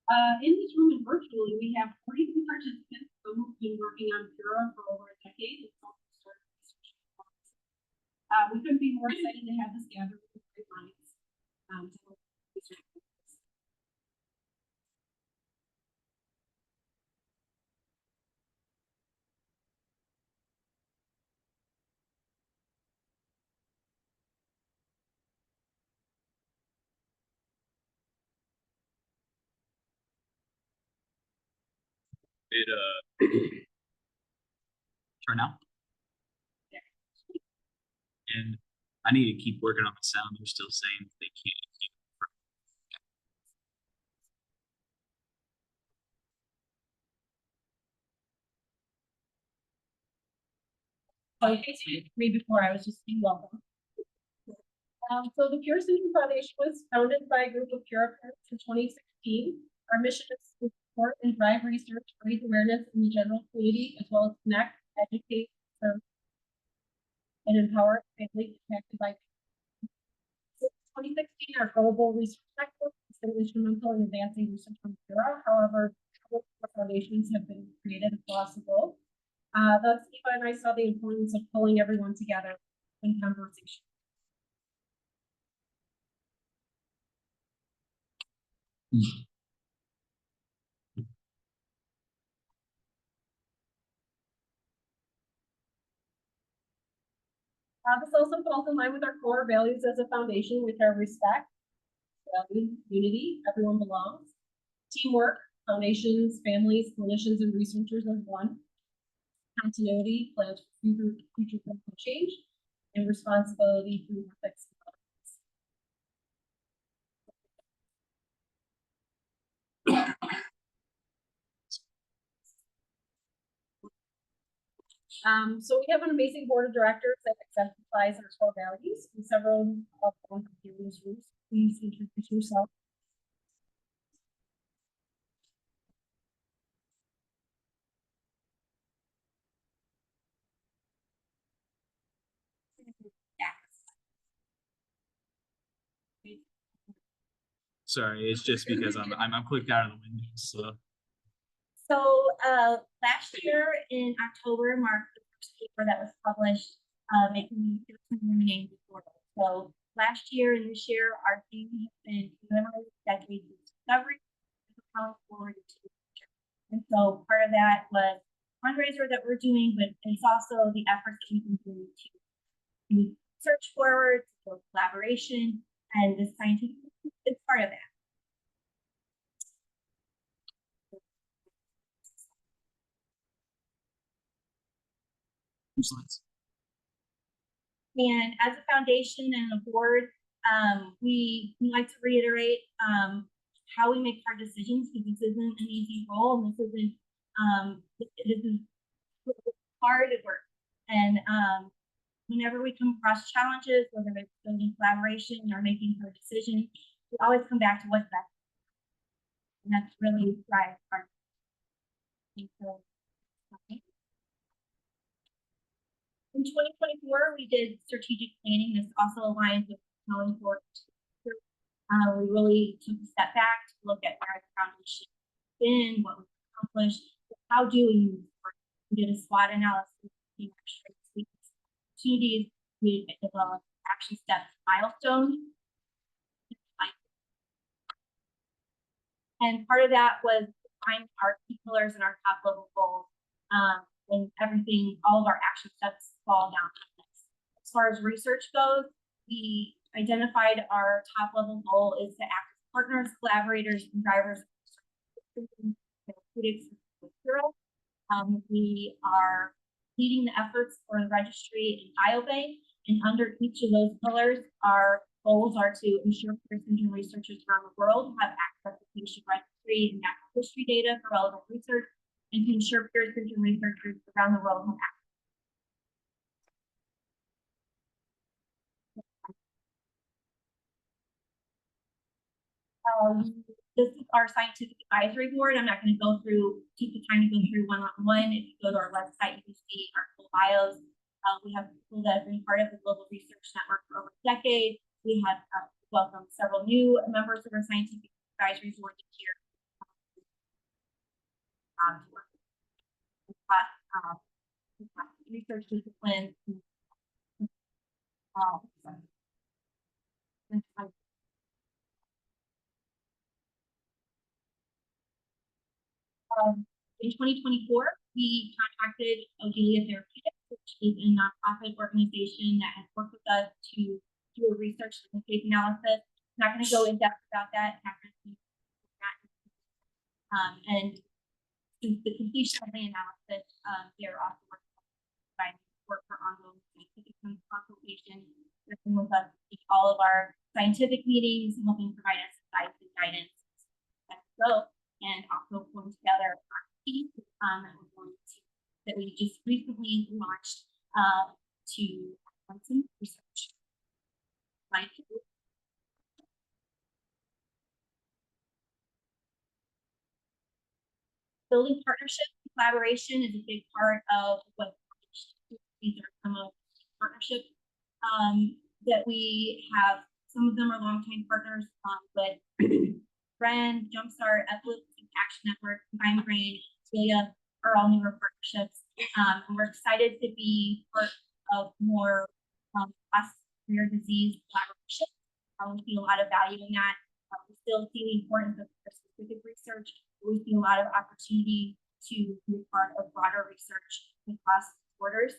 In this room and virtually, we have 42 participants who've been working on Pura for over a decade. We couldn't be more excited to have this gathering with great minds to help research. Turn out. Yeah. And I need to keep working on the sound. They're still saying they can't keep. So in case you didn't read before, I was just being welcome. So the Pura Syndrome Foundation was founded by a group of Pura parents in 2016. Our mission is to support and drive research, raise awareness in the general community, as well as connect, educate, serve, and empower families impacted by. Since 2016, our global research network has been instrumental in advancing research on Pura. However, foundations have been created across the globe. Thus, Eva and I saw the importance of pulling everyone together in conversation. This also falls in line with our core values as a foundation, which are respect, value, unity, everyone belongs, teamwork, foundations, families, clinicians, and researchers as one, continuity, plans for future clinical change, and responsibility through ethics. So we have an amazing board of directors that exemplifies our core values, and several of them here in this room. Please introduce yourself. Sorry, it's just because I'm clicked out of the window. So last year in October marked the first paper that was published making the name before. So last year and this year, our theme has been commemorating decades of discovery and propelling forward into the future. And so part of that was fundraiser that we're doing, but it's also the efforts that we can do to move research forward, to build collaboration, and the scientific is part of that. And as a foundation and a board, we like to reiterate how we make hard decisions, because this isn't an easy role, and this is hard work. And whenever we come across challenges, whether it's building collaboration or making hard decisions, we always come back to what's best. And that's really drives our. In 2024, we did strategic planning. This also aligns with calling for. We really took a step back to look at where the foundation has been, what was accomplished, how do we move forward. We did a SWOT analysis, opportunities, we developed action steps, milestones. And part of that was defining our key pillars and our top level goals. And everything, all of our action steps fall down to this. As far as research goes, we identified our top level goal is to act as partners, collaborators, and drivers of therapeutics with Pura. We are leading the efforts for the registry and IOBay, and under each of those pillars, our goals are to ensure Pura syndrome researchers around the world have access to patient registry and natural history data for relevant research, and to ensure Pura syndrome researchers around the world have access. This is our scientific advisory board. I'm not going to go through, take the time to go through one-on-one. If you go to our website, you can see our full bios. We have people that have been part of the Global Research Network for over a decade. We have welcomed several new members of our scientific advisory board this year. proud to work across research disciplines. In 2024, we contacted Odylia Therapeutics, which is a nonprofit organization that has worked with us to do a research and case analysis. I'm not going to go in depth about that. And since the completion of the analysis, they're also working work for ongoing scientific consultation, working with us in all of our scientific meetings, and helping provide us advice and guidance as well, and also pulling together our team that we just recently launched to some research. Building partnership collaboration is a big part of what these are some of the partnerships that we have. Some of them are longtime partners, but Brand, Jumpstart, Epilepsy Action Network, Combined Brain, Odylia are all newer partnerships. And we're excited to be part of more rare disease collaboration. We see a lot of value in that. We still see the importance of specific research. We see a lot of opportunity to be part of broader research across borders.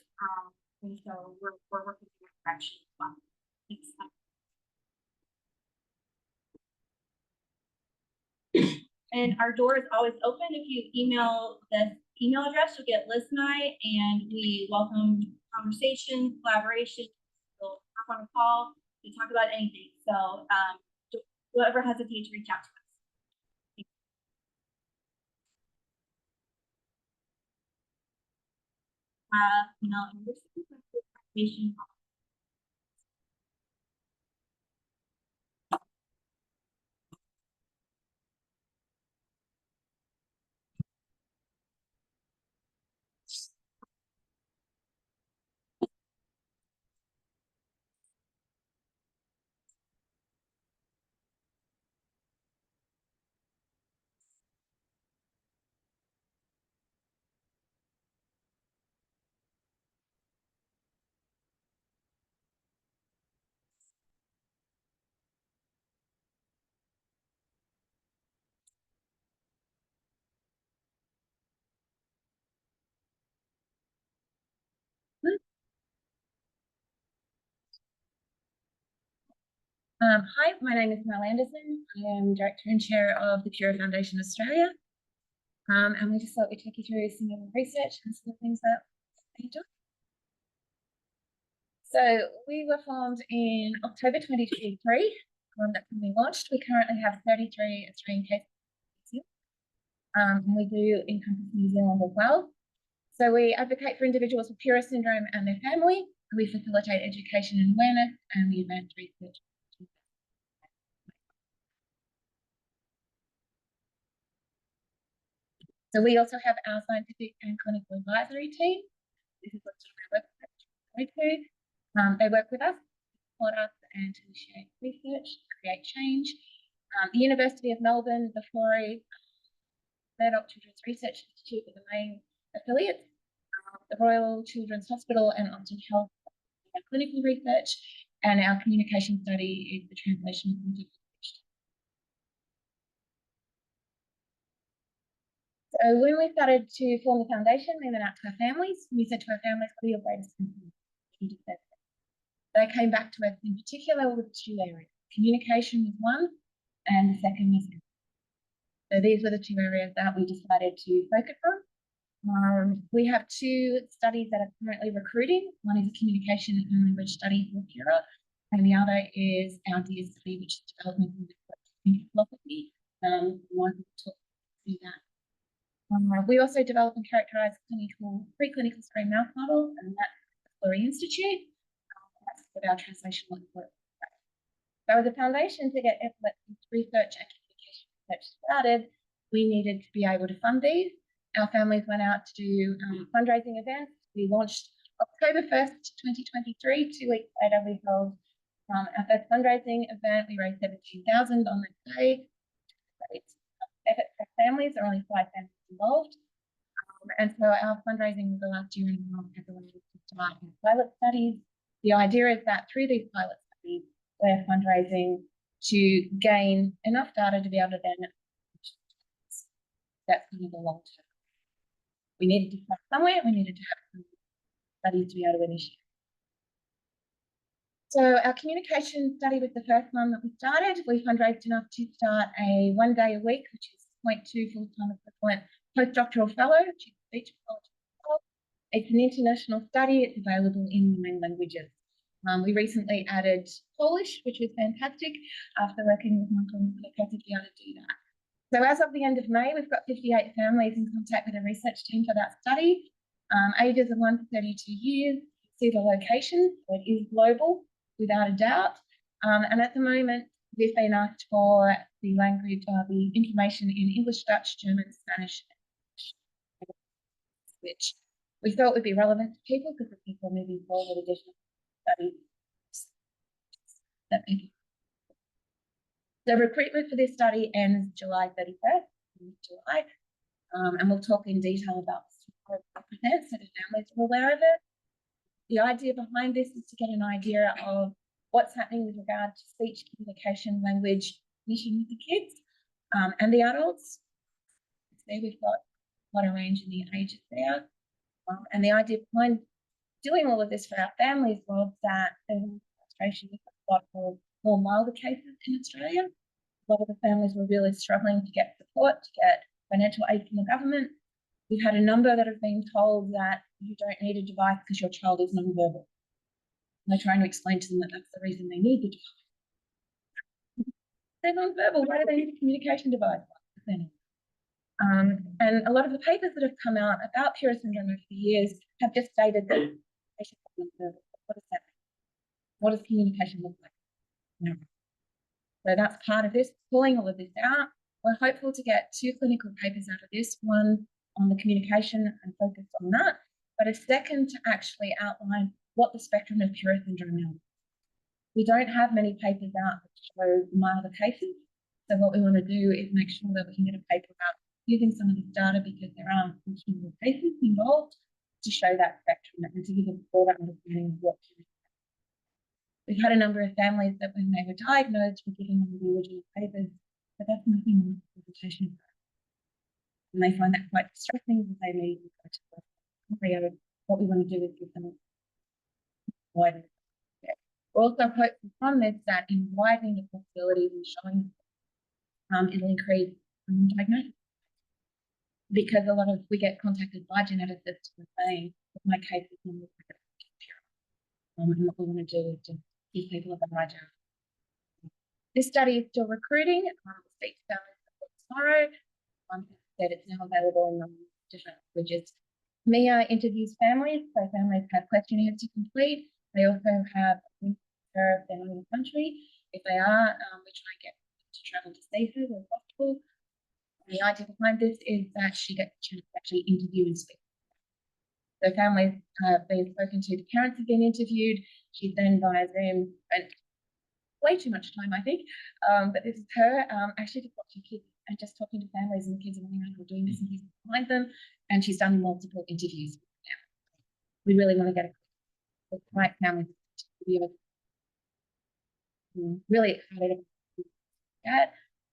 And so we're working in that direction as well. Thanks. And our door is always open. If you email this email address, you'll get Liz and I, and we welcome conversation, collaboration. We'll hop on a call to talk about anything. So don't ever hesitate to reach out to us. Email and presentation. Hi, my name is Mel Anderson. I am Director and Chair of the Pura Foundation Australia. And we just thought we'd take you through some of the research and some of the things that we do. So we were formed in October 2023. That's when we launched. We currently have 33 Australian cases. And we do encompass New Zealand as well. So we advocate for individuals with Pura syndrome and their family. We facilitate education and awareness, and we advance research. So we also have our scientific and clinical advisory team. This is what's on our website. They work with us, support us, and to initiate research, create change. The University of Melbourne, the Florey, Murdoch Children's Research Institute are the main affiliates. The Royal Children's Hospital and Austin Health are clinical research, and our communication study is the translation of research. So when we started to form the foundation, we went out to our families. We said to our families, what are your greatest concerns? They came back to us in particular with two areas. Communication was one, and the second was empathy. So these were the two areas that we decided to focus on. We have two studies that are currently recruiting. One is a communication and language study for Pura, and the other is our DEAR study, which is developmental philosophy. One to talk through that. We also develop and characterize preclinical strain mouse models, and that's the Florey Institute. That's what our translational work. So as a foundation to get epilepsy research and communication research started, we needed to be able to fund these. Our families went out to do fundraising events. We launched October 1st, 2023. 2 weeks later, we held our first fundraising event. We raised $17,000 on that day. Effort for families, there are only 5 families involved. And so our fundraising for the last year and a half has allowed us to start pilot studies. The idea is that through these pilot studies, we're fundraising to gain enough data to be able to then, that's kind of the long term. We needed to start somewhere, we needed to have some studies to be able to initiate. So our communication study was the first one that we started. We fundraised enough to start a 1 day a week, which is 0.2 full-time equivalent postdoctoral fellow, which is speech pathology. It's an international study. It's available in 9 languages. We recently added Polish, which was fantastic after working with my colleague to be able to do that. So as of the end of May, we've got 58 families in contact with a research team for that study. Ages of 1 to 32 years. You see the location, so it is global without a doubt. And at the moment, we've been asked for the language, the information in English, Dutch, German, Spanish, which we thought would be relevant to people because of people moving forward with additional studies. That maybe. The recruitment for this study ends July 31st, July, and we'll talk in detail about what it represents so the families are aware of it. The idea behind this is to get an idea of what's happening with regard to speech, communication, language, cognition with the kids and the adults. So we've got quite a range in the ages there. And the idea behind doing all of this for our families was that there's frustration with a lot of more milder cases in Australia. A lot of the families were really struggling to get support, to get financial aid from the government. We've had a number that have been told that you don't need a device because your child is non-verbal. And they're trying to explain to them that that's the reason they need the device. They're non-verbal. Why do they need a communication device? And a lot of the papers that have come out about Pura syndrome over the years have just stated that patients are non-verbal. What does that mean? What does communication look like? No. So that's part of this, pulling all of this out. We're hopeful to get 2 clinical papers out of this, one on the communication and focus on that, but a second to actually outline what the spectrum of Pura syndrome is. We don't have many papers out that show milder cases. So what we want to do is make sure that we can get a paper out using some of this data because there are more cases involved to show that spectrum and to give a broader understanding of what Pura is. We've had a number of families that when they were diagnosed were giving them the original papers, but that's nothing on the presentation. And they find that quite distressing because they leave and go to the what we want to do is give them a wider. We're also hopeful from this that in widening the possibilities and showing it'll increase diagnosis. Because a lot of we get contacted by geneticists who are saying that my case is not and what we want to do is to give people a better idea. This study is still recruiting. We'll speak to families tomorrow. Said it's now available in different languages. Mia interviews families, so families have questionnaires to complete. They also have a link if they're not in the country. If they are, we try and get them to travel to safer as possible. And the idea behind this is that she gets a chance to actually interview and speak. So families have been spoken to, the parents have been interviewed. She's then via Zoom spent way too much time, I think. But this is her actually just watching kids and just talking to families, and the kids are running around doing this and he's behind them. And she's done multiple interviews now. We really want to get the right families to be able to really excited about that.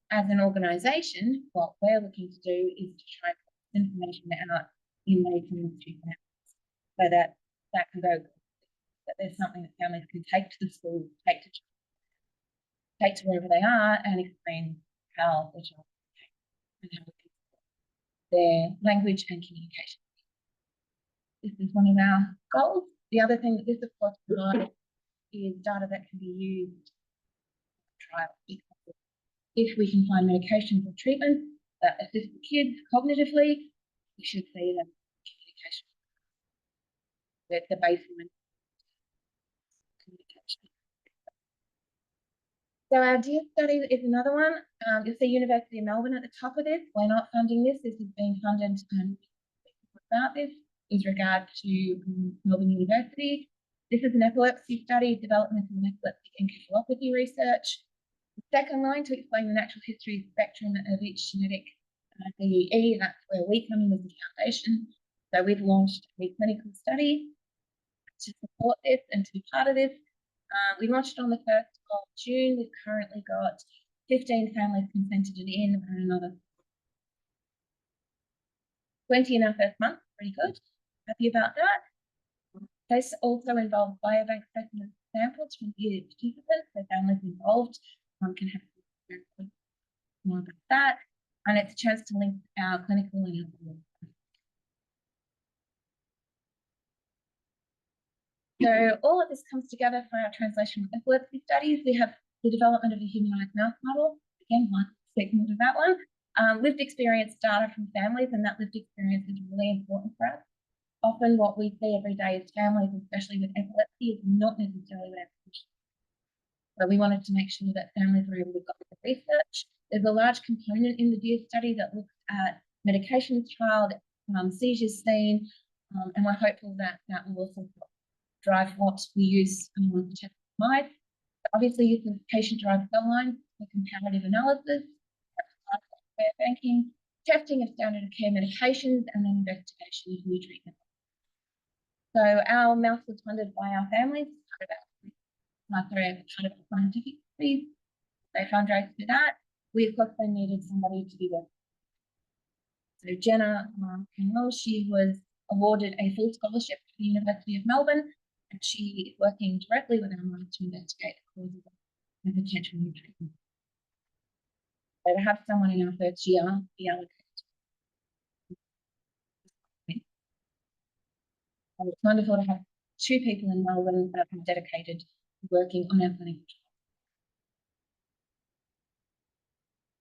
As an organisation, what we're looking to do is to try and put this information out in mainstream so that that can go, that there's something that families can take to the school, take to wherever they are and explain how the child and how their language and communication. This is one of our goals. The other thing that this of course provides is data that can be used in trial. If we can find medications or treatments that assist the kids cognitively, we should see them communication. That's the baseline communication. So our DEAR study is another one. You'll see University of Melbourne at the top of this. We're not funding this. This is being funded about this with regard to Melbourne University. This is an epilepsy study, developmental epileptic encephalopathy research. The second line to explain the natural history spectrum of each genetic DEE, that's where we come in as a foundation. So we've launched a clinical study to support this and to be part of this. We launched on the 1st of June. We've currently got 15 families consented in and another 20 in our first month. Pretty good. Happy about that. This also involves biobank specimen samples from the participants, so families involved can have more about that. And it's a chance to link our clinical and our. So all of this comes together for our translational epilepsy studies. We have the development of a humanized mouse model. Again, one segment of that one. Lived experience data from families, and that lived experience is really important for us. Often what we see every day is families, especially with epilepsy, is not necessarily what epilepsy. So we wanted to make sure that families were able to go the research. There's a large component in the DEAR study that looks at medications trialed, seizures seen, and we're hopeful that that will also drive what we use to test mice. Obviously, using patient-derived cell lines for comparative analysis, banking, testing of standard of care medications, and then investigation of new treatments. So our mouse was funded by our families, part of our scientific studies. They fundraised for that. We, of course, then needed somebody to be there. So Jenna Kenwell, she was awarded a full scholarship to the University of Melbourne, and she is working directly with our minds to investigate the causes of potential new treatment. So to have someone in our first year be allocated. And it's wonderful to have 2 people in Melbourne that are dedicated to working on our clinical trial.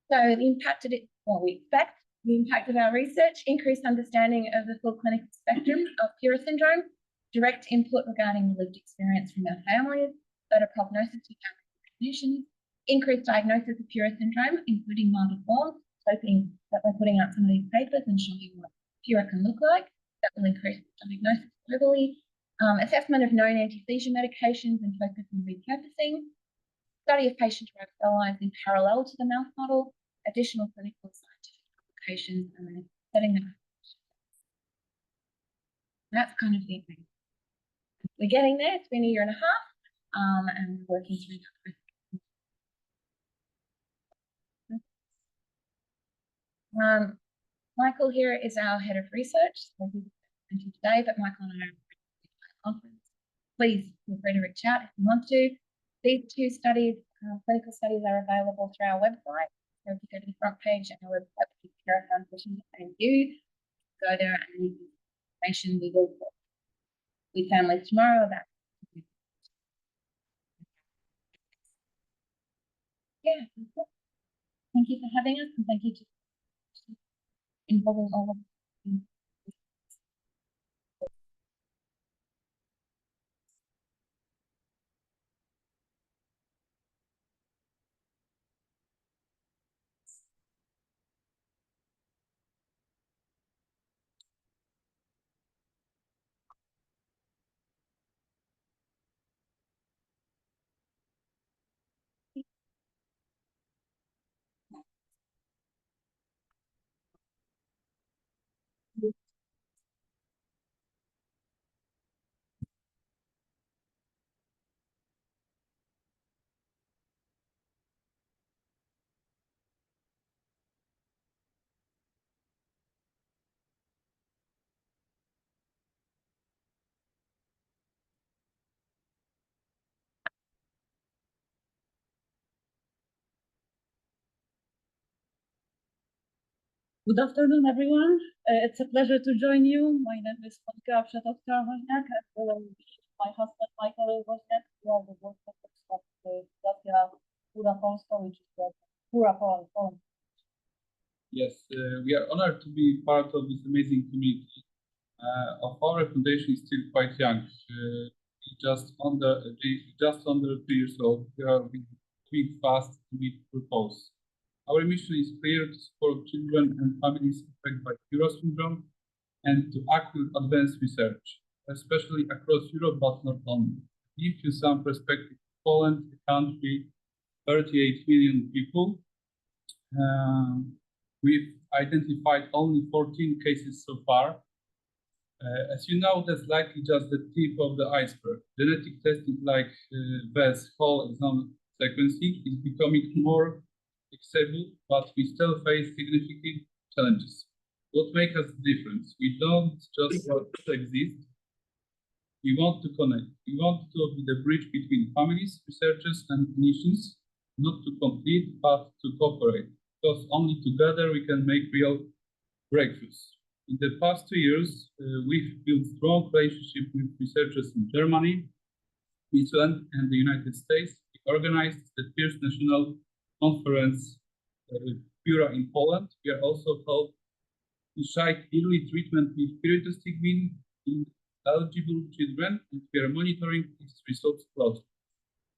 So the impact of it, what we expect, the impact of our research, increased understanding of the full clinical spectrum of Pura syndrome, direct input regarding the lived experience from our families, better prognosis with our clinicians, increased diagnosis of Pura syndrome, including milder forms, hoping that by putting out some of these papers and showing what Pura can look like, that will increase diagnosis globally. Assessment of known anti-seizure medications and focus on repurposing. Study of patient-derived cell lines in parallel to the mouse model. Additional clinical scientific applications, and then setting them. That's kind of the thing. We're getting there. It's been a year and a half, and we're working through that. Michael here is our head of research. So he's presenting today, but Michael and I are conference. Please feel free to reach out if you want to. These 2 studies, clinical studies, are available through our website. So if you go to the front page of our website, which is PuraFoundation.au, go there and leave information. We will talk with families tomorrow about. Yeah, thank you for having us, and thank you to involving all of you. Good afternoon, everyone. It's a pleasure to join you. My name is Kacper, and my husband Michael Wozniak. We are the board members of the Fundacja Pura Polska, which is the Pura Pons. Yes, we are honored to be part of this amazing community. Our foundation is still quite young. Just under 2 years old. We are moving fast to meet purpose. Our mission is clear: to support children and families affected by Pura syndrome and to act with advanced research, especially across Europe, but not only. To give you some perspective, Poland, a country, 38 million people. We've identified only 14 cases so far. As you know, that's likely just the tip of the iceberg. Genetic testing like VES, whole exome sequencing, is becoming more accessible, but we still face significant challenges. What makes us different? We don't just want to exist. We want to connect. We want to be the bridge between families, researchers, and clinicians, not to compete, but to cooperate. Because only together we can make real breakthroughs. In the past 2 years, we've built strong relationships with researchers in Germany, Switzerland, and the United States. We organized the first national conference, Pura in Poland. We are also called initiate early treatment with pyridostigmine in eligible children, and we are monitoring its results closely.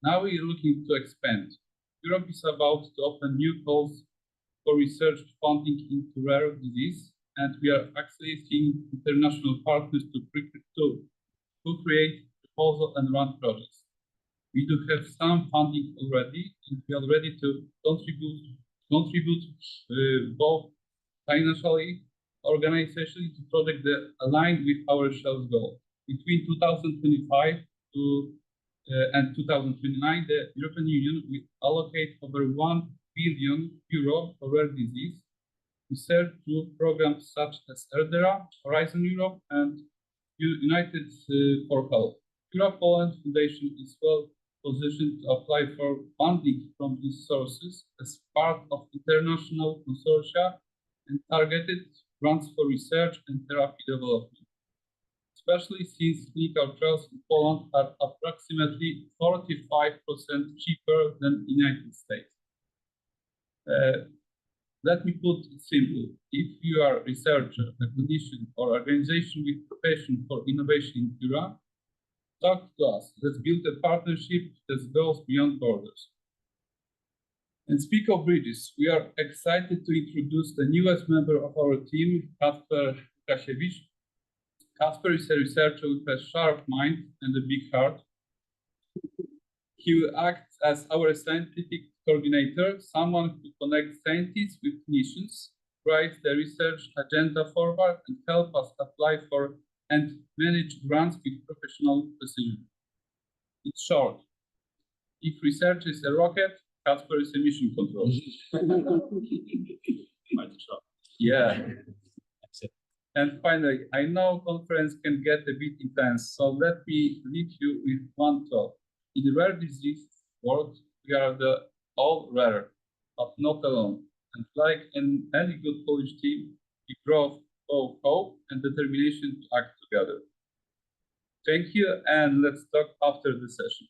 Now we are looking to expand. Europe is about to open new calls for research funding into rare disease, and we are actually seeing international partners to create proposals and run projects. We do have some funding already, and we are ready to contribute both financially, organizationally to projects that align with our shared goal. Between 2025 and 2029, the European Union will allocate over €1 billion for rare disease research through programs such as ERDERA, Horizon Europe, and United for Health. Pura Poland Foundation is well positioned to apply for funding from these sources as part of international consortia and targeted grants for research and therapy development, especially since clinical trials in Poland are approximately 45% cheaper than the United States. Let me put it simply. If you are a researcher, a clinician, or organization with passion for innovation in Pura, talk to us. Let's build a partnership that goes beyond borders. And speak of bridges, we are excited to introduce the newest member of our team, Kacper Łukasiewicz. Kacper is a researcher with a sharp mind and a big heart. He will act as our scientific coordinator, someone who connects scientists with clinicians, drives the research agenda forward, and help us apply for and manage grants with professional precision. In short, if research is a rocket, Kacper is a mission control. Yeah. And finally, I know conference can get a bit intense, so let me leave you with one thought. In the rare disease world, we are all rare, but not alone. And like in any good Polish team, we brought both hope and determination to act together. Thank you, and let's talk after the session.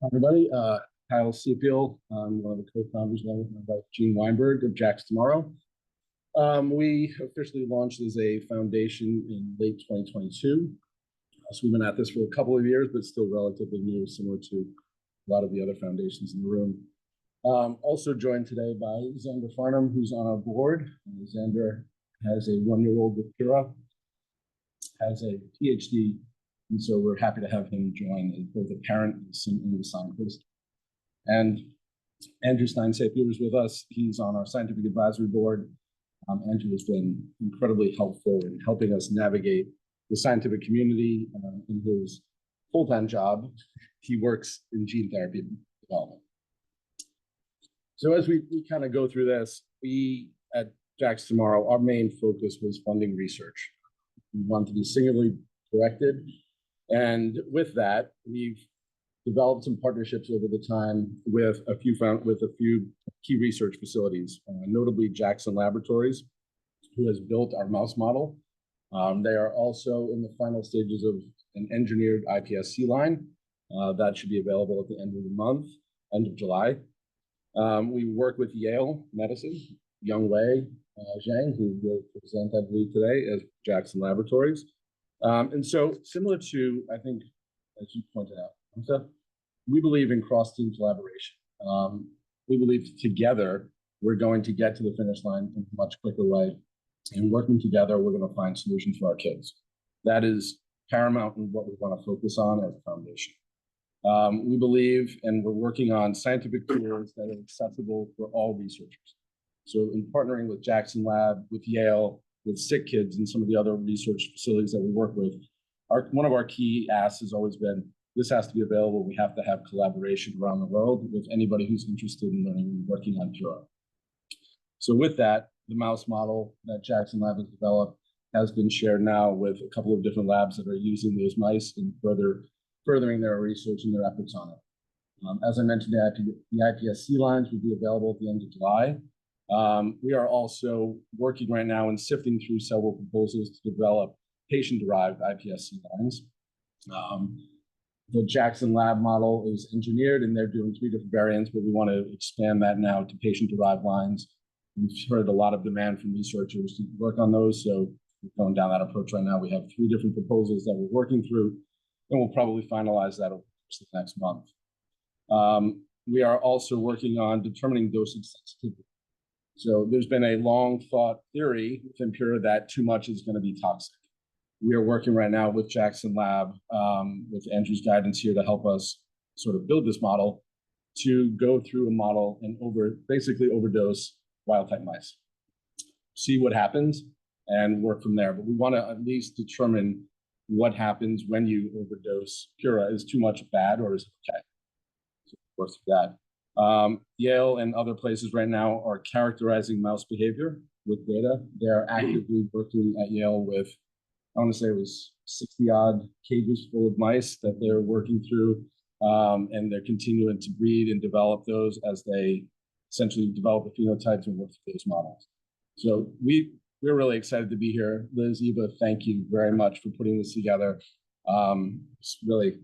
Everybody, Kyle Seapiel. I'm one of the co-founders along with my wife, Jean Weinberg of Jack's Tomorrow. We officially launched as a foundation in late 2022. So we've been at this for a couple of years, but still relatively new, similar to a lot of the other foundations in the room. Also joined today by Xander Farnham, who's on our board. Xander has a 1-year-old with Pura, has a PhD, and so we're happy to have him join as both a parent and a scientist. And Andrew Stein-Sapir is with us. He's on our scientific advisory board. Andrew has been incredibly helpful in helping us navigate the scientific community in his full-time job. He works in gene therapy development. So as we kind of go through this, we at Jack's Tomorrow, our main focus was funding research. We wanted to be singularly directed. And with that, we've developed some partnerships over the time with a few key research facilities, notably Jackson Laboratories, who has built our mouse model. They are also in the final stages of an engineered iPSC line that should be available at the end of the month, end of July. We work with Yale Medicine, Ying-jie, who will present, I believe, today as Jackson Laboratories. And so similar to, I think, as you pointed out, we believe in cross-team collaboration. We believe together we're going to get to the finish line in a much quicker way. And working together, we're going to find solutions for our kids. That is paramount in what we want to focus on as a foundation. We believe, and we're working on scientific tools that are accessible for all researchers. So in partnering with Jackson Lab, with Yale, with Sick Kids, and some of the other research facilities that we work with, one of our key asks has always been, this has to be available. We have to have collaboration around the world with anybody who's interested in learning and working on Pura. So with that, the mouse model that Jackson Lab has developed has been shared now with a couple of different labs that are using those mice and furthering their research and their efforts on it. As I mentioned, the iPSC lines will be available at the end of July. We are also working right now and sifting through several proposals to develop patient-derived iPSC lines. The Jackson Lab model is engineered and they're doing 3 different variants, but we want to expand that now to patient-derived lines. We've heard a lot of demand from researchers to work on those, so we're going down that approach right now. We have 3 different proposals that we're working through, and we'll probably finalize that over the next month. We are also working on determining dosage sensitivity. So there's been a long thought theory within Pura that too much is going to be toxic. We are working right now with Jackson Lab, with Andrew's guidance here to help us sort of build this model to go through a model and basically overdose wild type mice, see what happens and work from there. But we want to at least determine what happens when you overdose Pura. Is too much bad or is it okay? So of course that. Yale and other places right now are characterizing mouse behavior with data. They're actively working at Yale with, I want to say it was 60 odd cages full of mice that they're working through. And they're continuing to breed and develop those as they essentially develop the phenotypes and work through those models. So we're really excited to be here. Liz, Eva, thank you very much for putting this together. It's really,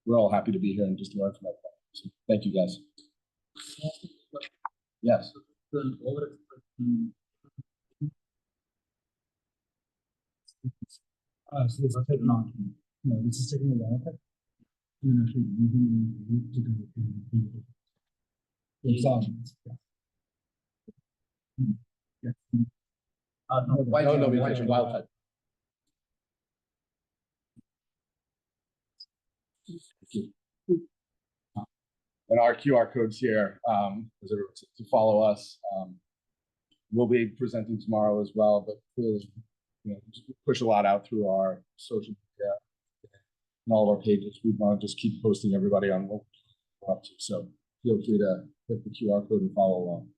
we're all happy to be here and just learn from that. So thank you guys. Yes. So this is not, no, this is taking a while. And actually using to do No, we mentioned wild type. And our QR codes here, to follow us. We'll be presenting tomorrow as well, but really, just push a lot out through our social media and all of our pages. We want to just keep posting everybody on what we're up to. So feel free to hit the QR code and follow along.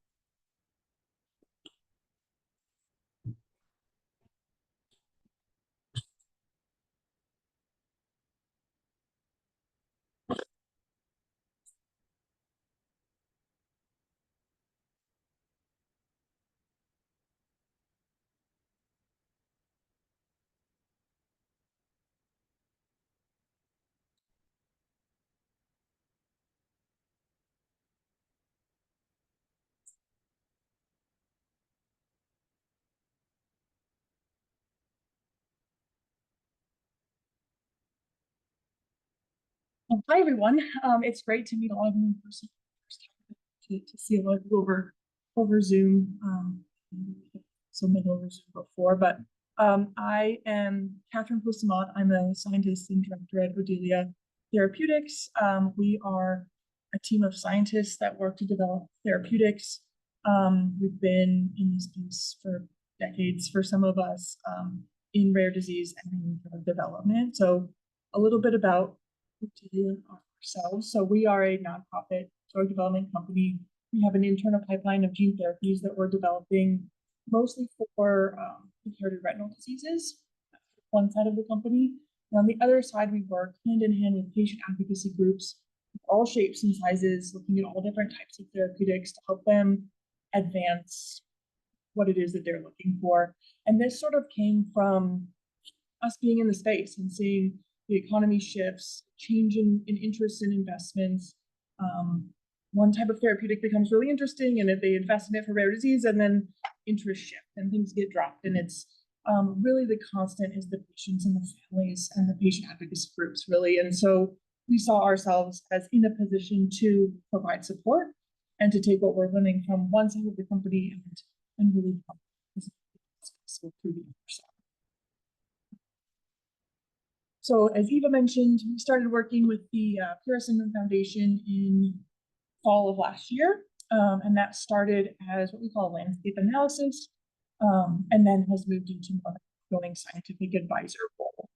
Hi, everyone. It's great to meet all of you in person. To see a lot of you over Zoom. So met over Zoom before, but I am Kathryn Post-Demott. I'm a scientist and director at Odylia Therapeutics. We are a team of scientists that work to develop therapeutics. We've been in this space for decades for some of us, in rare disease and in drug development. So a little bit about Odylia ourselves. So we are a nonprofit drug development company. We have an internal pipeline of gene therapies that we're developing mostly for inherited retinal diseases. That's one side of the company. And on the other side, we work hand in hand with patient advocacy groups, all shapes and sizes, looking at all different types of therapeutics to help them advance what it is that they're looking for. And this sort of came from us being in the space and seeing the economy shifts, change in interest in investments. One type of therapeutic becomes really interesting, and if they invest in it for rare disease, and then interest shift and things get dropped. And it's really the constant is the patients and the families and the patient advocacy groups, really. And so we saw ourselves as in a position to provide support and to take what we're learning from one side of the company and really help through the other side. So as Eva mentioned, we started working with the Pura Syndrome Foundation in fall of last year. And that started as what we call a landscape analysis, and then has moved into more ongoing scientific advisor role.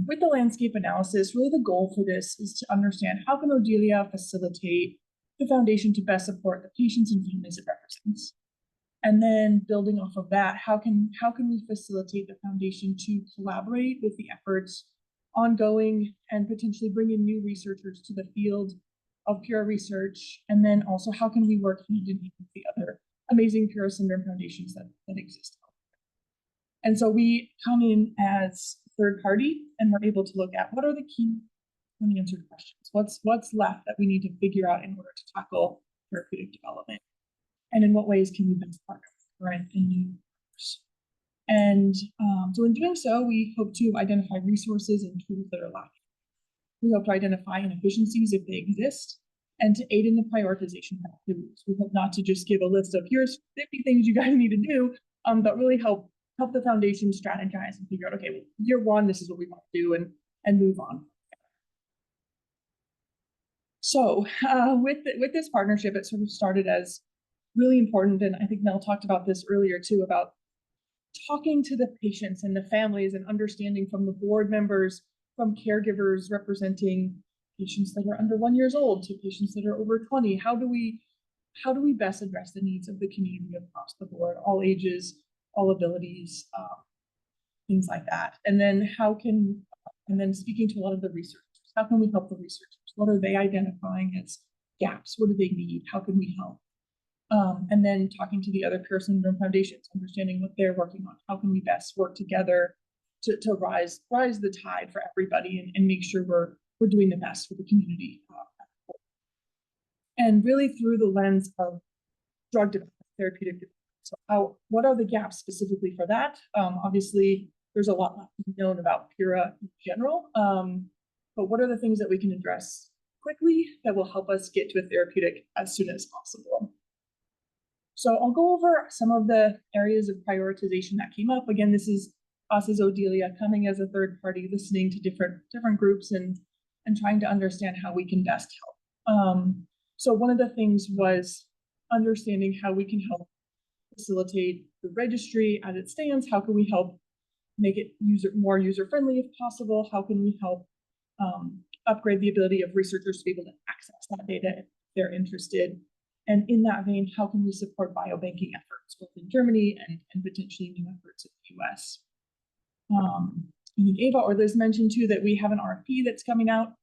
With the landscape analysis, really the goal for this is to understand how can Odylia facilitate the foundation to best support the patients and families it represents. And then building off of that, how can we facilitate the foundation to collaborate with the efforts ongoing and potentially bring in new researchers to the field of Pura research? And then also how can we work hand in hand with the other amazing Pura Syndrome foundations that exist. And so we come in as third party, and we're able to look at what are the key unanswered questions. What's left that we need to figure out in order to tackle therapeutic development? And in what ways can we best partner with current and new partners? And so in doing so, we hope to identify resources and tools that are lacking. We hope to identify inefficiencies if they exist, and to aid in the prioritization of activities. We hope not to just give a list of here's 50 things you guys need to do, but really help the foundation strategize and figure out, okay, well, year one, this is what we want to do, and move on. So with this partnership, it sort of started as really important, and I think Mel talked about this earlier too, about talking to the patients and the families and understanding from the board members, from caregivers representing patients that are under 1 year old to patients that are over 20. How do we best address the needs of the community across the board, all ages, all abilities, things like that. And then and then speaking to a lot of the researchers, how can we help the researchers? What are they identifying as gaps? What do they need? How can we help? And then talking to the other Pura Syndrome foundations, understanding what they're working on. How can we best work together to rise the tide for everybody and make sure we're doing the best for the community. And really through the lens of drug development, therapeutic development. So what are the gaps specifically for that? Obviously, there's a lot left to be known about Pura in general, but what are the things that we can address quickly that will help us get to a therapeutic as soon as possible? So I'll go over some of the areas of prioritization that came up. Again, this is us as Odylia coming as a third party, listening to different groups and trying to understand how we can best help. So one of the things was understanding how we can help facilitate the registry as it stands. How can we help make it more user-friendly if possible? How can we help upgrade the ability of researchers to be able to access that data if they're interested? And in that vein, how can we support biobanking efforts both in Germany and potentially new efforts in the US? I think Ava or Liz mentioned too that we have an RFP that's coming out.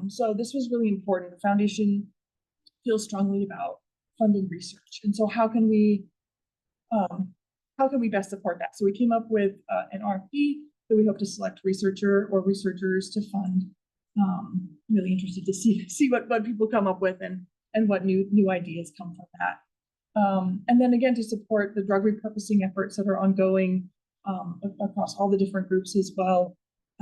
So this was really important. The foundation feels strongly about funding research. And so how can we best support that? So we came up with an RFP that we hope to select researcher or researchers to fund. Really interested to see what people come up with and what new ideas come from that. And then again, to support the drug repurposing efforts that are ongoing across all the different groups, as well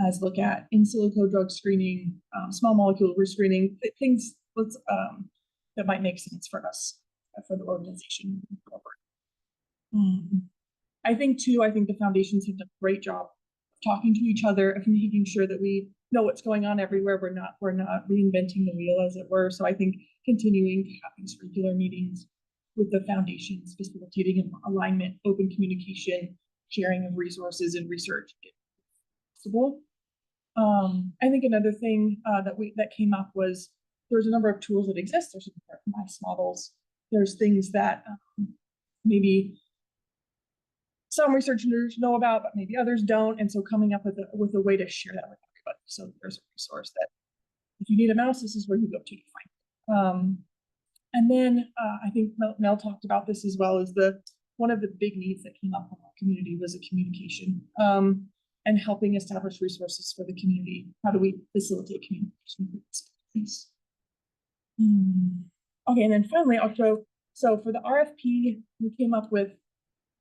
as look at in silico drug screening, small molecule rescreening, things that might make sense for us, for the organization moving forward. I think the foundations have done a great job of talking to each other and making sure that we know what's going on everywhere. We're not reinventing the wheel, as it were. So I think continuing to have these regular meetings with the foundations, facilitating alignment, open communication, sharing of resources and research if possible. I think another thing that came up was there's a number of tools that exist. There's nice models. There's things that maybe some researchers know about, but maybe others don't. And so coming up with a way to share that with everybody. So there's a resource that if you need a mouse, this is where you go to find it. And then I think Mel talked about this as well, as one of the big needs that came up in our community was a communication and helping establish resources for the community. How do we facilitate communication? Okay, and then finally, so for the RFP, we came up with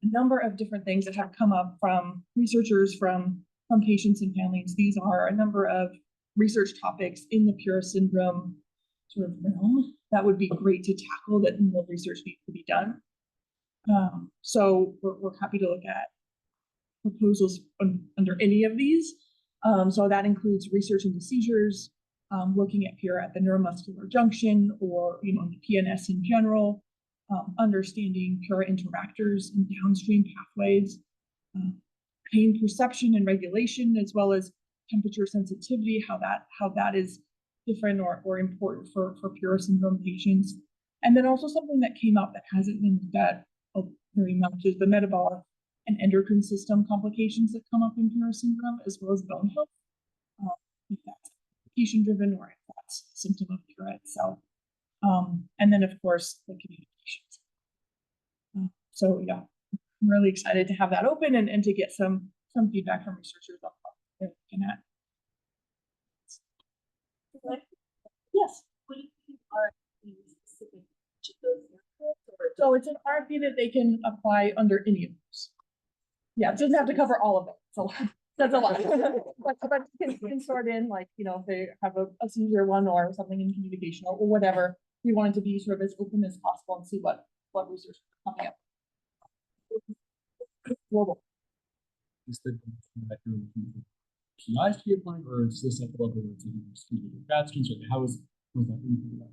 a number of different things that have come up from researchers, from patients and families. These are a number of research topics in the Pura syndrome sort of realm that would be great to tackle, that more research needs to be done. So we're happy to look at proposals under any of these. So that includes research into seizures, looking at Pura at the neuromuscular junction, or the PNS in general, understanding Pura interactors and downstream pathways, pain perception and regulation, as well as temperature sensitivity, how that is different or important for Pura syndrome patients. And then also something that came up that hasn't been looked at very much is the metabolic and endocrine system complications that come up in Pura syndrome, as well as bone health, if that's application driven or if that's a symptom of Pura itself. And then of course the communications. So yeah, I'm really excited to have that open and to get some feedback from researchers on what they're looking at. Yes. What do you think are the specific to those areas, or So it's an RFP that they can apply under any of those. Yeah, it doesn't have to cover all of it. So that's a lot. but can sort in, like, if they have a seizure one or something in communication or whatever, we want it to be sort of as open as possible and see what research is coming up. Global. Is the that you're looking for PIs to be applying, or is this at the level where it's grad students, or how is that being about?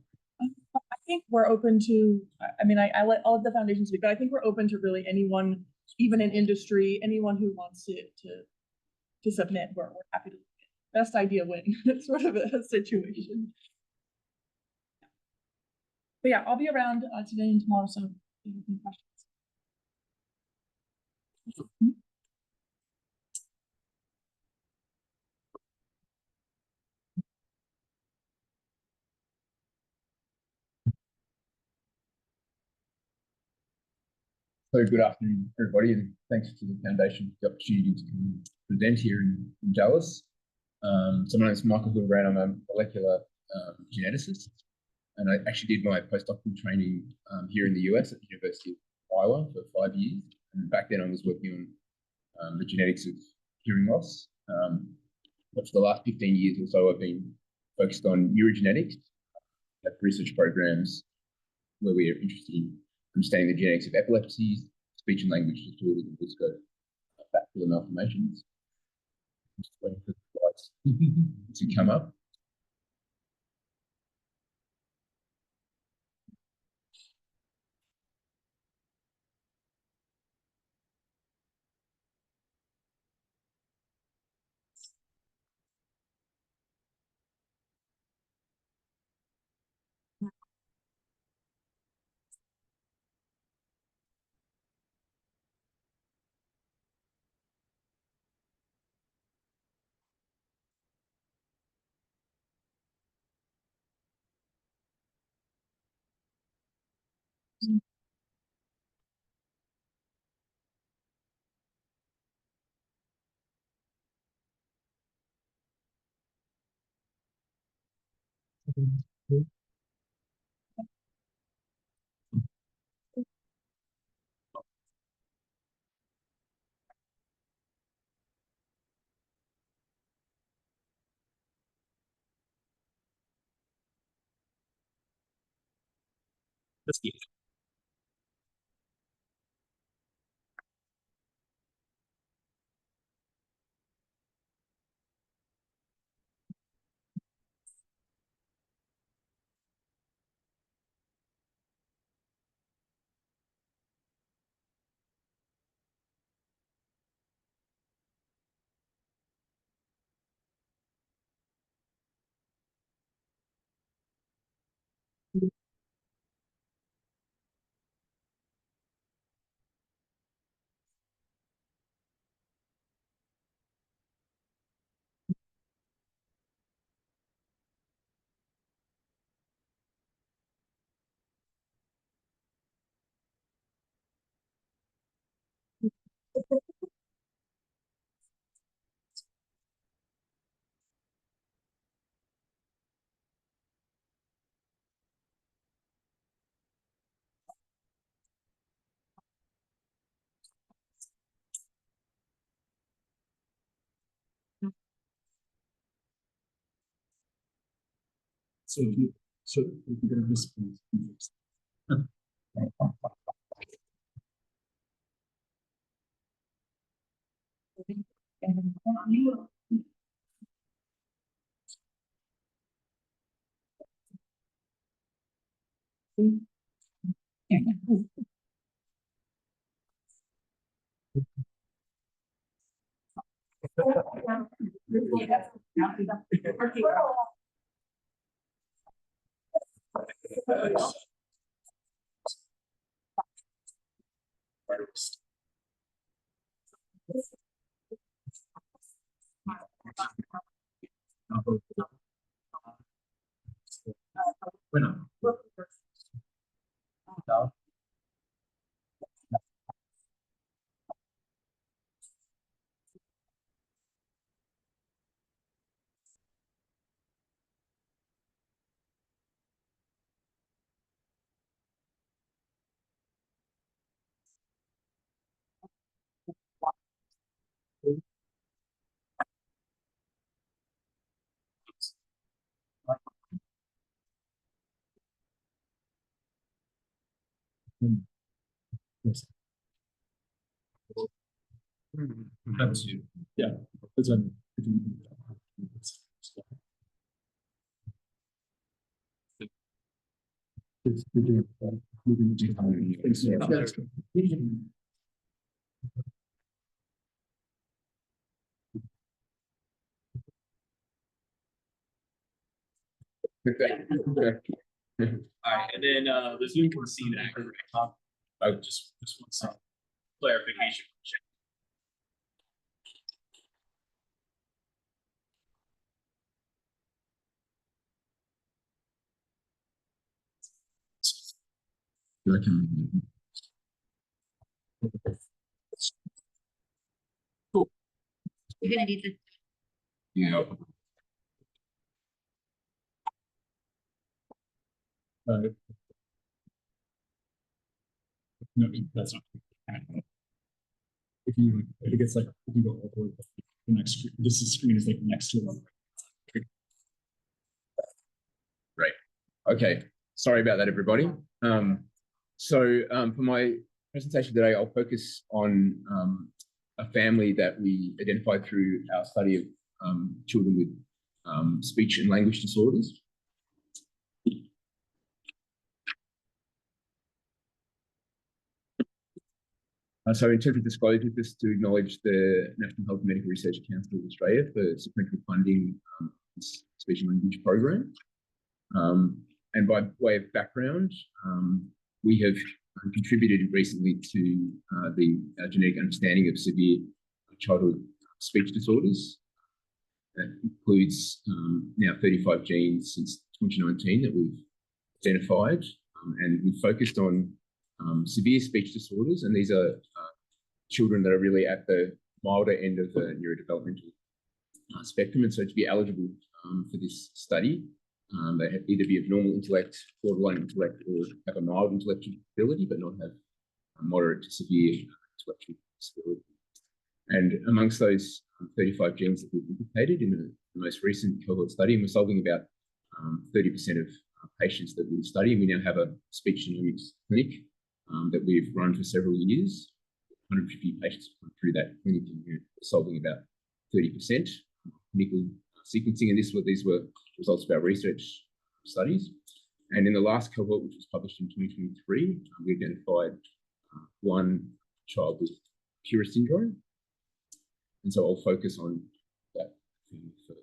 I think we're open to, I let all of the foundations speak, but I think we're open to really anyone, even in industry, anyone who wants to submit. We're happy to. Best idea win. It's sort of a situation. But yeah, I'll be around today and tomorrow, so if you have any questions. So good afternoon, everybody, and thanks to the Foundation for the opportunity to come and present here in Dallas. So my name is Michael Hildebrand. I'm a molecular geneticist, and I actually did my postdoctoral training here in the US at the University of Iowa for 5 years. And back then I was working on the genetics of hearing loss. But for the last 15 years or so, I've been focused on neurogenetics, research programs where we are interested in understanding the genetics of epilepsies, speech and language disorders, and risk of vascular malformations. I'm just waiting for the slides to come up. Let's see. So if you're gonna discipline. Yes. That's you. Yeah. That's what Alright, and then the Zoom can see that, correct? I just want some clarification. Cool. You're gonna need this. Yeah. No, that's not. If you, I guess like if you go all the way to the next screen, this screen is like next to it. Right. Okay. Sorry about that, everybody. For my presentation today, I'll focus on a family that we identified through our study of children with speech and language disorders. So in terms of disclosure, just to acknowledge the National Health and Medical Research Council of Australia for supplementary funding this speech and language program. And by way of background, we have contributed recently to the genetic understanding of severe childhood speech disorders. That includes now 35 genes since 2019 that we've identified, and we've focused on severe speech disorders, and these are children that are really at the milder end of the neurodevelopmental spectrum. And so to be eligible for this study, they have either be of normal intellect, borderline intellect, or have a mild intellectual disability, but not have a moderate to severe intellectual disability. And amongst those 35 genes that we've implicated in the most recent cohort study, and we're solving about 30% of patients that we study, and we now have a speech genomics clinic that we've run for several years. 150 patients have come through that clinic, and we're solving about 30% clinical sequencing, and these were results of our research studies. And in the last cohort, which was published in 2023, we identified one child with Pura syndrome. And so I'll focus on that for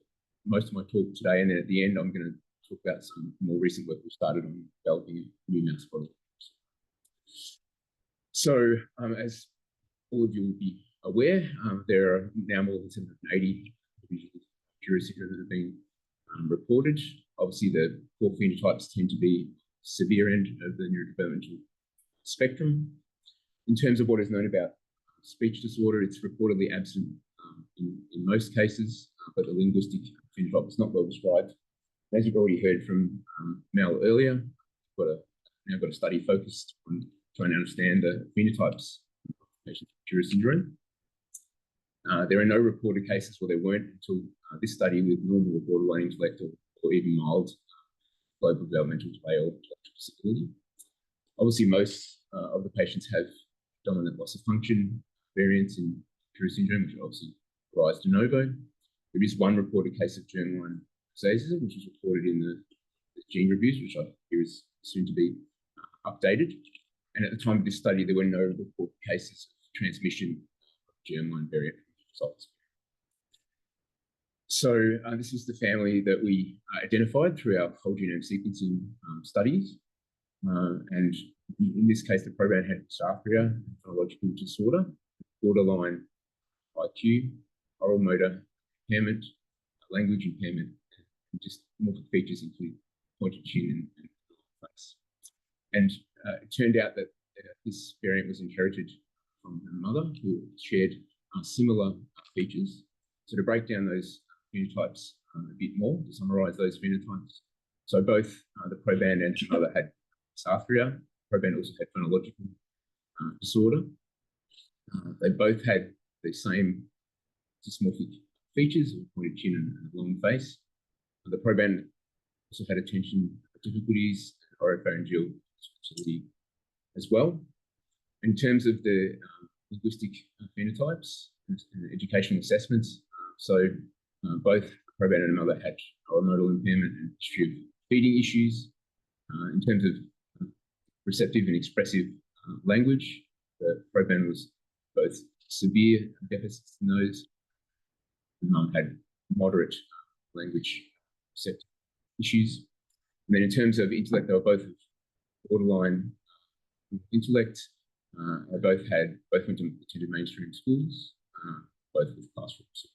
most of my talk today, and then at the end, I'm going to talk about some more recent work we started on developing a new mouse model. So, as all of you will be aware, there are now more than 780 Pura syndrome that have been reported. Obviously, the core phenotypes tend to be severe end of the neurodevelopmental spectrum. In terms of what is known about speech disorder, it's reportedly absent in most cases, but the linguistic phenotype is not well described. As you've already heard from Mel earlier, we've now got a study focused on trying to understand the phenotypes of patients with Pura syndrome. There are no reported cases, or there weren't until this study, with normal or borderline intellect or even mild global developmental delay or intellectual disability. Obviously, most of the patients have dominant loss of function variants in Pura syndrome, which obviously arise de novo. There is one reported case of germline mosaicism, which was reported in the gene reviews, which I hear is soon to be updated. And at the time of this study, there were no reported cases of transmission of germline variant results. So this is the family that we identified through our whole genome sequencing studies. And in this case, the proband had dysarthria, phonological disorder, borderline IQ, oral motor impairment, language impairment, and just multiple features including pointed chin and face. And it turned out that this variant was inherited from her mother, who shared similar features. So to break down those phenotypes a bit more, to summarise those phenotypes. So both the proband and her mother had dysarthria. Proband also had phonological disorder. They both had the same dysmorphic features of pointed chin and a long face. The proband also had attention difficulties, oropharyngeal facility as well. In terms of the linguistic phenotypes and educational assessments, both proband and mother had oromodal impairment and history of feeding issues. In terms of receptive and expressive language, the proband was both severe deficits in those. The mum had moderate language receptive issues. And then in terms of intellect, they were both borderline intellect. They both went to attended mainstream schools, both with classrooms.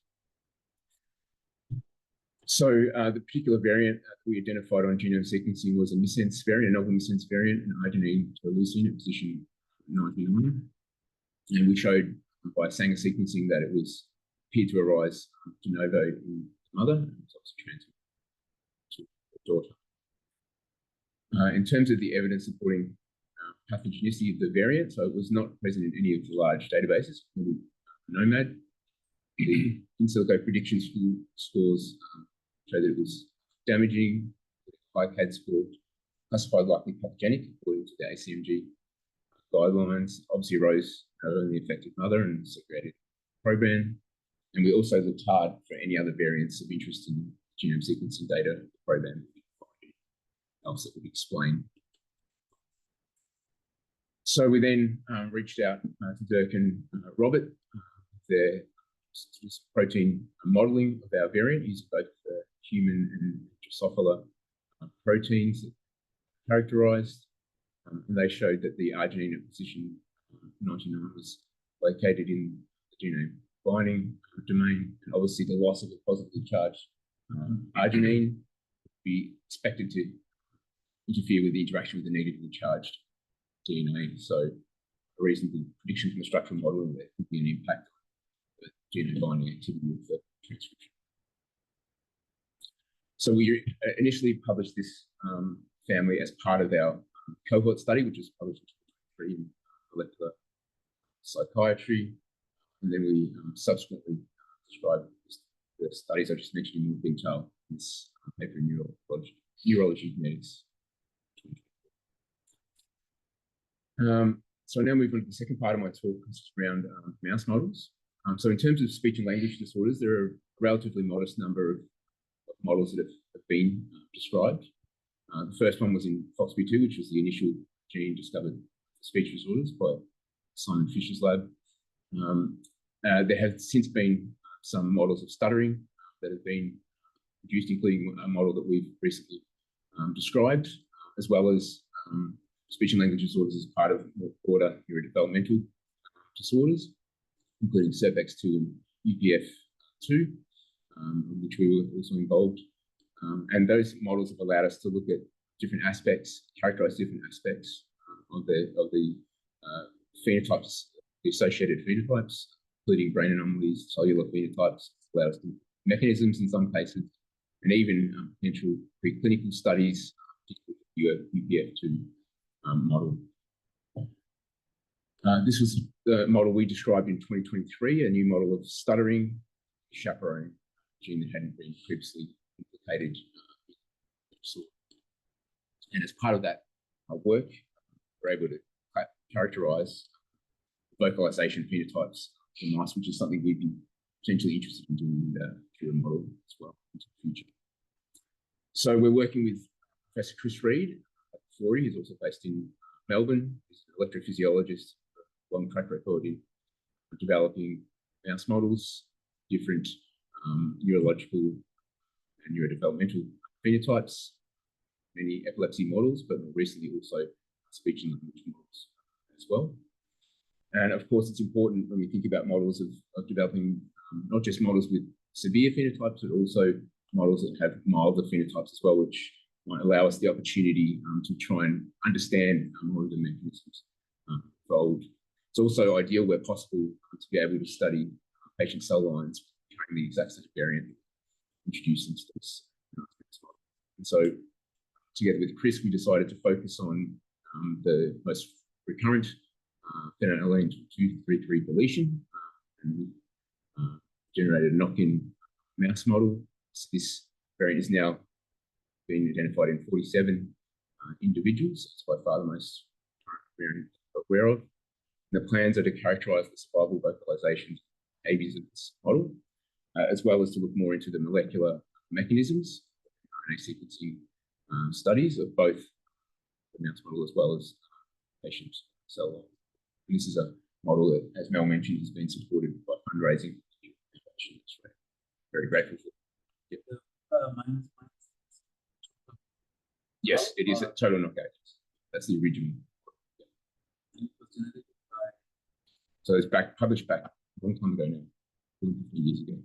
So the particular variant that we identified on genome sequencing was a missense variant, a novel missense variant, an arginine to a leucine at position 99. And we showed by Sanger sequencing that it was appeared to arise de novo in the mother and was obviously transmitted to the daughter. In terms of the evidence supporting pathogenicity of the variant, so it was not present in any of the large databases, including NOMAD. The in silico prediction scores show that it was damaging, high CAD score, classified likely pathogenic according to the ACMG guidelines, obviously arose in the affected mother and segregated proband. And we also looked hard for any other variants of interest in genome sequencing data of the proband else that would explain. So we then reached out to Dirk and Robert, their protein modelling of our variant using both human and Drosophila proteins that characterised, and they showed that the arginine at position 99 was located in the genome binding domain, and obviously the loss of a positively charged arginine would be expected to interfere with the interaction with the negatively charged DNA. So a reasonable prediction from the structural modelling there could be an impact on the genome binding activity of the transcription. So we initially published this family as part of our cohort study, which was published in molecular psychiatry, and then we subsequently described the studies I just mentioned in more detail in this paper in neurology genetics. So now moving on to the second part of my talk, which is around mouse models. So in terms of speech and language disorders, there are a relatively modest number of models that have been described. The first one was in FOXP2, which was the initial gene discovered for speech disorders by Simon Fisher's lab. There have since been some models of stuttering that have been produced, including a model that we've recently described, as well as speech and language disorders as part of more broader neurodevelopmental disorders, including SERVX2 and UPF2, which we were also involved. And those models have allowed us to look at different aspects, characterize different aspects of the phenotypes, the associated phenotypes, including brain anomalies, cellular phenotypes, allow us to mechanisms in some cases, and even potential preclinical studies, particularly UPF2 model. This was the model we described in 2023, a new model of stuttering, chaperone, gene that hadn't been previously implicated. And as part of that work, we're able to characterize vocalization phenotypes in mice, which is something we'd be potentially interested in doing with the Pura model as well into the future. So we're working with Professor Chris Reed at Florida. He's also based in Melbourne. He's an electrophysiologist, long track record in developing mouse models, different neurological and neurodevelopmental phenotypes, many epilepsy models, but more recently also speech and language models as well. And of course, it's important when we think about models of developing not just models with severe phenotypes, but also models that have milder phenotypes as well, which might allow us the opportunity to try and understand more of the mechanisms involved. It's also ideal where possible to be able to study patient cell lines carrying the exact same variant introduced into this model. And so together with Chris, we decided to focus on the most recurrent phenylalanine 233 deletion, and we generated a knock-in mouse model. So this variant is now being identified in 47 individuals. It's by far the most current variant we're aware of. And the plans are to characterize the survival vocalizations behaviors of this model, as well as to look more into the molecular mechanisms, RNA sequencing studies of both the mouse model as well as patient cell lines. And this is a model that, as Mel mentioned, has been supported by fundraising. Very grateful for. Yep. Yes, it is a total knockout. That's the original. So it's published back a long time ago now, 15 years ago.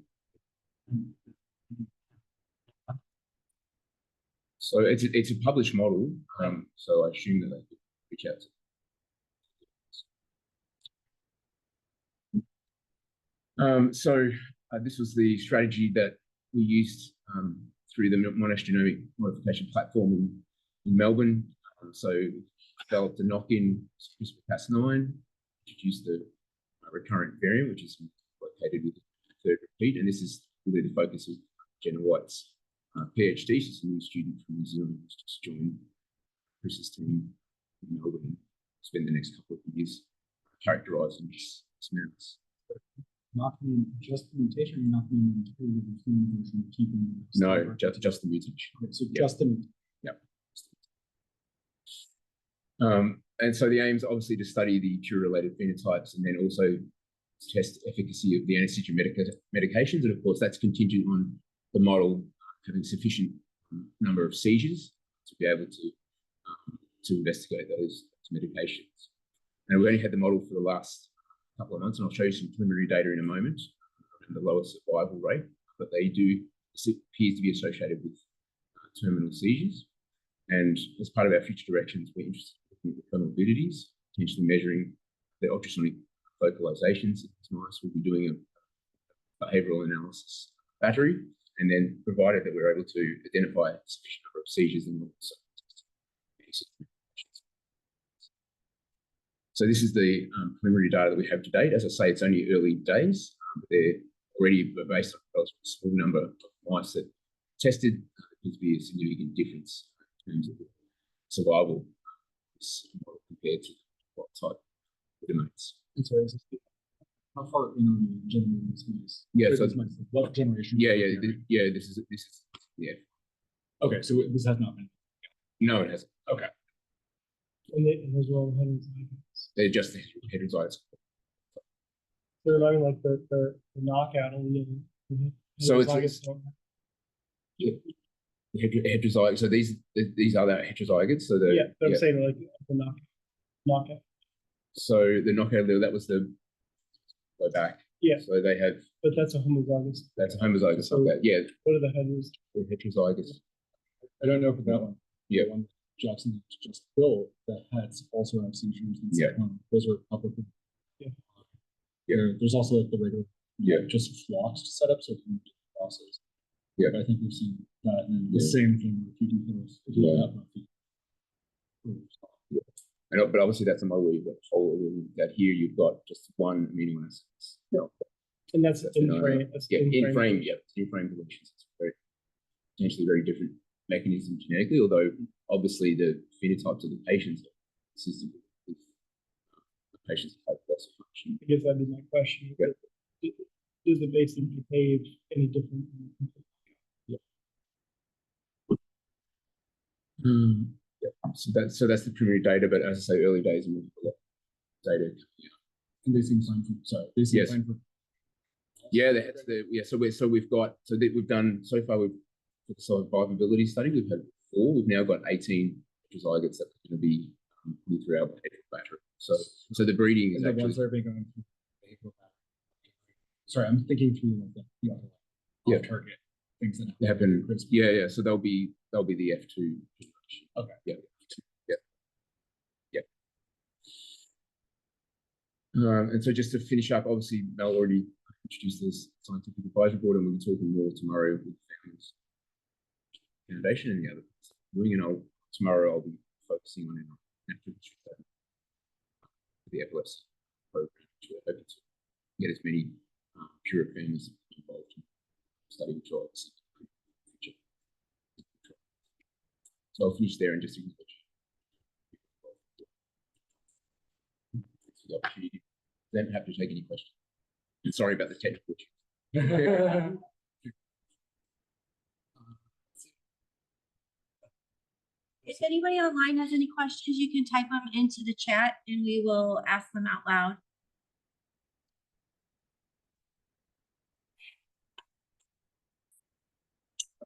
So it's a published model, so I assume that they could reach out to. This was the strategy that we used through the Monash genomic modification platform in Melbourne. So developed a knock-in CRISPR-Cas9, introduced the recurrent variant, which is located with the third repeat, and this is really the focus of Jenna White's PhD. She's a new student from New Zealand who's just joined Chris's team in Melbourne and spend the next couple of years characterising this mouse. Knocking just the mutation, or knocking the human version, keeping no, just the mutation. Okay, so just the mutation. Yep. And so the aim is obviously to study the Pura-related phenotypes and then also test efficacy of the anti-seizure medications. And of course, that's contingent on the model having sufficient number of seizures to be able to investigate those medications. And we only had the model for the last couple of months, and I'll show you some preliminary data in a moment, and the lowest survival rate, but they do appears to be associated with terminal seizures. And as part of our future directions, we're interested in the comorbidities, potentially measuring the ultrasonic vocalizations of these mice. We'll be doing a behavioral analysis battery, and then provided that we're able to identify a sufficient number of seizures in the So this is the preliminary data that we have to date. As I say, it's only early days. They're already based on a relatively small number of mice that tested. There appears to be a significant difference in terms of the survival compared to what type of domains. And so how far in on the generating this mice? Yeah, so what generation? Yeah. This is Okay, so this has not been. No, it hasn't. Okay. And those are all heterozygotes. They're just heterozygotes. They're learning like the knockout only. So it's heterozygotes. So these are the heterozygotes. So I'm saying like the knockout. So the knockout allele, that was the go back. Yeah. So they have. But that's a homozygous. That's a homozygous. So knockout. Yeah. What are the heteros? The heterozygous. I don't know for that one. Yeah. The one Jackson just built that had also have seizures and stuff. Those are publicly. There's also like the regular just flocks to set up so it can do the process. Yeah. But I think we've seen that and the same thing if you do those. But obviously that's a model where you've got a whole allele. That here you've got just one amino acid. And that's in frame. In frame deletions. It's potentially very different mechanism genetically, although obviously the phenotypes of the patients are consistent with the patients that have loss of function. I guess that'd be my question. Yeah. Does the patient behave any different? Yeah. So that's the preliminary data, but as I say, early days and we'll have a lot of data. Yeah. And they seem fine for, sorry, they seem Yes. fine for. Yeah, we've done so far with the survivability study, we've had 4. We've now got 18 heterozygotes that are going to be put through our battery. So the breeding is And the actually ones that are being going through behavioral pattern. Sorry, I'm thinking through like the other off target things that happen. Yeah. So they'll be the F2 generation. Okay. Yeah. And so just to finish up, obviously Mel already introduced this scientific advisory board, and we'll be talking more tomorrow with families, innovation, and the other things. And tomorrow I'll be focusing on our natural history study, the epilepsy program, which we're hoping to get as many Pura families involved in the study, which will obviously be in the future. So I'll finish there and just acknowledge the opportunity. Then have to take any questions. And sorry about the technical issues. If anybody online has any questions, you can type them into the chat and we will ask them out loud.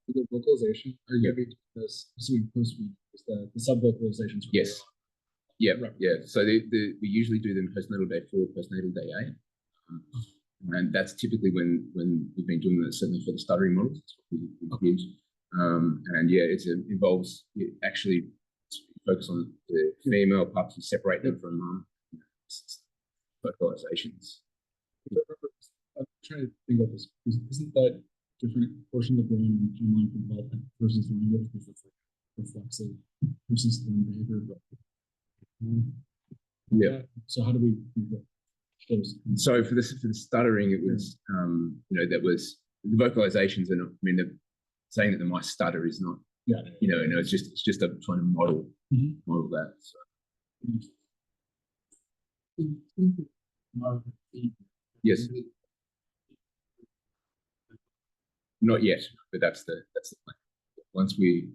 The vocalization, are you going to be this the sub-vocalizations? Yes. Yeah. So we usually do them postnatal day 4, postnatal day 8. And that's typically when we've been doing that, certainly for the stuttering models. That's what we use. And yeah, it involves actually focus on the female pups and separate them from vocalizations. I'm trying to think about this. Isn't that different portion of the brain in online development versus language, because it's like reflexive versus learned behavior? Yeah. So how do we those? So for the stuttering, it was that was the vocalizations are not. I mean, saying that the mice stutter is not. Yeah. It's just trying to model that. So. Yes. Not yet, but that's the plan. Once we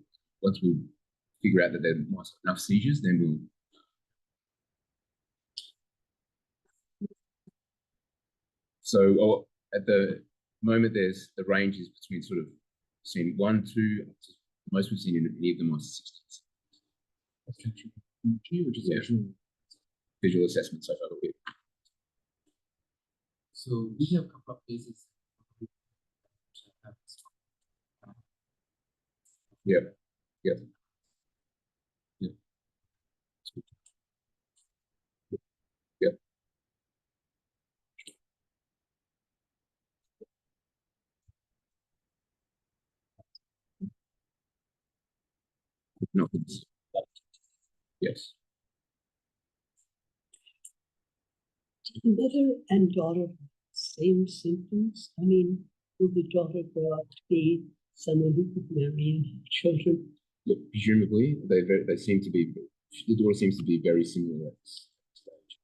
figure out that there might be enough seizures, then we'll. So at the moment, there's the range is between sort of seen 1, 2, most we've seen in any of them are 60s. Visual assessment so far. So we have a couple of cases. Yeah. No. Yes. Mother and daughter same symptoms. I mean, will the daughter grow up to be someone who could marry and have children? Yeah, presumably, they seem to be. The daughter seems to be very similar at this stage.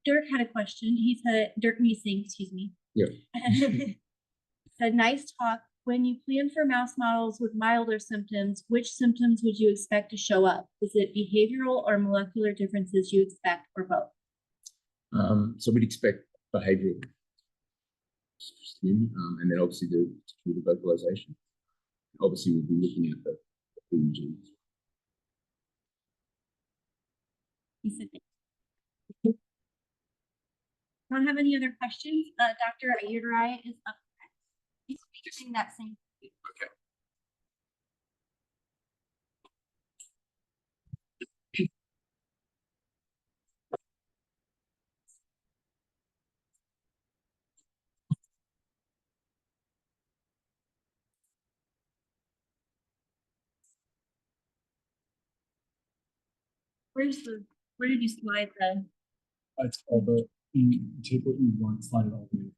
Dirk had a question. He said, Dirk Meesing, excuse me. Yeah. Said, nice talk. When you plan for mouse models with milder symptoms, which symptoms would you expect to show up? Is it behavioral or molecular differences you expect, or both? So we'd expect behavioral, and then obviously the vocalization. Obviously, we'll be looking at the Ying-jie. He said, don't have any other questions. Dr. Ayudrai is up next. He's speaking that same. Okay. Where did you slide the? It's all the you take what you want, slide it all the way.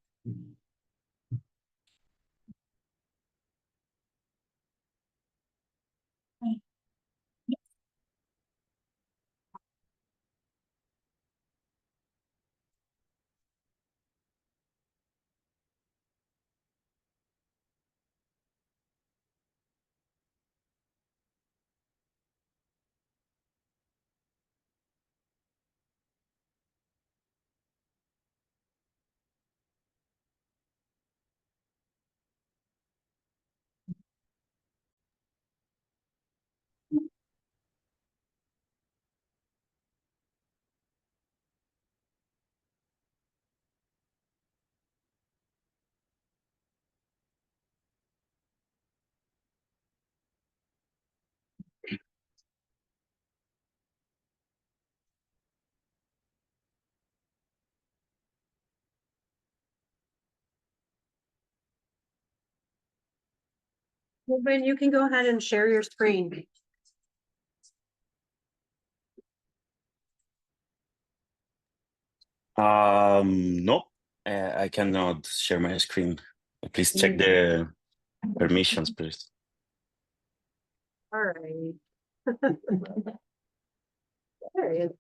Ruben, you can go ahead and share your screen. No, I cannot share my screen. Please check the permissions, please. All right. There he is.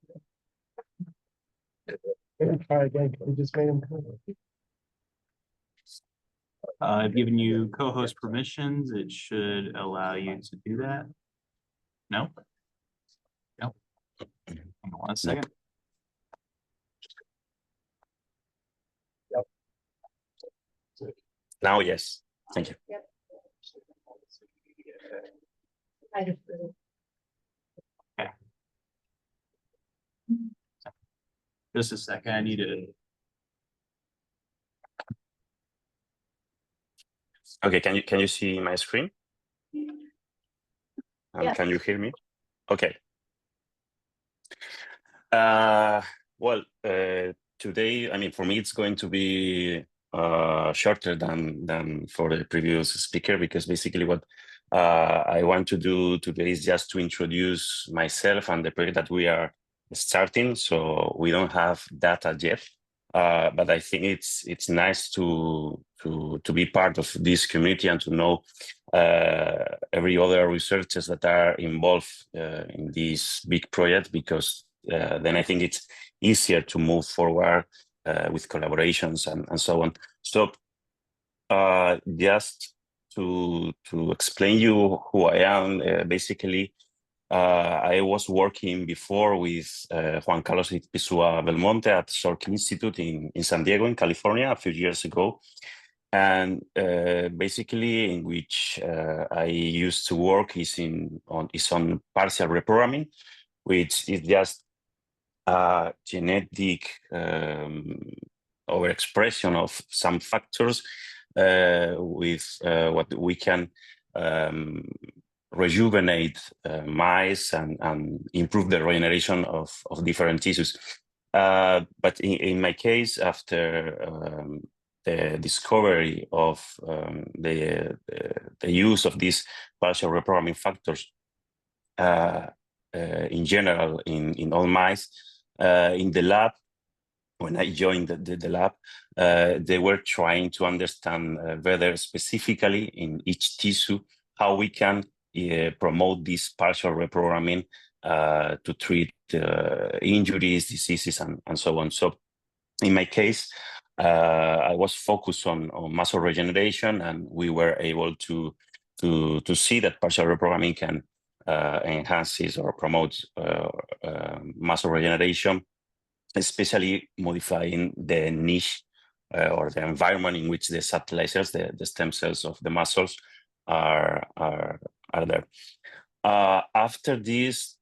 I've given you co-host permissions. It should allow you to do that. No? No. Hang on 1 second. Now, yes. Thank you. Yep. I just Okay. Just a second. I need to. Okay, can you see my screen? Yes. Can you hear me? Okay. Well, today, I mean, for me, it's going to be shorter than for the previous speaker, because basically what I want to do today is just to introduce myself and the project that we are starting. So we don't have data yet, but I think it's nice to be part of this community and to know every other researchers that are involved in this big project, because then I think it's easier to move forward with collaborations and so on. So just to explain you who I am, basically, I was working before with Juan Carlos Pisua Belmonte at Salk Institute in San Diego, in California, a few years ago. And basically, in which I used to work is on partial reprogramming, which is just genetic overexpression of some factors with what we can rejuvenate mice and improve the regeneration of different tissues. But in my case, after the discovery of the use of these partial reprogramming factors in general in all mice, in the lab, when I joined the lab, they were trying to understand whether specifically in each tissue, how we can promote this partial reprogramming to treat injuries, diseases, and so on. So in my case, I was focused on muscle regeneration, and we were able to see that partial reprogramming can enhances or promotes muscle regeneration, especially modifying the niche or the environment in which the satellite cells, the stem cells of the muscles, are there. After this,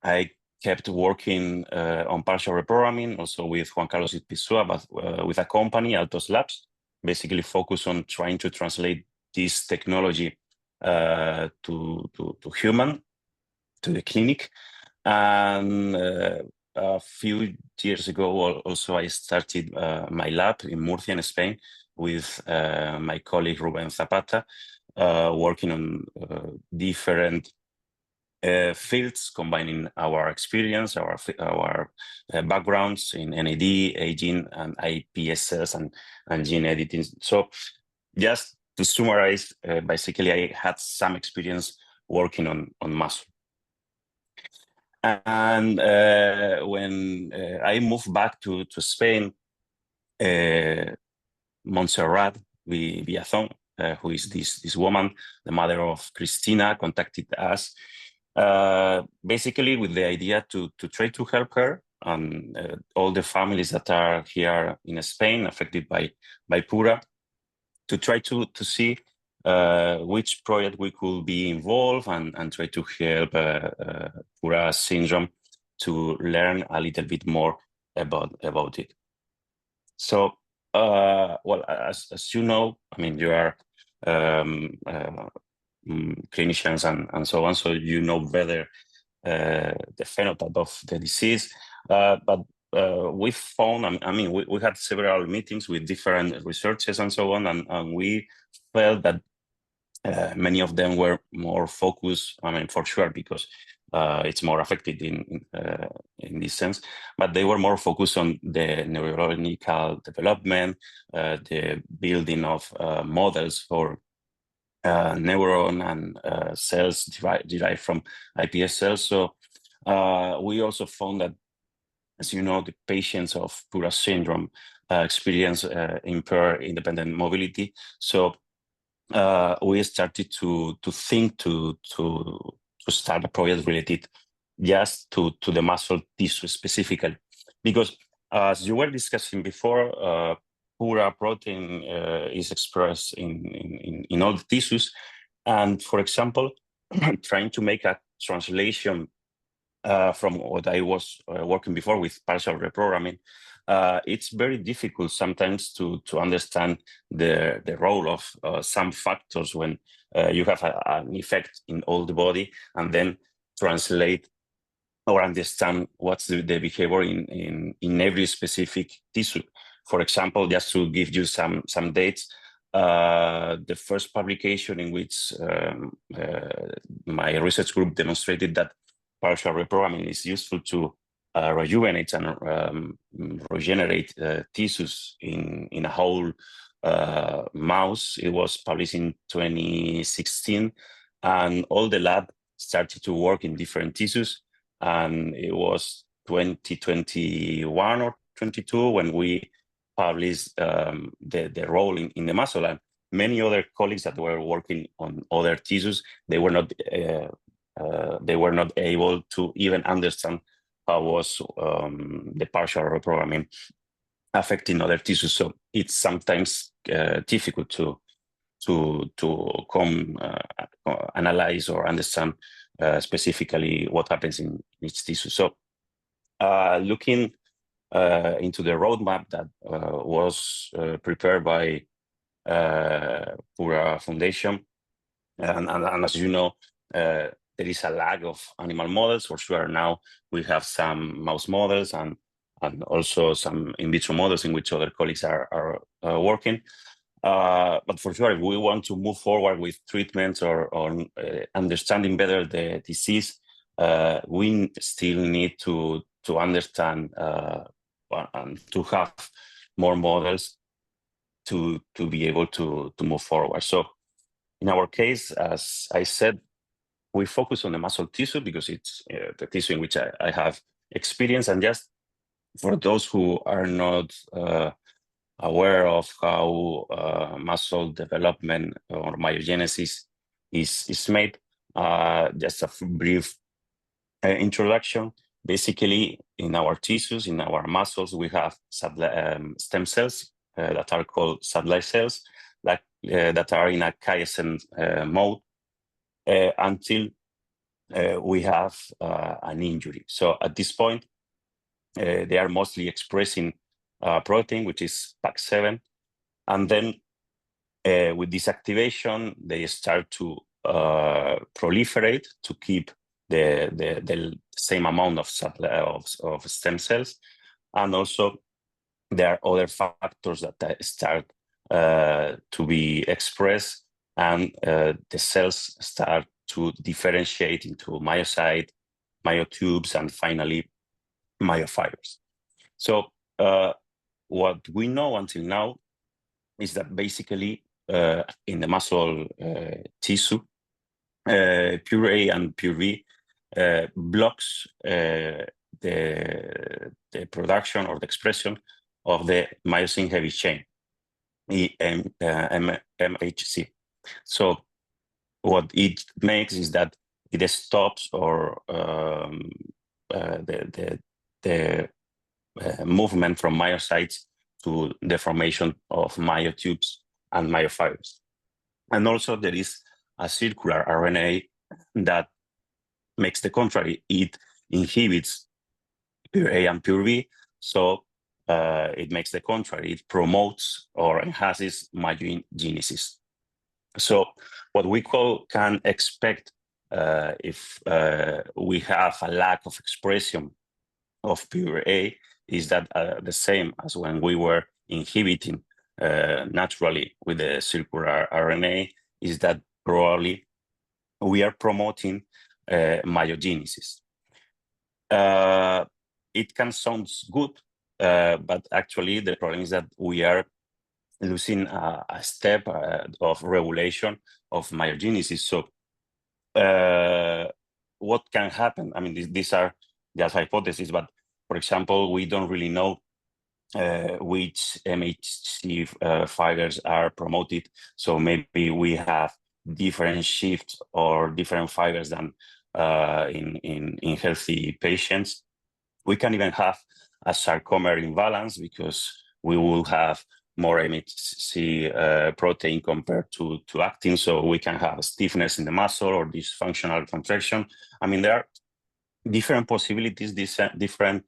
I kept working on partial reprogramming, also with Juan Carlos Pisua, but with a company, Altos Labs, basically focused on trying to translate this technology to human, to the clinic. And a few years ago, also I started my lab in Murcia, in Spain, with my colleague Ruben Zapata, working on different fields, combining our experience, our backgrounds in NAD, aging, and iPSS and gene editing. So just to summarize, basically, I had some experience working on muscle. And when I moved back to Spain, Montserrat Villazón, who is this woman, the mother of Cristina, contacted us basically with the idea to try to help her and all the families that are here in Spain affected by Pura, to try to see which project we could be involved and try to help Pura syndrome to learn a little bit more about it. So, well, as you know, I mean, you are clinicians and so on, so you know better the phenotype of the disease. But we found, I mean, we had several meetings with different researchers and so on, and we felt that many of them were more focused, I mean, for sure, because it's more affected in this sense, but they were more focused on the neurological development, the building of models for neuron and cells derived from iPS cells. So we also found that, as you know, the patients of Pura syndrome experience impaired independent mobility. So we started to think to start a project related just to the muscle tissue specifically, because as you were discussing before, Pura protein is expressed in all the tissues, and for example, trying to make a translation from what I was working before with partial reprogramming, it's very difficult sometimes to understand the role of some factors when you have an effect in all the body, and then translate or understand what's the behavior in every specific tissue. For example, just to give you some dates, the first publication in which my research group demonstrated that partial reprogramming is useful to rejuvenate and regenerate tissues in a whole mouse. It was published in 2016, and all the lab started to work in different tissues. And it was 2021 or 22 when we published the role in the muscle. And many other colleagues that were working on other tissues, they were not able to even understand how was the partial reprogramming affecting other tissues. So it's sometimes difficult to analyze or understand specifically what happens in each tissue. So looking into the roadmap that was prepared by Pura Foundation, and as you know, there is a lack of animal models for sure. Now we have some mouse models and also some in vitro models in which other colleagues are working. But for sure, if we want to move forward with treatments or understanding better the disease, we still need to understand and to have more models to be able to move forward. So in our case, as I said, we focus on the muscle tissue because it's the tissue in which I have experience. And just for those who are not aware of how muscle development or myogenesis is made, just a brief introduction. Basically, in our tissues, in our muscles, we have stem cells that are called satellite cells that are in a quiescent mode until we have an injury. So at this point, they are mostly expressing protein, which is PAC7. And then with this activation, they start to proliferate to keep the same amount of stem cells. And also there are other factors that start to be expressed, and the cells start to differentiate into myocyte, myotubes, and finally myofibers. So what we know until now is that basically in the muscle tissue, Pura A and Pura B blocks the production or the expression of the myosin heavy chain, MHC. So what it makes is that it stops or the movement from myocytes to the formation of myotubes and myofibers. And also there is a circular RNA that makes the contrary. It inhibits Pura A and Pura B, so it makes the contrary. It promotes or enhances myogenesis. So what we can expect if we have a lack of expression of Pura A is that the same as when we were inhibiting naturally with the circular RNA, is that probably we are promoting myogenesis. It can sound good, but actually the problem is that we are losing a step of regulation of myogenesis. So what can happen? I mean, these are just hypotheses, but for example, we don't really know which MHC fibers are promoted. So maybe we have different shifts or different fibers than in healthy patients. We can even have a sarcomer imbalance because we will have more MHC protein compared to actin. So we can have stiffness in the muscle or dysfunctional contraction. I mean, there are different possibilities, different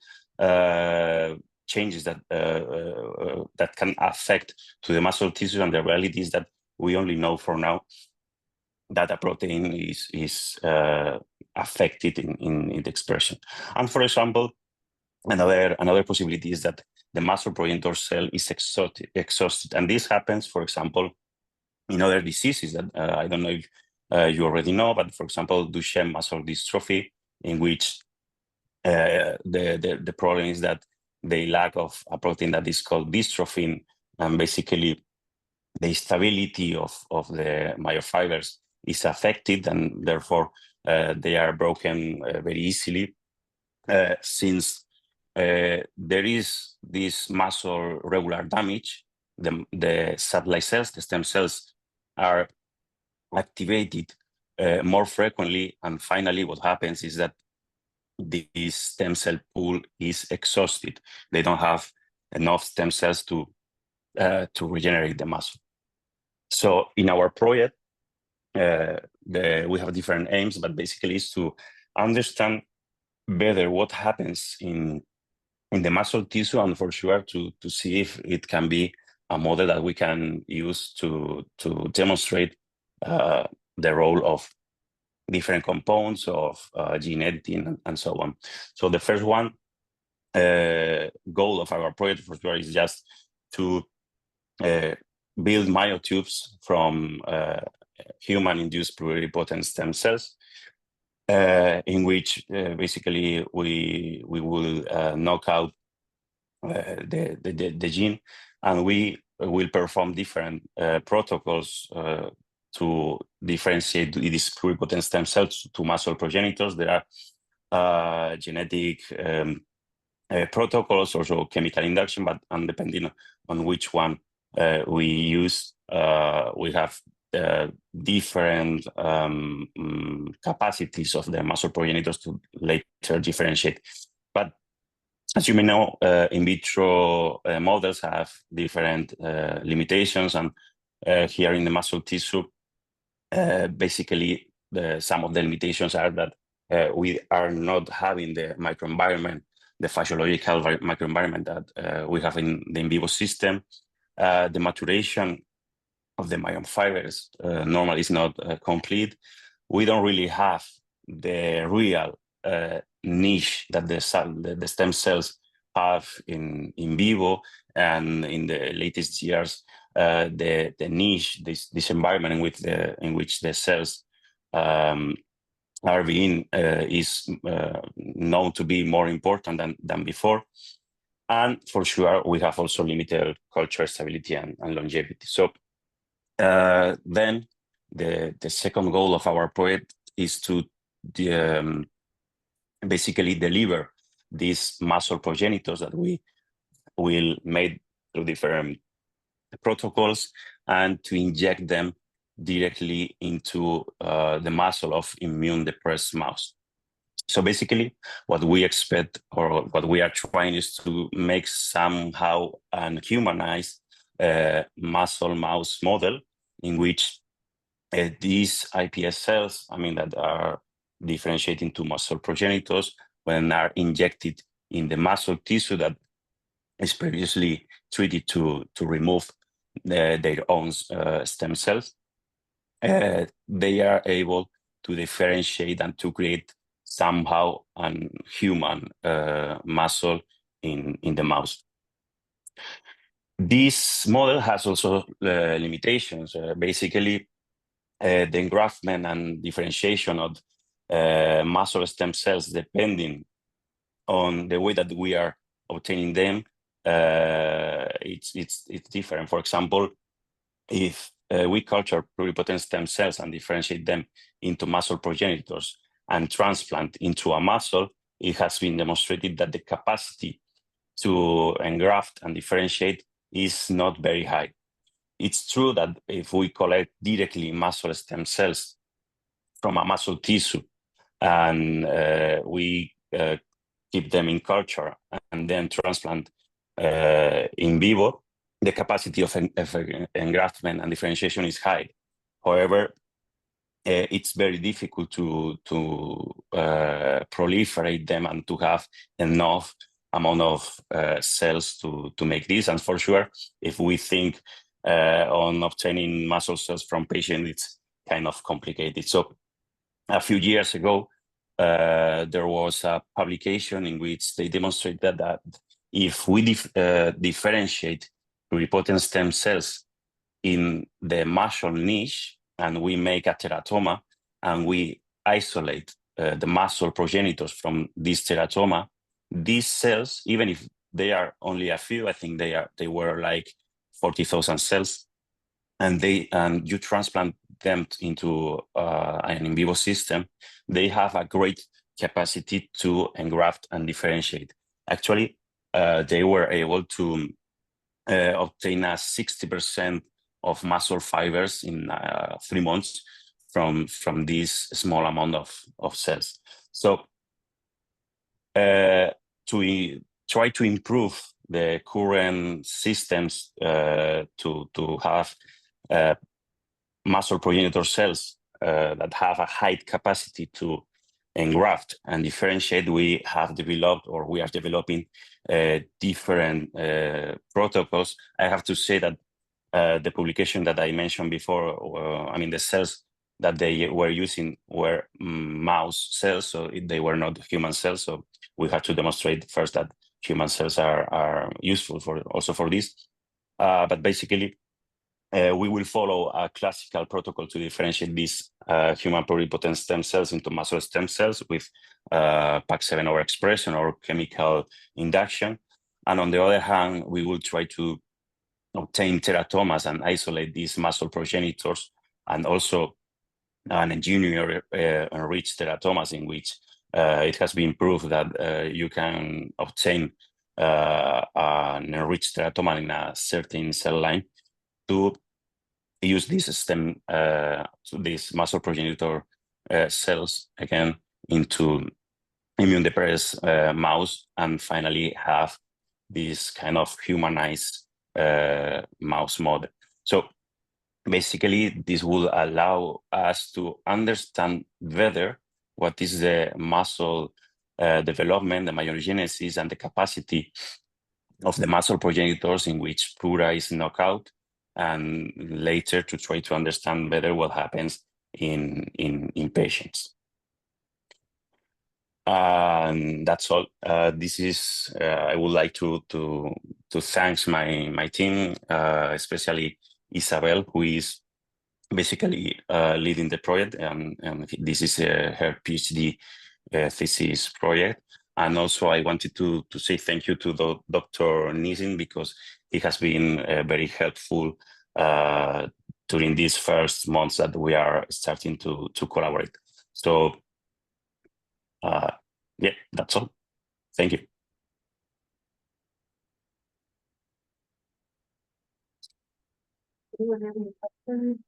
changes that that can affect to the muscle tissue, and the reality is that we only know for now that a protein is affected in the expression. And for example, another possibility is that the muscle progenitor cell is exhausted, and this happens, for example, in other diseases that I don't know if you already know, but for example, Duchenne muscular dystrophy, in which the problem is that the lack of a protein that is called dystrophin, and basically the stability of the myofibers is affected, and therefore they are broken very easily. Since there is this muscle regular damage, the satellite cells, the stem cells, are activated more frequently, and finally what happens is that this stem cell pool is exhausted. They don't have enough stem cells to regenerate the muscle. So in our project, we have different aims, but basically is to understand better what happens in the muscle tissue, and for sure to see if it can be a model that we can use to demonstrate the role of different components of gene editing and so on. So the first one goal of our project for sure is just to build myotubes from human-induced pluripotent stem cells, in which basically we will knock out the gene, and we will perform different protocols to differentiate these pluripotent stem cells to muscle progenitors. There are genetic protocols, also chemical induction, but depending on which one we use, we have different capacities of the muscle progenitors to later differentiate. But as you may know, in vitro models have different limitations, and here in the muscle tissue, basically some of the limitations are that we are not having the microenvironment, the physiological microenvironment that we have in the in vivo system. The maturation of the myofibers normally is not complete. We don't really have the real niche that the stem cells have in vivo, and in the latest years, the niche, this environment in which the cells RVing is known to be more important than before. And for sure, we have also limited cultural stability and longevity. So then the second goal of our project is to basically deliver these muscle progenitors that we will make through different protocols and to inject them directly into the muscle of immune depressed mouse. So basically what we expect or what we are trying is to make somehow an humanized muscle mouse model in which these iPS cells, that are differentiating to muscle progenitors, when are injected in the muscle tissue that is previously treated to remove their own stem cells, they are able to differentiate and to create somehow a human muscle in the mouse. This model has also limitations. Basically, the engraftment and differentiation of muscle stem cells, depending on the way that we are obtaining them, it's different. For example, if we culture pluripotent stem cells and differentiate them into muscle progenitors and transplant into a muscle, it has been demonstrated that the capacity to engraft and differentiate is not very high. It's true that if we collect directly muscle stem cells from a muscle tissue and we keep them in culture and then transplant in vivo, the capacity of engraftment and differentiation is high. However, it's very difficult to proliferate them and to have enough amount of cells to make this. And for sure, if we think on obtaining muscle cells from patients, it's kind of complicated. So a few years ago, there was a publication in which they demonstrated that if we differentiate pluripotent stem cells in the muscle niche and we make a teratoma and we isolate the muscle progenitors from this teratoma, these cells, even if they are only a few, I think they were like 40,000 cells, and you transplant them into an in vivo system, they have a great capacity to engraft and differentiate. Actually, they were able to obtain a 60% of muscle fibers in 3 months from this small amount of cells. So to try to improve the current systems to have muscle progenitor cells that have a high capacity to engraft and differentiate, we have developed, or we are developing different protocols. I have to say that the publication that I mentioned before, the cells that they were using were mouse cells, so they were not human cells. So we had to demonstrate first that human cells are useful also for this. But basically, we will follow a classical protocol to differentiate these human pluripotent stem cells into muscle stem cells with PAC7 overexpression or chemical induction. And on the other hand, we will try to obtain teratomas and isolate these muscle progenitors, and also an engineer enriched teratomas in which it has been proved that you can obtain an enriched teratoma in a certain cell line to use this stem, these muscle progenitor cells again into immune depressed mouse, and finally have this kind of humanized mouse model. So basically, this will allow us to understand better what is the muscle development, the myogenesis, and the capacity of the muscle progenitors in which Pura is knocked out, and later to try to understand better what happens in patients. And that's all. This is I would like to thank my team, especially Isabel, who is basically leading the project, and this is her PhD thesis project. And also I wanted to say thank you to Dr. Nisin, because he has been very helpful during these first months that we are starting to collaborate. So yeah, that's all. Thank you. Anyone have any questions?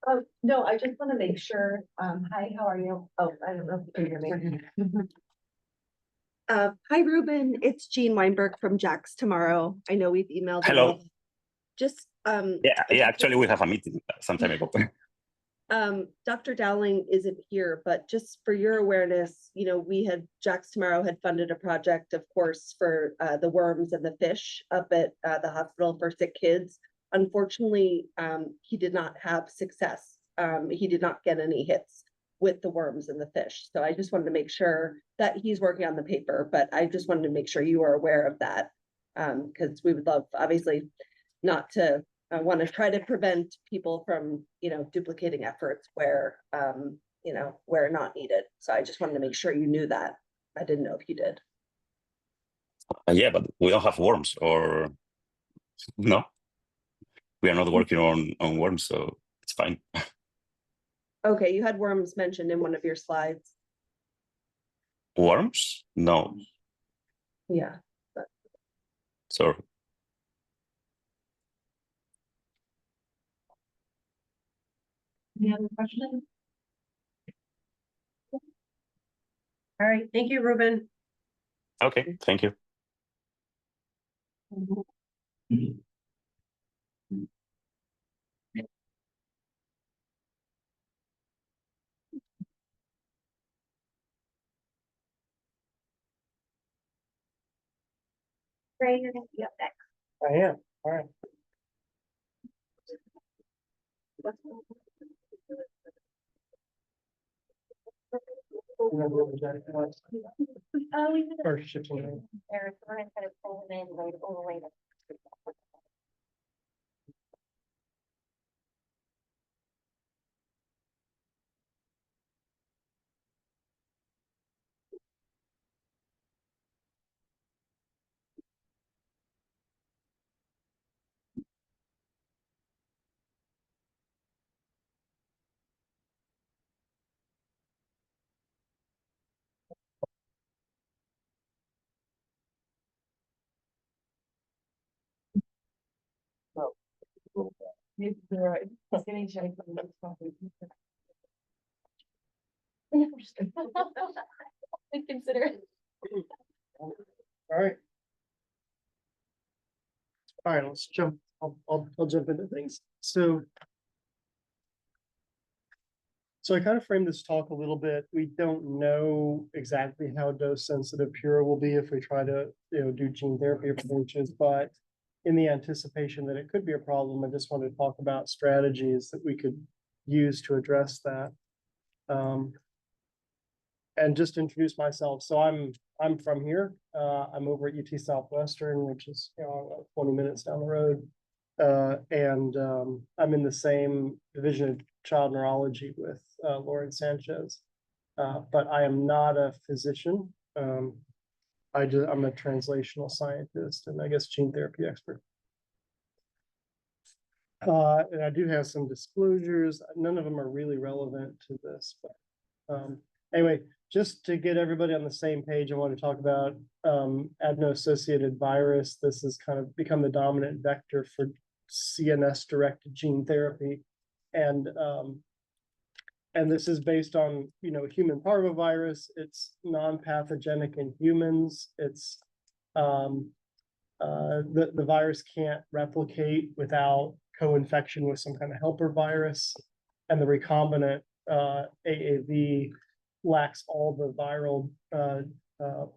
Oh, no, I just want to make sure, hi, how are you? Oh, I don't know if you can hear me. Hi, Ruben, it's Jean Weinberg from Jack's Tomorrow. I know we've emailed. Hello. Just, Yeah, actually we have a meeting some time ago. Dr. Dowling isn't here, but just for your awareness, you know, Jack's Tomorrow had funded a project, of course, for the worms and the fish up at the hospital for sick kids. Unfortunately, he did not have success. He did not get any hits with the worms and the fish. So I just wanted to make sure that he's working on the paper, but I just wanted to make sure you are aware of that. Because we would love, obviously, not to want to try to prevent people from, you know, duplicating efforts where, you know, where not needed. So I just wanted to make sure you knew that. I didn't know if you did. Yeah, but we don't have worms, or no? We are not working on worms, so it's fine. Okay, you had worms mentioned in one of your slides. Worms? No. Yeah. Sorry. Any other questions? All right, thank you, Ruben. Okay, thank you. Ray, you're gonna be up next. I am, all right. Or shipping. Eric, we're gonna kind of pull them in right over later. You're right. Getting shiny from the next coffee. Consider it. All right. All right, let's jump. I'll jump into things. So I kind of framed this talk a little bit. We don't know exactly how dose sensitive Pura will be if we try to, you know, do gene therapy approaches, but in the anticipation that it could be a problem, I just wanted to talk about strategies that we could use to address that. And just introduce myself. So I'm from here. I'm over at UT Southwestern, which is, you know, 20 minutes down the road. And I'm in the same division of child neurology with Lauren Sanchez. But I am not a physician. I'm a translational scientist and I guess gene therapy expert. And I do have some disclosures. None of them are really relevant to this, but anyway, just to get everybody on the same page, I want to talk about adeno-associated virus. This has kind of become the dominant vector for CNS-directed gene therapy, and this is based on, you know, human parvovirus. It's non-pathogenic in humans. It's the virus can't replicate without co-infection with some kind of helper virus, and the recombinant AAV lacks all the viral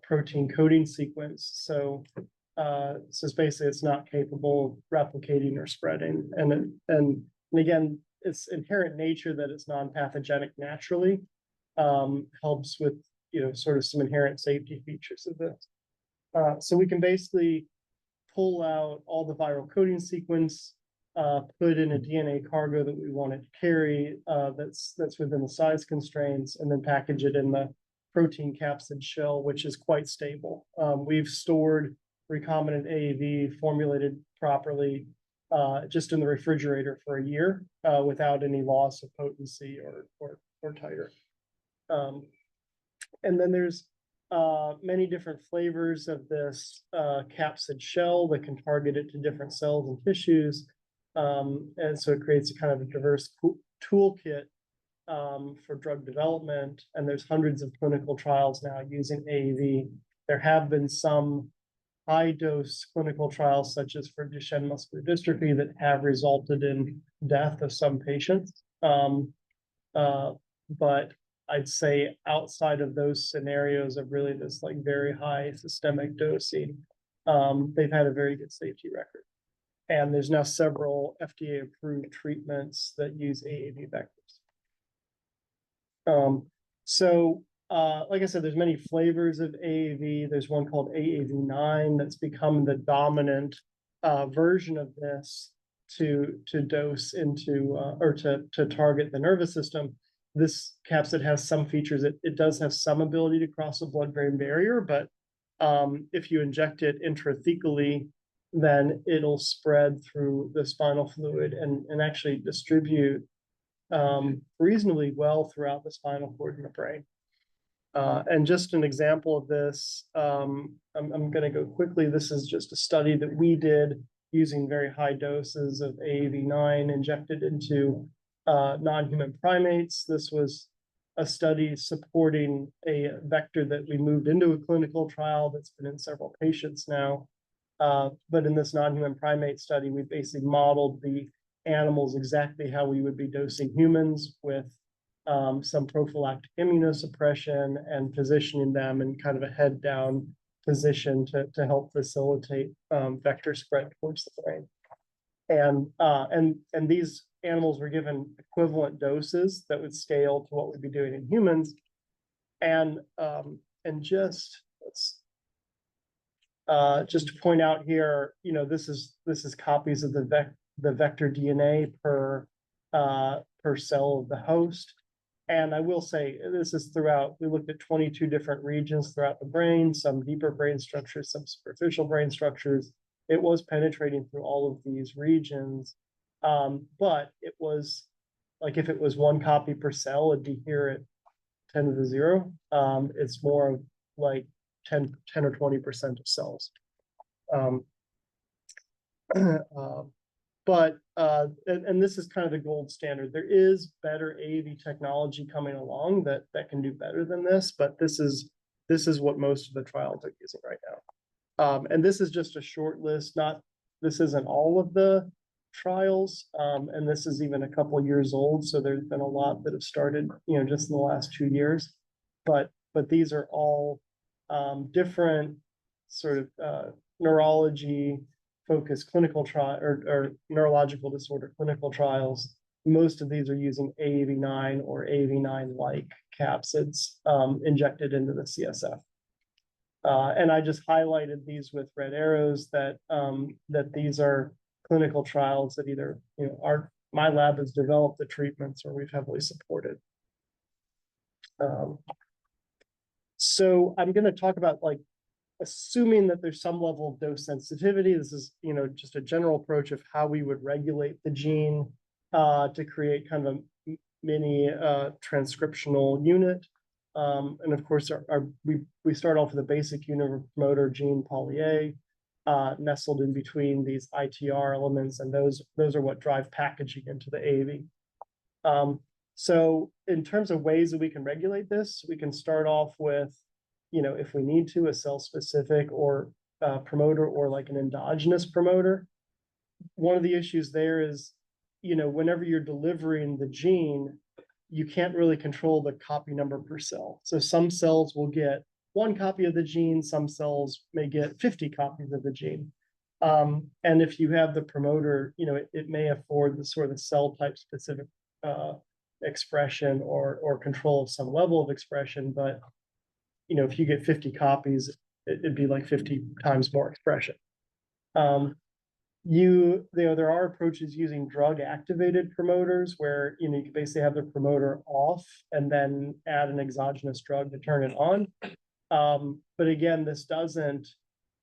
protein coding sequence. So it's basically it's not capable of replicating or spreading. And again, its inherent nature that it's non-pathogenic naturally helps with, you know, sort of some inherent safety features of this. So we can basically pull out all the viral coding sequence, put in a DNA cargo that we want it to carry, that's within the size constraints, and then package it in the protein capsid shell, which is quite stable. We've stored recombinant AAV formulated properly just in the refrigerator for a year without any loss of potency or titer. And then there's many different flavors of this capsid shell that can target it to different cells and tissues. And so it creates a kind of a diverse toolkit for drug development. And there's hundreds of clinical trials now using AAV. There have been some high dose clinical trials, such as for Duchenne muscular dystrophy, that have resulted in death of some patients. But I'd say outside of those scenarios of really this like very high systemic dosing, they've had a very good safety record. And there's now several FDA approved treatments that use AAV vectors. Like I said, there's many flavors of AAV. There's one called AAV9 that's become the dominant version of this to dose into or to target the nervous system. This capsid has some features. It does have some ability to cross the blood-brain barrier, but if you inject it intrathecally, then it'll spread through the spinal fluid and actually distribute reasonably well throughout the spinal cord and the brain. And just an example of this, I'm going to go quickly. This is just a study that we did using very high doses of AAV9 injected into non-human primates. This was a study supporting a vector that we moved into a clinical trial that's been in several patients now. But in this non-human primate study, we basically modeled the animals exactly how we would be dosing humans with some prophylactic immunosuppression and positioning them in kind of a head down position to help facilitate vector spread towards the brain. And these animals were given equivalent doses that would scale to what we'd be doing in humans. And just to point out here, this is copies of the vector DNA per cell of the host. And I will say, this is throughout, we looked at 22 different regions throughout the brain, some deeper brain structures, some superficial brain structures. It was penetrating through all of these regions. But it was like, if it was one copy per cell, it'd be here at 10 to the 0. It's more of like 10 or 20% of cells. And this is kind of the gold standard. There is better AAV technology coming along that can do better than this, but this is what most of the trials are using right now. And this is just a short list. This isn't all of the trials, and this is even a couple of years old. So there's been a lot that have started, just in the last 2 years. But these are all different sort of neurology focused clinical trial or neurological disorder clinical trials. Most of these are using AAV9 or AAV9-like capsids injected into the CSF. And I just highlighted these with red arrows that these are clinical trials that either my lab has developed the treatments or we've heavily supported. So I'm going to talk about assuming that there's some level of dose sensitivity. This is just a general approach of how we would regulate the gene to create kind of a mini transcriptional unit. And of course, we start off with a basic unit promoter gene poly-A nestled in between these ITR elements, and those are what drive packaging into the AAV. So in terms of ways that we can regulate this, we can start off with, if we need to, a cell-specific or promoter or like an endogenous promoter. One of the issues there is, whenever you're delivering the gene, you can't really control the copy number per cell. So some cells will get 1 copy of the gene, some cells may get 50 copies of the gene. And if you have the promoter, it may afford the sort of cell type specific expression or control of some level of expression. But, if you get 50 copies, it'd be like 50 times more expression. There are approaches using drug activated promoters where, you can basically have the promoter off and then add an exogenous drug to turn it on. But again, this doesn't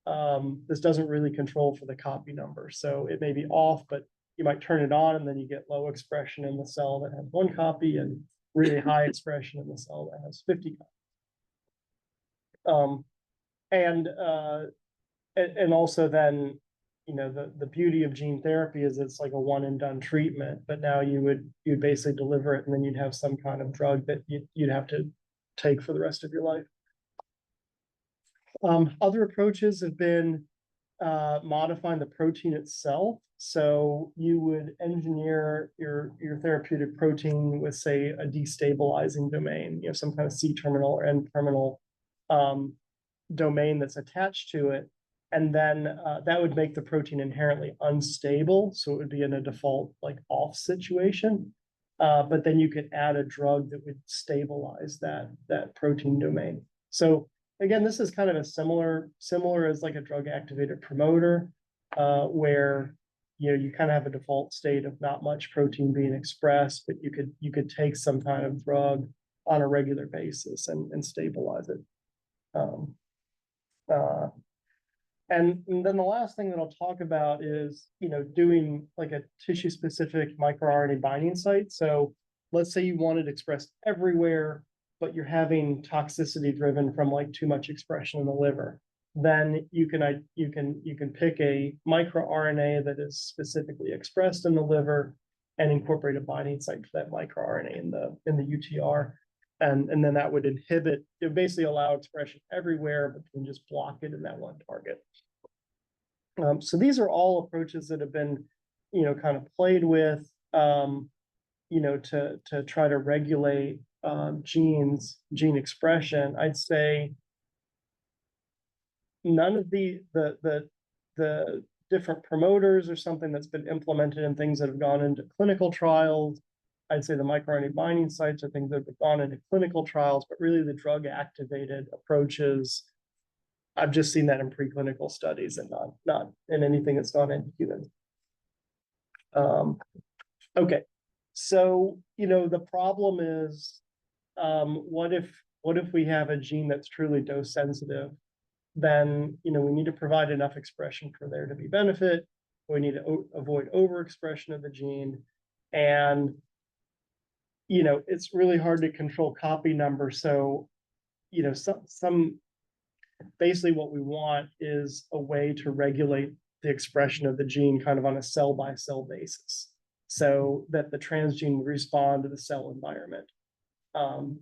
really control for the copy number. So it may be off, but you might turn it on and then you get low expression in the cell that has 1 copy and really high expression in the cell that has 50 copies. And also then, the beauty of gene therapy is it's like a one and done treatment, but now you'd basically deliver it and then you'd have some kind of drug that you'd have to take for the rest of your life. Other approaches have been modifying the protein itself. So you would engineer your therapeutic protein with, say, a destabilizing domain, some kind of C-terminal or N-terminal domain that's attached to it. And then that would make the protein inherently unstable. So it would be in a default off situation. But then you could add a drug that would stabilize that protein domain. So again, this is kind of a similar as a drug activated promoter, where you kind of have a default state of not much protein being expressed, but you could take some kind of drug on a regular basis and stabilize it. And then the last thing that I'll talk about is, doing a tissue specific microRNA binding site. So let's say you want it expressed everywhere, but you're having toxicity driven from too much expression in the liver. Then you can pick a microRNA that is specifically expressed in the liver and incorporate a binding site for that microRNA in the UTR. And then that would inhibit, it would basically allow expression everywhere, but can just block it in that one target. So these are all approaches that have been, kind of played with, to try to regulate gene expression. I'd say none of the different promoters are something that's been implemented in things that have gone into clinical trials. I'd say the microRNA binding sites are things that have gone into clinical trials, but really the drug activated approaches, I've just seen that in preclinical studies and not in anything that's gone into humans. Okay, so the problem is, what if we have a gene that's truly dose sensitive? Then we need to provide enough expression for there to be benefit. We need to avoid overexpression of the gene, and it's really hard to control copy number. So basically what we want is a way to regulate the expression of the gene kind of on a cell by cell basis, so that the transgene would respond to the cell environment. And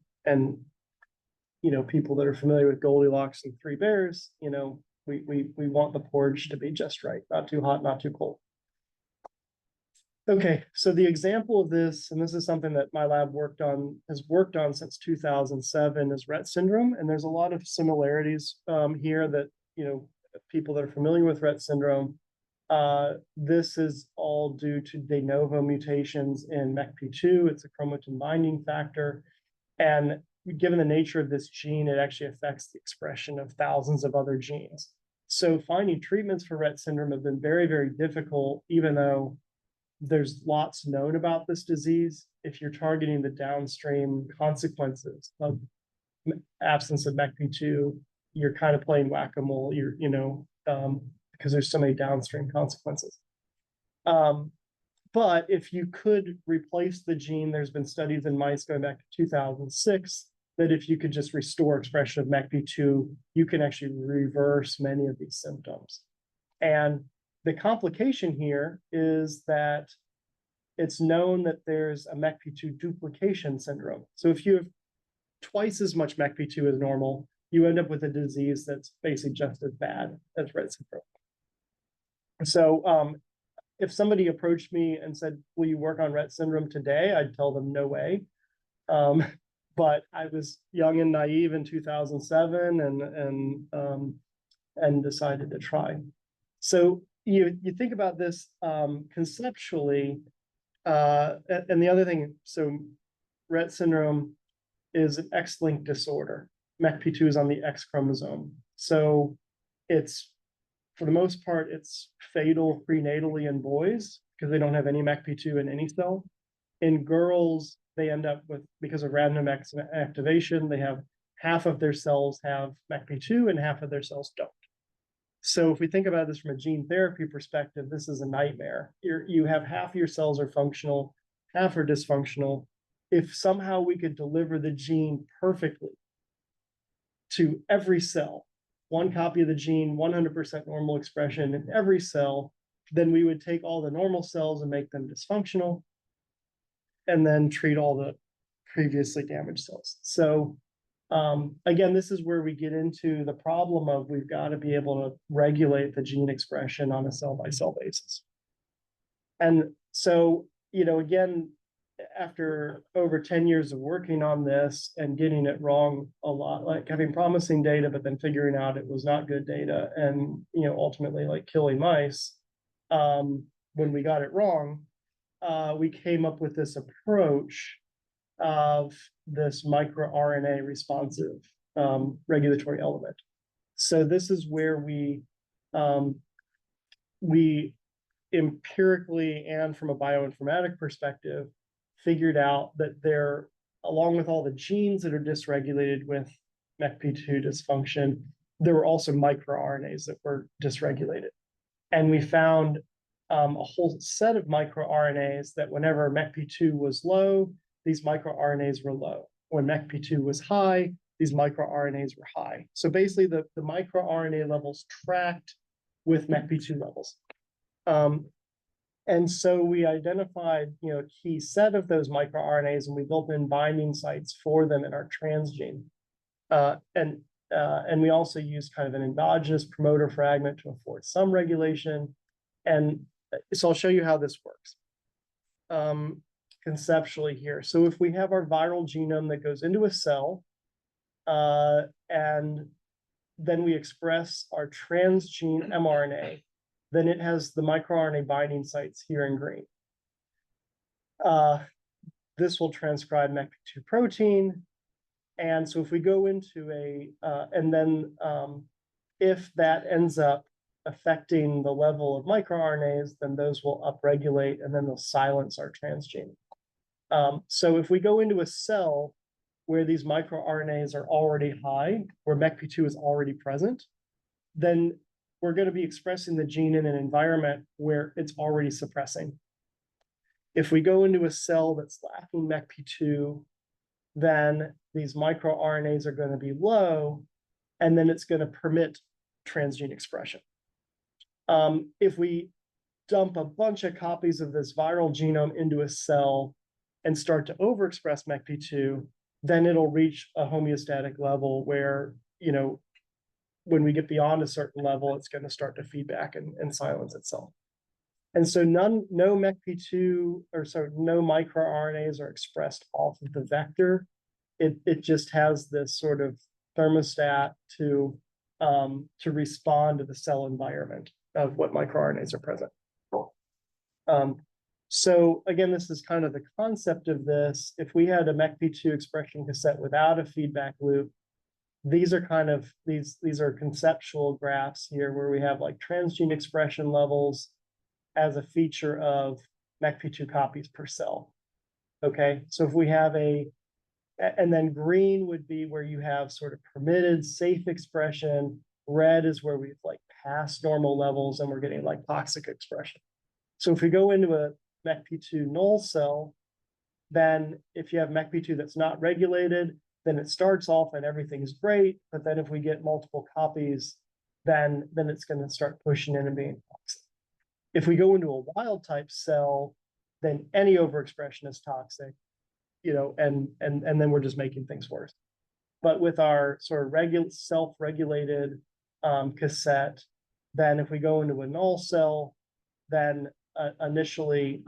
people that are familiar with Goldilocks and Three Bears, we want the porridge to be just right, not too hot, not too cold. Okay, so the example of this, and this is something that my lab has worked on since 2007, is Rett syndrome. And there's a lot of similarities here that, people that are familiar with Rett syndrome, this is all due to de novo mutations in MECP2. It's a chromatin binding factor. And given the nature of this gene, it actually affects the expression of thousands of other genes. So finding treatments for Rett syndrome have been very, very difficult, even though there's lots known about this disease. If you're targeting the downstream consequences of absence of MECP2, you're kind of playing whack-a-mole, because there's so many downstream consequences. But if you could replace the gene, there's been studies in mice going back to 2006, that if you could just restore expression of MECP2, you can actually reverse many of these symptoms. And the complication here is that it's known that there's a MECP2 duplication syndrome. So if you have twice as much MECP2 as normal, you end up with a disease that's basically just as bad as Rett syndrome. So if somebody approached me and said, will you work on Rett syndrome today? I'd tell them no way. But I was young and naive in 2007 and decided to try. So you think about this conceptually, and the other thing, so Rett syndrome is an X-linked disorder. MECP2 is on the X chromosome. So it's For the most part, it's fatal prenatally in boys because they don't have any MECP2 in any cell. In girls, they end up with, because of random activation, they have half of their cells have MECP2 and half of their cells don't. So if we think about this from a gene therapy perspective, this is a nightmare. You have half your cells are functional, half are dysfunctional. If somehow we could deliver the gene perfectly to every cell, one copy of the gene, 100% normal expression in every cell, then we would take all the normal cells and make them dysfunctional, and then treat all the previously damaged cells. So again, this is where we get into the problem of we've got to be able to regulate the gene expression on a cell-by-cell basis. And so, you know, again, after over 10 years of working on this and getting it wrong a lot, like having promising data, but then figuring out it was not good data and, you know, ultimately like killing mice, when we got it wrong, we came up with this approach of this microRNA responsive regulatory element. So this is where we empirically and from a bioinformatic perspective figured out that there, along with all the genes that are dysregulated with MECP2 dysfunction, there were also microRNAs that were dysregulated. And we found a whole set of microRNAs that whenever MECP2 was low, these microRNAs were low. When MECP2 was high, these microRNAs were high. So basically the microRNA levels tracked with MECP2 levels. And so we identified, you know, a key set of those microRNAs and we built in binding sites for them in our transgene. And we also used kind of an endogenous promoter fragment to afford some regulation. And so I'll show you how this works conceptually here. So if we have our viral genome that goes into a cell, and then we express our transgene mRNA, then it has the microRNA binding sites here in green. This will transcribe MECP2 protein. And so if we go into and then if that ends up affecting the level of microRNAs, then those will upregulate and then they'll silence our transgene. So if we go into a cell where these microRNAs are already high, where MECP2 is already present, then we're going to be expressing the gene in an environment where it's already suppressing. If we go into a cell that's lacking MECP2, then these microRNAs are going to be low, and then it's going to permit transgene expression. If we dump a bunch of copies of this viral genome into a cell and start to overexpress MECP2, then it'll reach a homeostatic level where, you know, when we get beyond a certain level, it's going to start to feedback and silence itself. And so no MECP2, or sorry, no microRNAs are expressed off of the vector. It just has this sort of thermostat to respond to the cell environment of what microRNAs are present. So again, this is kind of the concept of this. If we had a MECP2 expression cassette without a feedback loop, these are kind of, these are conceptual graphs here where we have like transgene expression levels as a feature of MECP2 copies per cell. Okay, so if we have and then green would be where you have sort of permitted safe expression. Red is where we've like passed normal levels and we're getting like toxic expression. So if we go into a MECP2 null cell, then if you have MECP2 that's not regulated, then it starts off and everything's great. But then if we get multiple copies, then it's going to start pushing in and being toxic. If we go into a wild type cell, then any overexpression is toxic, you know, and then we're just making things worse. But with our sort of self-regulated cassette, then if we go into a null cell, then initially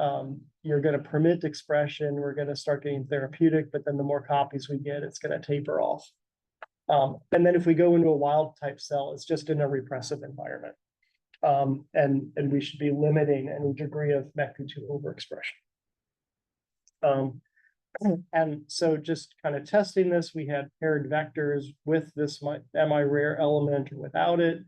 you're going to permit expression, we're going to start getting therapeutic, but then the more copies we get, it's going to taper off. And then if we go into a wild type cell, it's just in a repressive environment. And we should be limiting any degree of MECP2 overexpression. And so just kind of testing this, we had paired vectors with this mi-rare element or without it.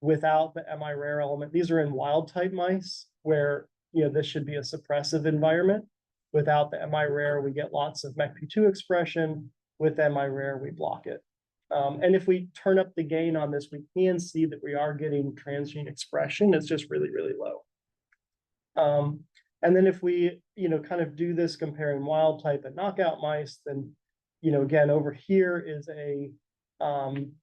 without the MI rare element. These are in wild type mice where, this should be a suppressive environment. Without the MI rare, we get lots of MECP2 expression. With MI rare, we block it. And if we turn up the gain on this, we can see that we are getting transgene expression. It's just really, really low. And then if we, kind of do this comparing wild type and knockout mice, then, again, over here is a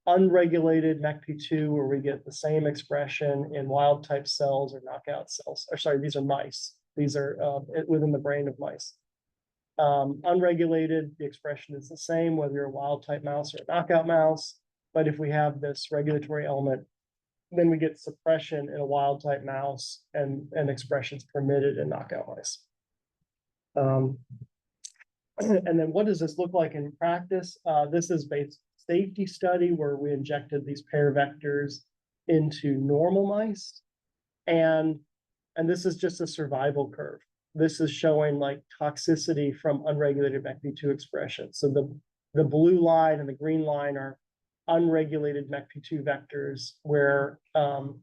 unregulated MECP2 where we get the same expression in wild type cells or knockout cells. Or sorry, these are mice. These are within the brain of mice. Unregulated, the expression is the same, whether you're a wild type mouse or a knockout mouse. But if we have this regulatory element, then we get suppression in a wild type mouse and expressions permitted in knockout mice. And then what does this look like in practice? This is based safety study where we injected these pair vectors into normal mice. And this is just a survival curve. This is showing like toxicity from unregulated MECP2 expression. So the blue line and the green line are unregulated MECP2 vectors where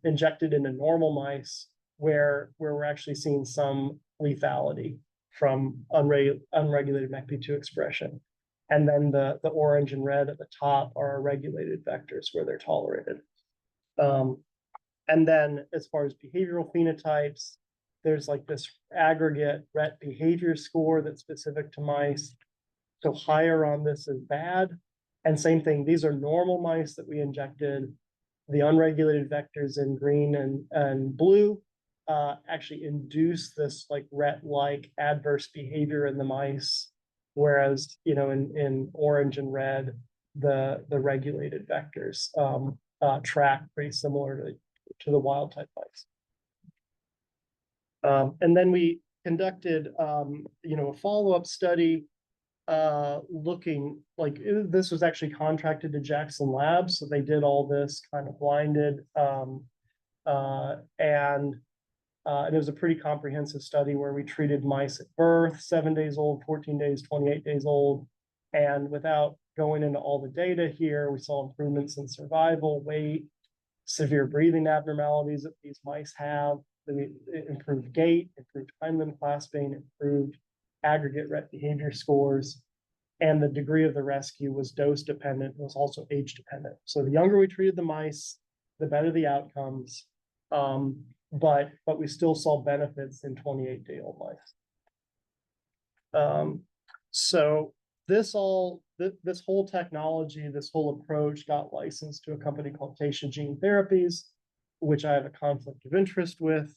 injected into normal mice where we're actually seeing some lethality from unregulated MECP2 expression. And then the orange and red at the top are regulated vectors where they're tolerated. And then as far as behavioral phenotypes, there's like this aggregate Rett behavior score that's specific to mice. So higher on this is bad. And same thing, these are normal mice that we injected. The unregulated vectors in green and blue actually induce this like Rett-like adverse behavior in the mice. Whereas, in orange and red, the regulated vectors track pretty similar to the wild type mice. And then we conducted, a follow-up study looking like this was actually contracted to Jackson Labs. So they did all this kind of blinded. And it was a pretty comprehensive study where we treated mice at birth, 7 days old, 14 days, 28 days old. And without going into all the data here, we saw improvements in survival, weight, severe breathing abnormalities that these mice have. Improved gait, improved hind limb clasping, improved aggregate Rett behavior scores. And the degree of the rescue was dose dependent, was also age dependent. So the younger we treated the mice, the better the outcomes. But we still saw benefits in 28-day-old mice. So this whole technology, this whole approach got licensed to a company called Taysha Gene Therapies, which I have a conflict of interest with.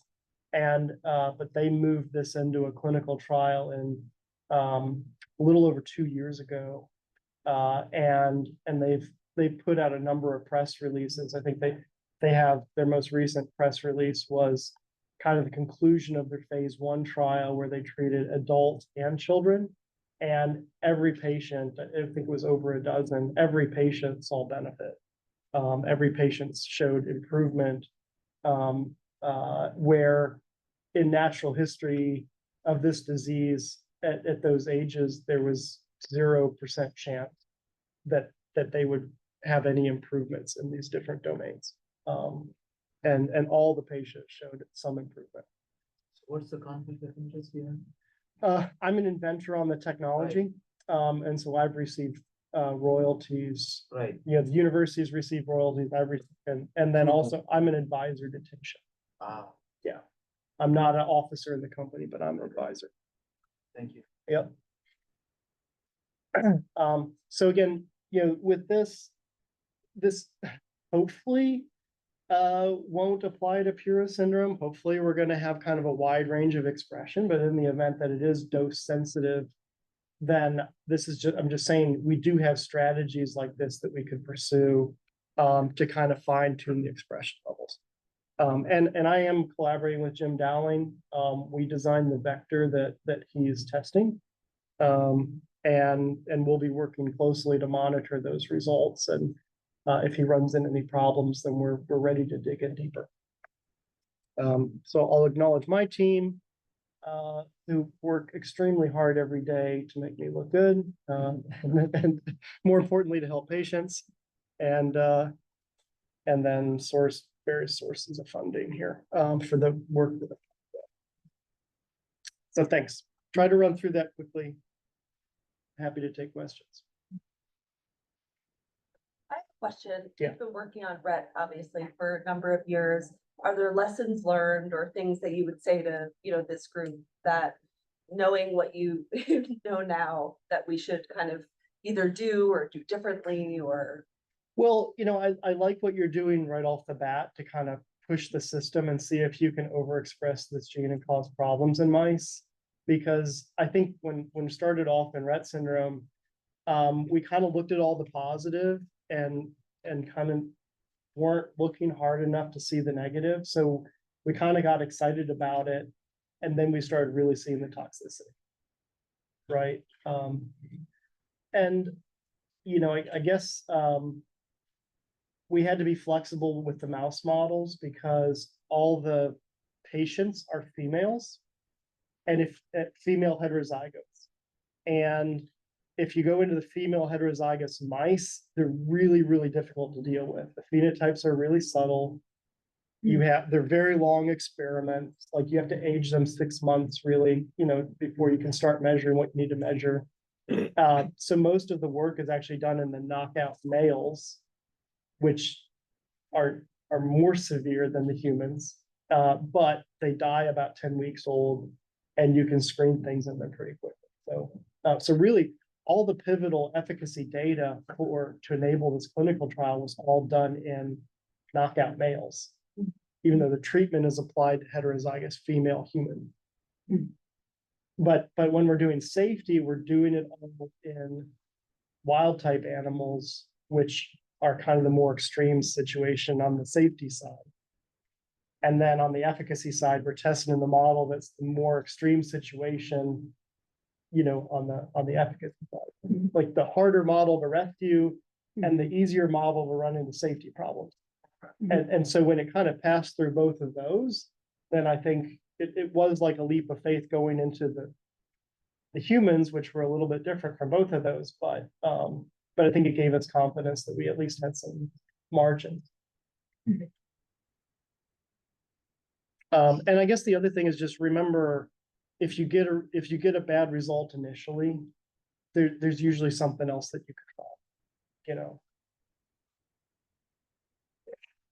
And but they moved this into a clinical trial in a little over 2 years ago. And they've put out a number of press releases. I think they have their most recent press release was kind of the conclusion of their phase 1 trial where they treated adults and children. And every patient, I think it was over a dozen, every patient saw benefit. Every patient showed improvement where in natural history of this disease at those ages, there was 0% chance that they would have any improvements in these different domains. And all the patients showed some improvement. So what's the conflict of interest here? I'm an inventor on the technology. Right. And so I've received royalties. Right. The universities receive royalties. And then also I'm an advisor to Taysha. Wow. Yeah. I'm not an officer in the company, but I'm an advisor. Thank you. Yep. So again, with this hopefully won't apply to Pura syndrome. Hopefully we're going to have kind of a wide range of expression, but in the event that it is dose sensitive, then I'm just saying we do have strategies like this that we could pursue to kind of fine tune the expression levels. And I am collaborating with Jim Dowling. We designed the vector that he's testing. And we'll be working closely to monitor those results. And if he runs into any problems, then we're ready to dig in deeper. So I'll acknowledge my team who work extremely hard every day to make me look good, and more importantly, to help patients, and then source various sources of funding here for the work. So thanks. Try to run through that quickly. Happy to take questions. I have a question. Yeah. You've been working on Rhett, obviously, for a number of years. Are there lessons learned or things that you would say to, this group that knowing what you know now that we should kind of either do or do differently or? Well, I like what you're doing right off the bat to kind of push the system and see if you can overexpress this gene and cause problems in mice. Because I think when we started off in Rett syndrome, we kind of looked at all the positive and kind of weren't looking hard enough to see the negative. So we kind of got excited about it. And then we started really seeing the toxicity. Right. And, I guess we had to be flexible with the mouse models because all the patients are females and if female heterozygotes. And if you go into the female heterozygous mice, they're really, really difficult to deal with. The phenotypes are really subtle. They're very long experiments. Like you have to age them 6 months really, before you can start measuring what you need to measure. So most of the work is actually done in the knockout males, which are more severe than the humans, but they die about 10 weeks old and you can screen things in them pretty quickly. So really all the pivotal efficacy data to enable this clinical trial was all done in knockout males, even though the treatment is applied to heterozygous female human. But when we're doing safety, we're doing it all in wild type animals, which are kind of the more extreme situation on the safety side. And then on the efficacy side, we're testing in the model that's the more extreme situation, on the efficacy side. Like the harder model to rescue and the easier model to run into safety problems. And so when it kind of passed through both of those, then I think it was like a leap of faith going into the humans, which were a little bit different from both of those, but I think it gave us confidence that we at least had some margin. And I guess the other thing is just remember, if you get a bad result initially, there's usually something else that you could try,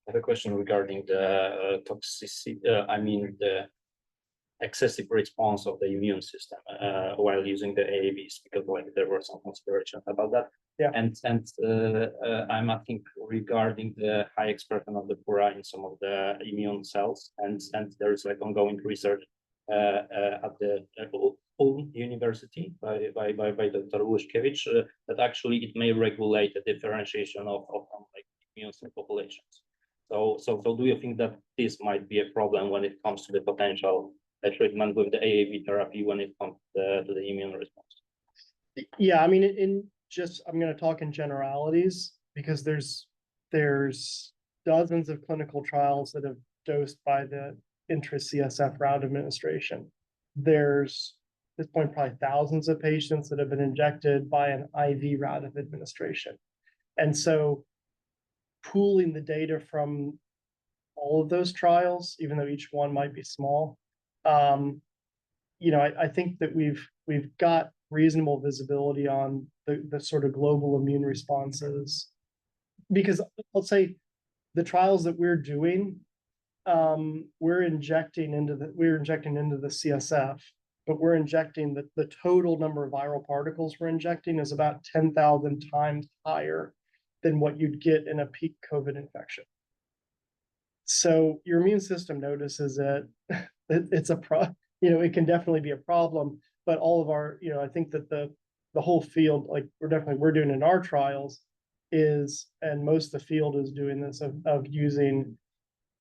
I have a question regarding the toxicity, the excessive response of the immune system while using the AAVs, because there were some considerations about that. Yeah. And I'm asking regarding the high expression of the Pura in some of the immune cells, and there is ongoing research at the Ulm University by Dr. Łukasiewicz that actually it may regulate the differentiation of immune cell populations. So do you think that this might be a problem when it comes to the potential treatment with the AAV therapy when it comes to the immune response? Yeah, I mean, I'm going to talk in generalities because there's dozens of clinical trials that have dosed by the intra-CSF route administration. There's at this point probably thousands of patients that have been injected by an IV route of administration. And so pooling the data from all of those trials, even though each one might be small, I think that we've got reasonable visibility on the sort of global immune responses, because let's say the trials that we're doing, we're injecting into the CSF, but we're injecting the total number of viral particles we're injecting is about 10,000 times higher than what you'd get in a peak COVID infection. So your immune system notices it. It's it can definitely be a problem, but all of our, I think that the whole field, we're doing in our trials and most of the field is doing this of using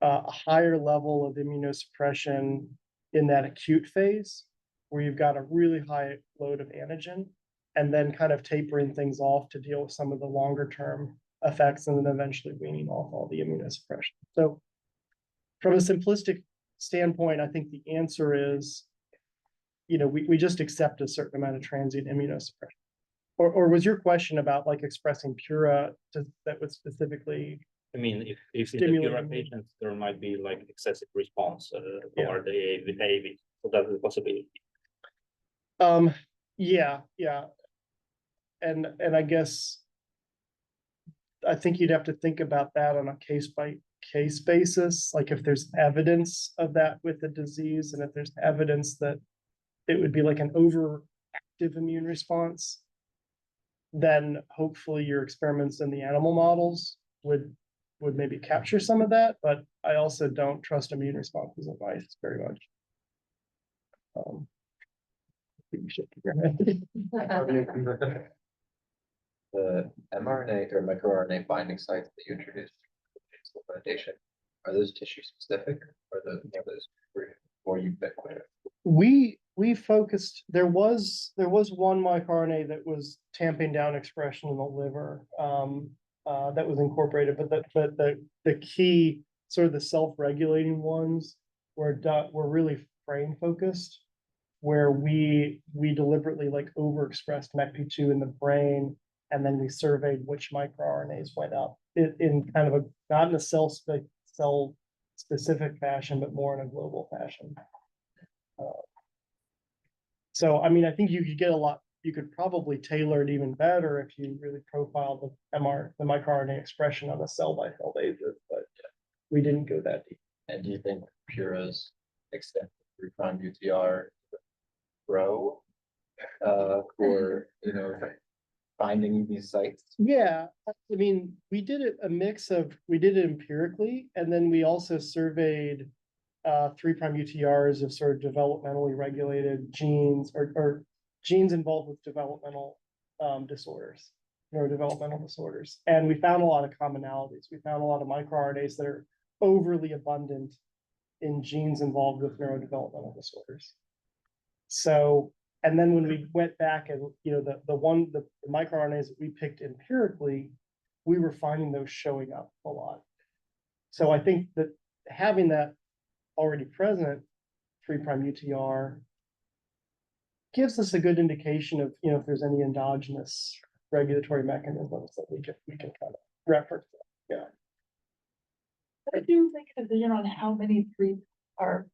a higher level of immunosuppression in that acute phase where you've got a really high load of antigen, and then kind of tapering things off to deal with some of the longer term effects, and then eventually weaning off all the immunosuppression. So from a simplistic standpoint, I think the answer is, we just accept a certain amount of transient immunosuppression. Or was your question about expressing Pura that would specifically I mean, if in the Stimulating Pura them. patients, there might be like excessive response Yeah. toward the AV. So that's a possibility. Yeah. And I guess I think you'd have to think about that on a case by case basis, like if there's evidence of that with the disease, and if there's evidence that it would be like an overactive immune response, then hopefully your experiments in the animal models would maybe capture some of that, but I also don't trust immune responses in mice very much. You should keep your head. The mRNA or microRNA binding sites that you introduced in implementation, are those tissue specific or are those more ubiquitous? We focused, there was one microRNA that was tamping down expression in the liver, that was incorporated, but the key sort of the self-regulating ones were really frame focused, where we deliberately like overexpressed MECP2 in the brain, and then we surveyed which microRNAs went up in kind of a, not in a cell specific fashion, but more in a global fashion. So, I mean, I think you could get you could probably tailor it even better if you really profile the microRNA expression on a cell by cell basis, but we didn't go that deep. And do you think Pura's extent of 3' UTR grow for, finding these sites? Yeah, I mean, we did it we did it empirically, and then we also surveyed 3' UTRs of sort of developmentally regulated genes or genes involved with developmental disorders, neurodevelopmental disorders. And we found a lot of commonalities. We found a lot of microRNAs that are overly abundant in genes involved with neurodevelopmental disorders. So, and then when we went back and, the microRNAs that we picked empirically, we were finding those showing up a lot. So I think that having that already present 3' UTR gives us a good indication of, if there's any endogenous regulatory mechanisms that we can kind of reference. Yeah. Did you make a decision on how many are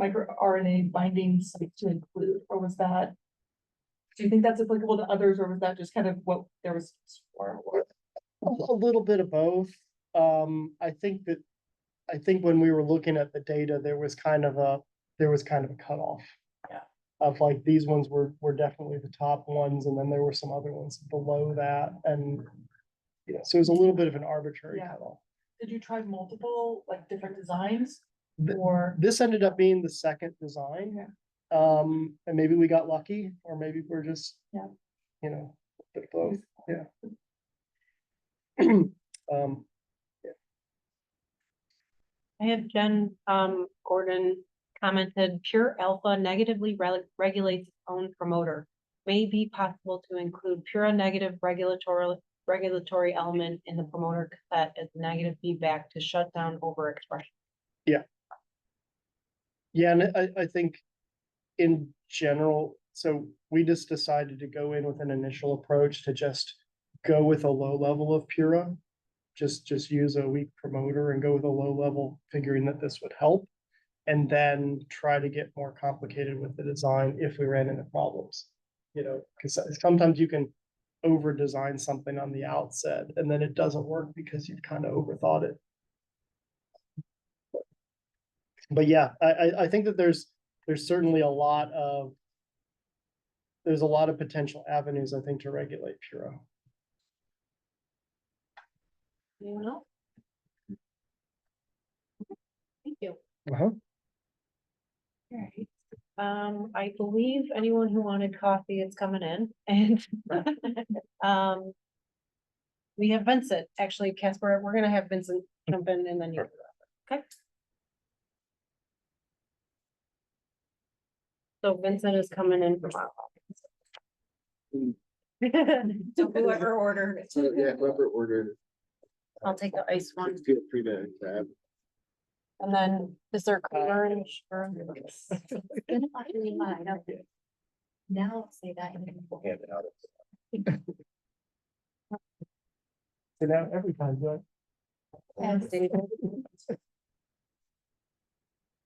microRNA binding sites to include, or was that, do you think that's applicable to others, or was that just kind of what there was for? A little bit of both. I think when we were looking at the data, there was kind of a cutoff. Yeah. Of like, these ones were definitely the top ones, and then there were some other ones below that, and so it was a little bit of an arbitrary cutoff. Did you try multiple, like, different designs? Or This ended up being the second design. And maybe we got lucky, or maybe we're just, a bit of both. Yeah. I have Jen Gordon commented, pure alpha negatively regulates its own promoter. May be possible to include pure negative regulatory element in the promoter cassette as negative feedback to shut down overexpression. Yeah. Yeah, and I think in general, so we just decided to go in with an initial approach to just go with a low level of Pura. Just use a weak promoter and go with a low level, figuring that this would help, and then try to get more complicated with the design if we ran into problems. Because sometimes you can over design something on the outset and then it doesn't work because you've kind of overthought it. But yeah, I think that there's certainly a lot of potential avenues, I think, to regulate Pura. Anyone else? Thank you. Uh-huh. All right. I believe anyone who wanted coffee is coming in, and we have Vincent. Actually, Kacper, we're gonna have Vincent jump in and then you. Okay. So Vincent is coming in from our office. So whoever ordered. So yeah, whoever ordered. I'll take the ice one. Feel free to grab. And then is there color in sure? Now say that. We'll hand it out. So now every time, Yes, David.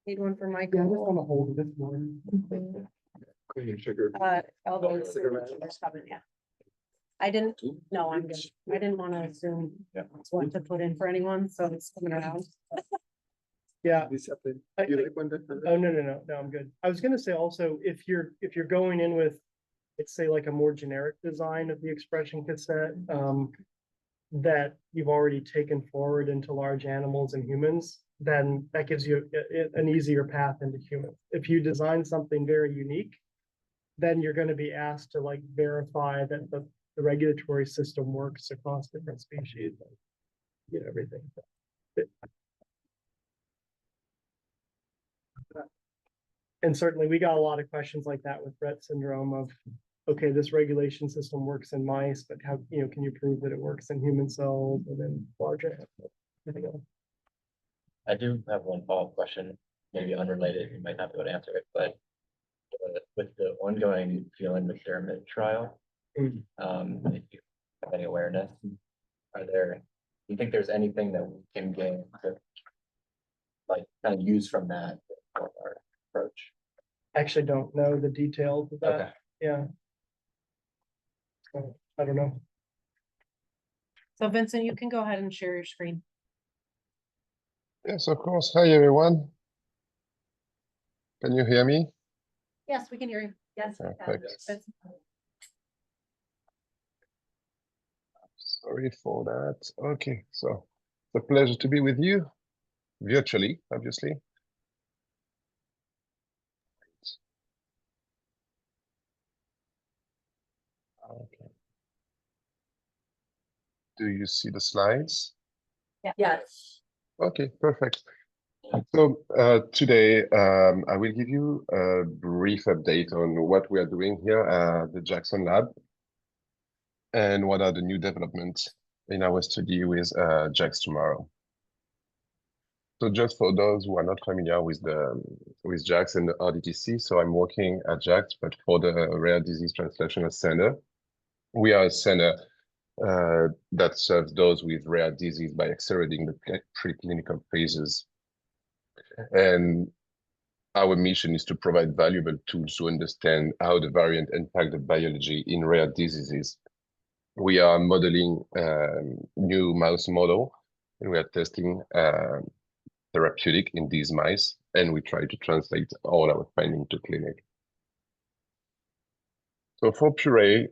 Need one for Michael. Yeah, I just want to hold this one. Clean sugar. Elbow cigarettes coming, yeah. I didn't, no, I'm good. I didn't want to assume what to put in for anyone, so it's coming around. Yeah. You I- like one different? Oh, no, I'm good. I was gonna say also, if you're going in with, let's say like a more generic design of the expression cassette, that you've already taken forward into large animals and humans, then that gives you an easier path into humans. If you design something very unique, then you're gonna be asked to like verify that the regulatory system works across different species, and, everything. And certainly we got a lot of questions like that with Rett syndrome of, okay, this regulation system works in mice, but how, can you prove that it works in human cells and then larger animals? Everything else. I do have one follow-up question, maybe unrelated, you might not be able to answer it, but with the ongoing Hildebrand trial, if you have any awareness, do you think there's anything that we can gain to like kind of use from that for our approach? I actually don't know the details of that. Okay. Yeah. So, I don't know. So Vincent, you can go ahead and share your screen. Yes, of course. Hi, everyone. Can you hear me? Yes, we can hear you. Yes. Perfect. Sorry for that. Okay, so it's a pleasure to be with you, virtually, obviously. Okay. Do you see the slides? Yes. Okay, perfect. So today I will give you a brief update on what we are doing here at the Jackson Lab and what are the new developments in our study with JAX tomorrow. So just for those who are not familiar with JAX and the RDTC, so I'm working at JAX, but for the Rare Disease Translational Center. We are a center that serves those with rare disease by accelerating the preclinical phases. And our mission is to provide valuable tools to understand how the variant impact the biology in rare diseases. We are modeling new mouse model, and we are testing therapeutic in these mice, and we try to translate all our findings to clinic. So for Pura,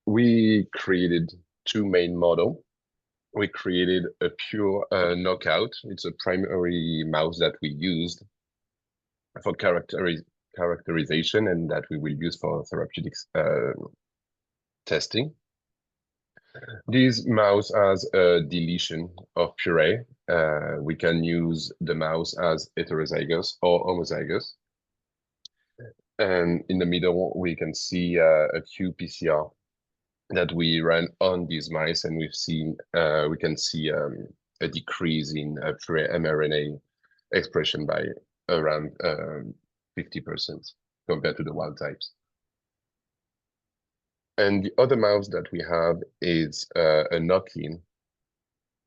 we created two main models. We created a pure knockout. It's a primary mouse that we used for characterization and that we will use for therapeutics testing. This mouse has a deletion of Pura. We can use the mouse as heterozygous or homozygous. And in the middle, we can see a qPCR that we ran on these mice, and we've seen we can see a decrease in Pura mRNA expression by around 50% compared to the wild types. And the other mouse that we have is a knock-in.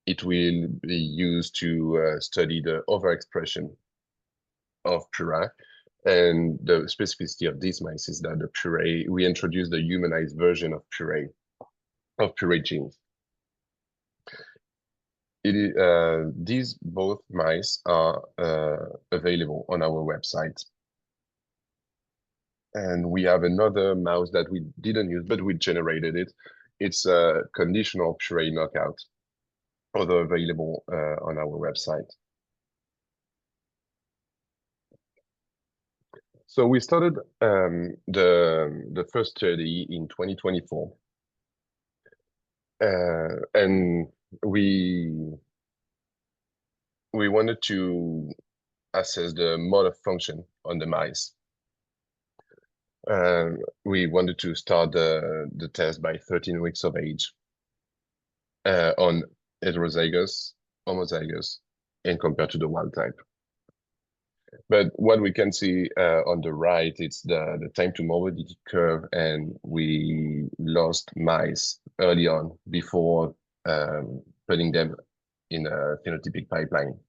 It will be used to study the overexpression of Pura. And the specificity of these mice is that the Pura, we introduced the humanized version of Pura genes. These both mice are available on our website. And we have another mouse that we didn't use, but we generated it. It's a conditional Pura knockout, also available on our website. So we started the first study in 2024. And we wanted to assess the motor function on the mice. We wanted to start the test by 13 weeks of age on heterozygous, homozygous, and compared to the wild type. But what we can see on the right, it's the time to morbidity curve, and we lost mice early on before putting them in a phenotypic pipeline.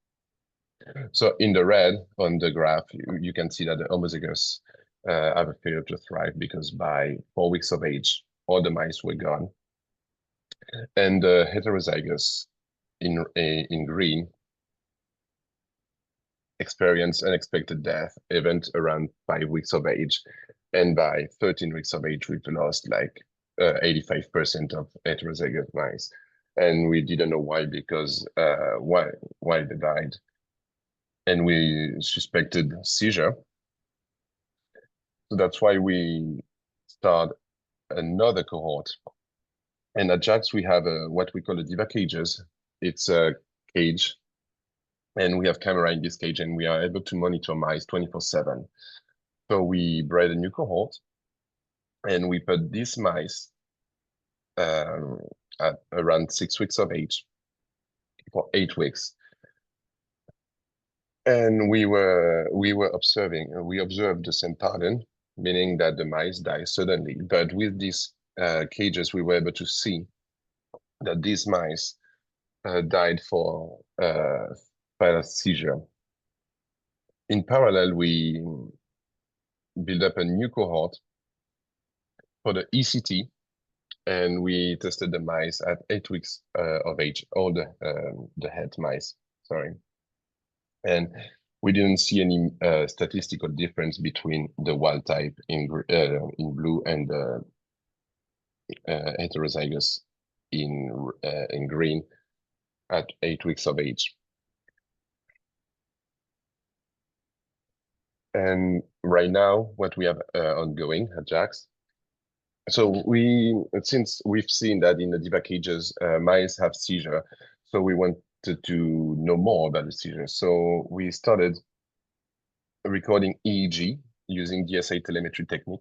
So in the red on the graph, you can see that the homozygous have a failure to thrive because by 4 weeks of age, all the mice were gone. And the heterozygous in green experience unexpected death event around 5 weeks of age. And by 13 weeks of age, we've lost like 85% of heterozygous mice. And we didn't know why, because why they died. And we suspected seizure. So that's why we start another cohort. And at JAX, we have what we call a diva cages. It's a cage, and we have camera in this cage, and we are able to monitor mice 24/7. So we bred a new cohort, and we put these mice at around 6 weeks of age for 8 weeks. And we observed the same pattern, meaning that the mice die suddenly. But with these cages, we were able to see that these mice died for seizure. In parallel, we built up a new cohort for the ECT, and we tested the mice at 8 weeks of age, all the head mice, sorry. And we didn't see any statistical difference between the wild type in blue and the heterozygous in green at 8 weeks of age. And right now, what we have ongoing at JAX, so since we've seen that in the diva cages, mice have seizure, so we wanted to know more about the seizure. So we started recording EEG using DSA telemetry technique.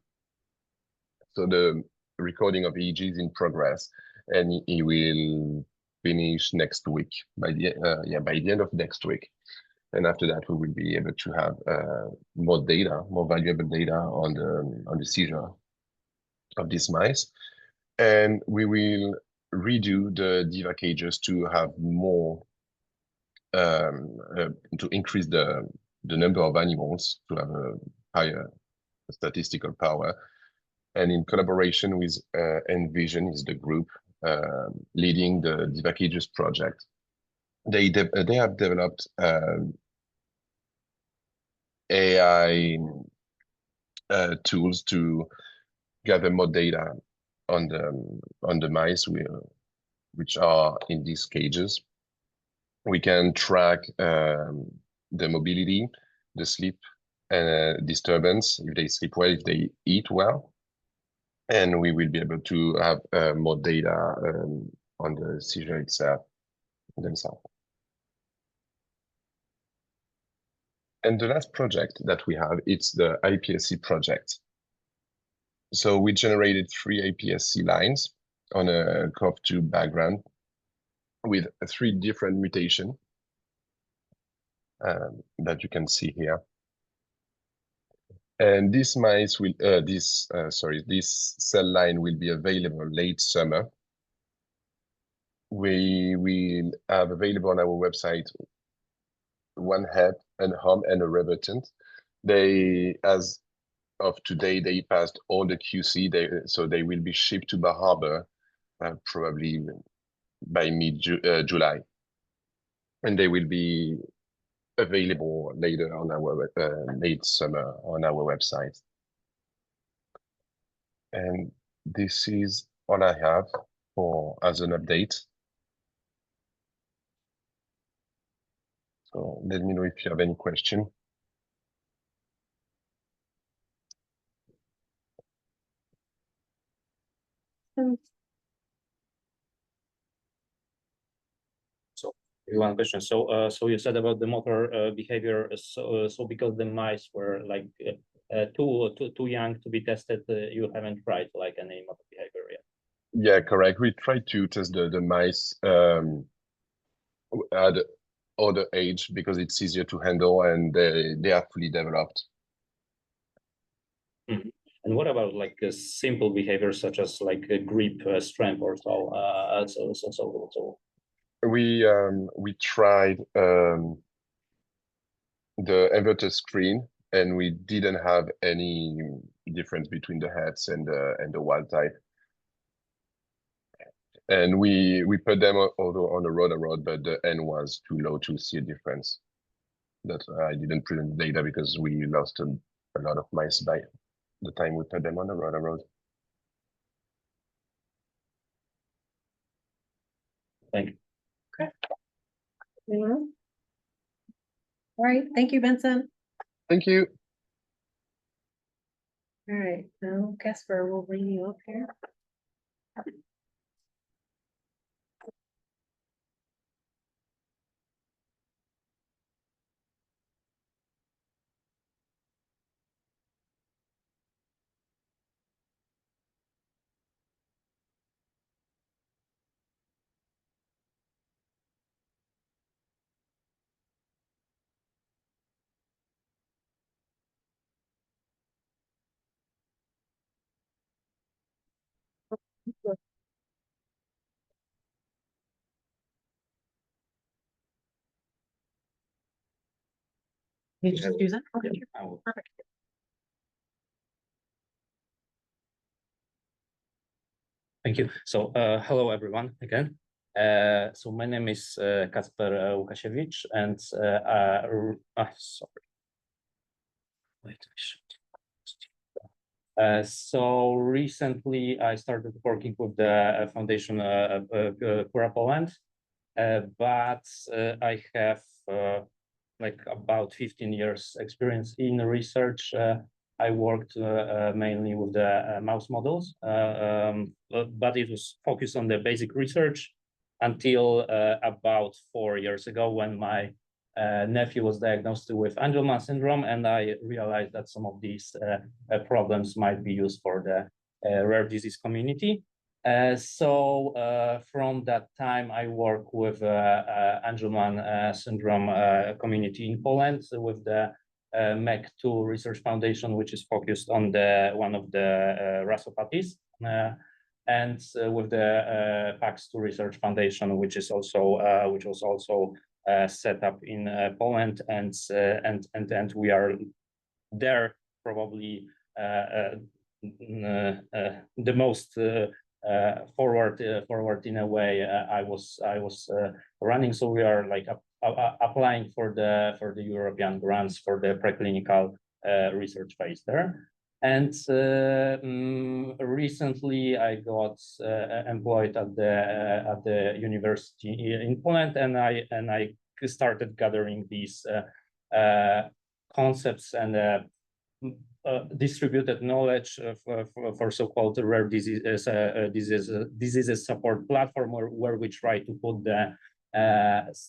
So the recording of EEG is in progress, and it will finish next week by the end of next week. And after that, we will be able to have more valuable data on the seizure of these mice. And we will redo the diva cages to have more, to increase the number of animals to have a higher statistical power. And in collaboration with Envision is the group leading the diva cages project. They have developed AI tools to gather more data on the mice which are in these cages. We can track the mobility, the sleep disturbance, if they sleep well, if they eat well, and we will be able to have more data on the seizure themselves. And the last project that we have, it's the iPSC project. So we generated 3 iPSC lines on a COV2 background with 3 different mutations that you can see here. And this mice will, this cell line will be available late summer. We will have available on our website one head and home and a revertant. They, as of today, they passed all the QC, so they will be shipped to Bar Harbor probably by mid-July. And they will be available later on our late summer on our website. And this is all I have as an update. So let me know if you have any question. So one question. So you said about the motor behavior. So because the mice were like too young to be tested, you haven't tried like any motor behavior yet. Yeah, correct. We tried to test the mice at older age because it's easier to handle and they are fully developed. Mm-hmm. And what about like a simple behavior such as like a grip strength or so? we tried the inverted screen, and we didn't have any difference between the hets and the wild type. And we put them although on the road, but the N was too low to see a difference. That's why I didn't present the data, because we lost a lot of mice by the time we put them on the road. Thank you. Okay. All right, thank you, Vincent. Thank you. All right, now Kacper will bring you up here. You just use it? Okay, perfect. Thank you. So, hello everyone again. So my name is Kacper Łukasiewicz, and sorry. Wait, so recently I started working with the foundation Pura Poland, but I have like about 15 years experience in research. I worked mainly with the mouse models, but it was focused on the basic research until about 4 years ago, when my nephew was diagnosed with Angelman syndrome, and I realized that some of these problems might be used for the rare disease community. So from that time, I work with Angelman syndrome community in Poland with the MEC2 Research Foundation, which is focused on one of the rasopathies, and with the PAX2 Research Foundation, which was also set up in Poland, and we are there probably the most forward in a way I was running. So we are like applying for the European grants for the preclinical research phase there. And recently I got employed at the university in Poland, and I started gathering these concepts and distributed knowledge for so-called rare diseases support platform, where we try to put the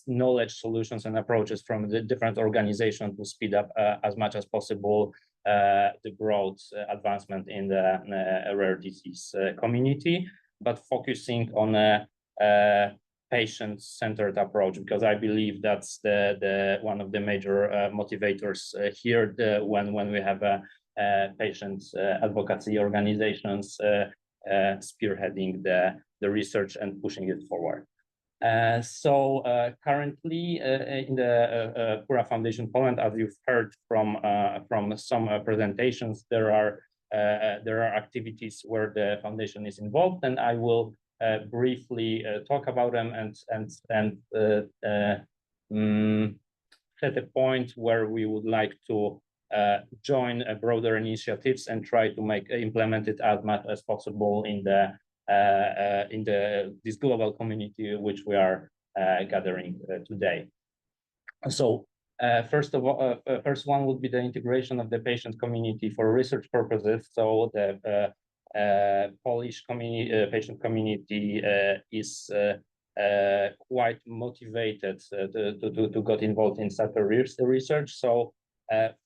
knowledge, solutions, and approaches from the different organizations to speed up as much as possible the broad advancement in the rare disease community, but focusing on a patient-centered approach, because I believe that's the one of the major motivators here when we have patient advocacy organizations spearheading the research and pushing it forward. So currently in the Pura Foundation Poland, as you've heard from some presentations, there are activities where the foundation is involved, and I will briefly talk about them and set a point where we would like to join broader initiatives and try to implement it as much as possible in this global community which we are gathering today. So first one would be the integration of the patient community for research purposes. So the Polish patient community is quite motivated to get involved in such a research. So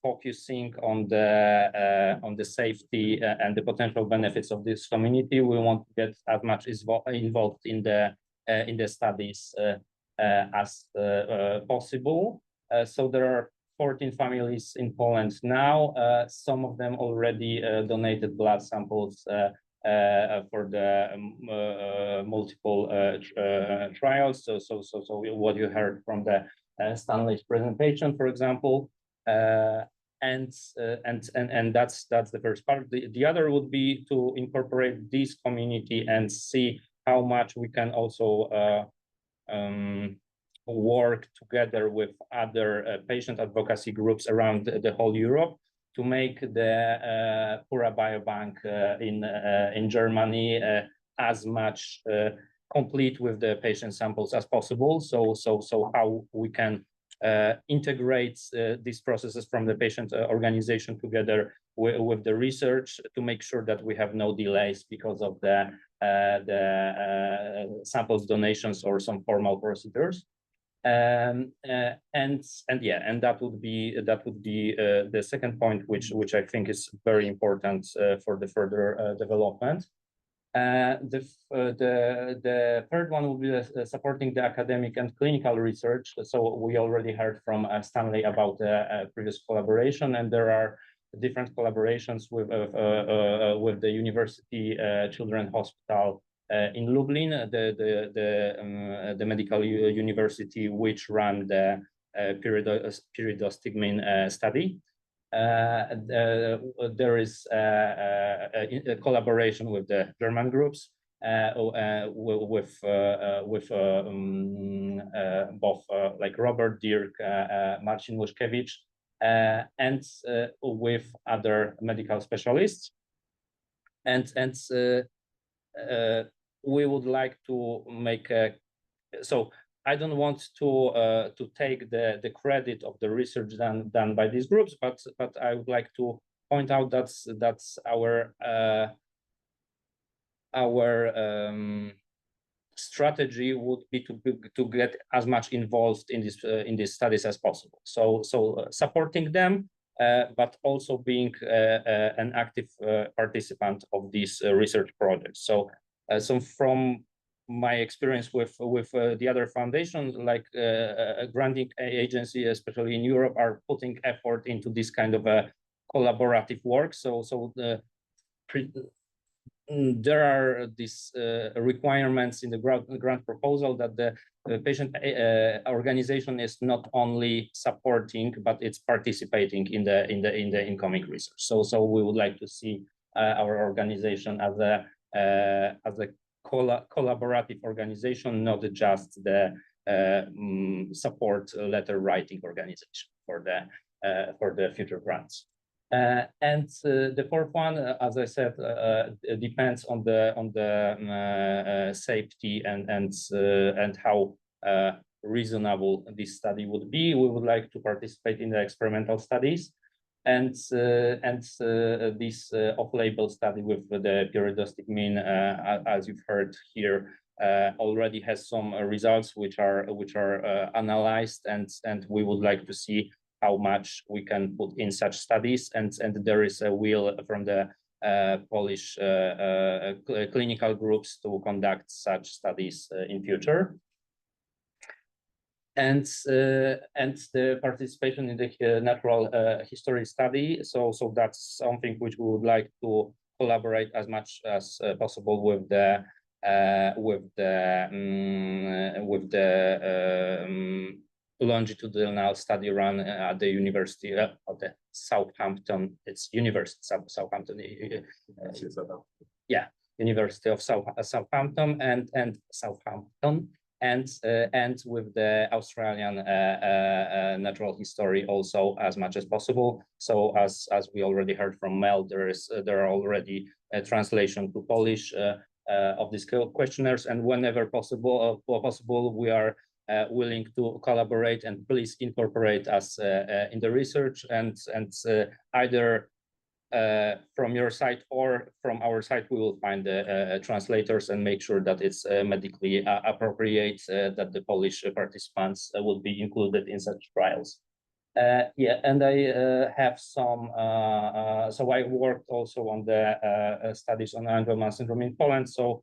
focusing on the safety and the potential benefits of this community, we want to get as much involved in the studies as possible. So there are 14 families in Poland now. Some of them already donated blood samples multiple trials. So what you heard from the Stanley's presentation, for example, and that's the first part. The other would be to incorporate this community and see how much we can also work together with other patient advocacy groups around the whole Europe to make the Pura Biobank in Germany as much complete with the patient samples as possible. So how we can integrate these processes from the patient organization together with the research to make sure that we have no delays because of the samples donations or some formal procedures. And that would be the second point, which I think is very important for the further development. The third one will be supporting the academic and clinical research. So we already heard from Stanley about the previous collaboration, and there are different collaborations with the University Children's Hospital in Lublin, the medical university which ran the pyridostigmine study. There is a collaboration with the German groups, with both like Robert Dirk, Marcin Łukasiewicz, and with other medical specialists. And we would like to make so I don't want to take the credit of the research done by these groups, but I would like to point out that's our strategy would be to get as much involved in these studies as possible. So supporting them, but also being an active participant of these research projects. So from my experience with the other foundations, like granting agency, especially in Europe, are putting effort into this kind of a collaborative work. So there are these requirements in the grant proposal that the patient organization is not only supporting, but it's participating in the incoming research. So we would like to see our organization as a collaborative organization, not just the support letter writing organization for the future grants. And the fourth one, as I said, depends on the safety and how reasonable this study would be. We would like to participate in the experimental studies, and this off-label study with the pyridostigmine, as you've heard here, already has some results which are analyzed, and we would like to see how much we can put in such studies, and there is a will from the Polish clinical groups to conduct such studies in future. And the participation in the natural history study. So that's something which we would like to collaborate as much as possible with the longitudinal study run at the University of the Southampton. It's University of Southampton. Yeah, University of Southampton and Southampton. And with the Australian natural history also as much as possible. So as we already heard from Mel, there are already a translation to Polish of these questionnaires, and whenever possible we are willing to collaborate, and please incorporate us in the research, and either from your side or from our side, we will find the translators and make sure that it's medically appropriate, that the Polish participants will be included in such trials. Yeah, and I have some, so I worked also on the studies on Angelman syndrome in Poland. So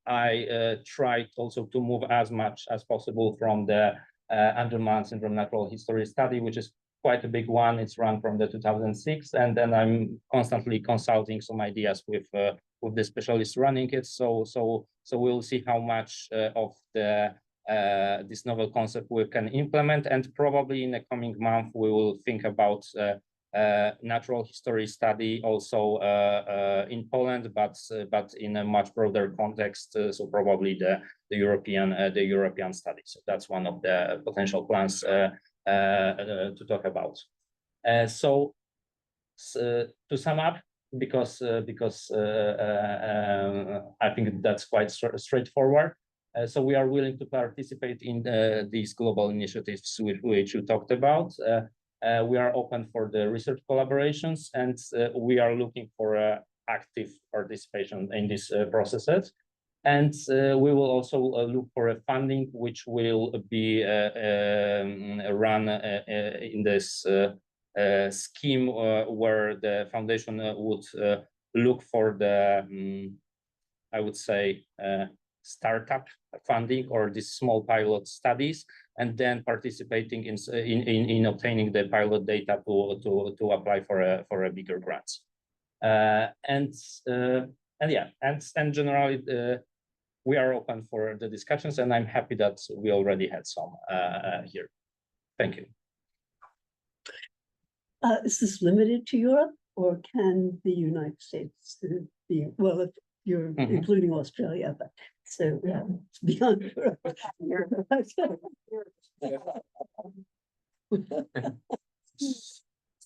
I tried also to move as much as possible from the Angelman syndrome natural history study, which is quite a big one. It's run from the 2006, and then I'm constantly consulting some ideas with the specialists running it. So we'll see how much of the this novel concept we can implement, and probably in the coming month we will think about natural history study also in Poland, but in a much broader context. So probably the European study. So that's one of the potential plans to talk about. So to sum up, because I think that's quite straightforward. So we are willing to participate in these global initiatives which you talked about. We are open for the research collaborations, and we are looking for active participation in these processes. And we will also look for a funding which will be run in this scheme where the foundation would look for the, I would say, startup funding or these small pilot studies, and then participating in obtaining the pilot data to apply for a bigger grants. And generally we are open for the discussions, and I'm happy that we already had some here. Thank you. Is this limited to Europe, or can the United States be, well, if you're including Australia, but so it's beyond Europe.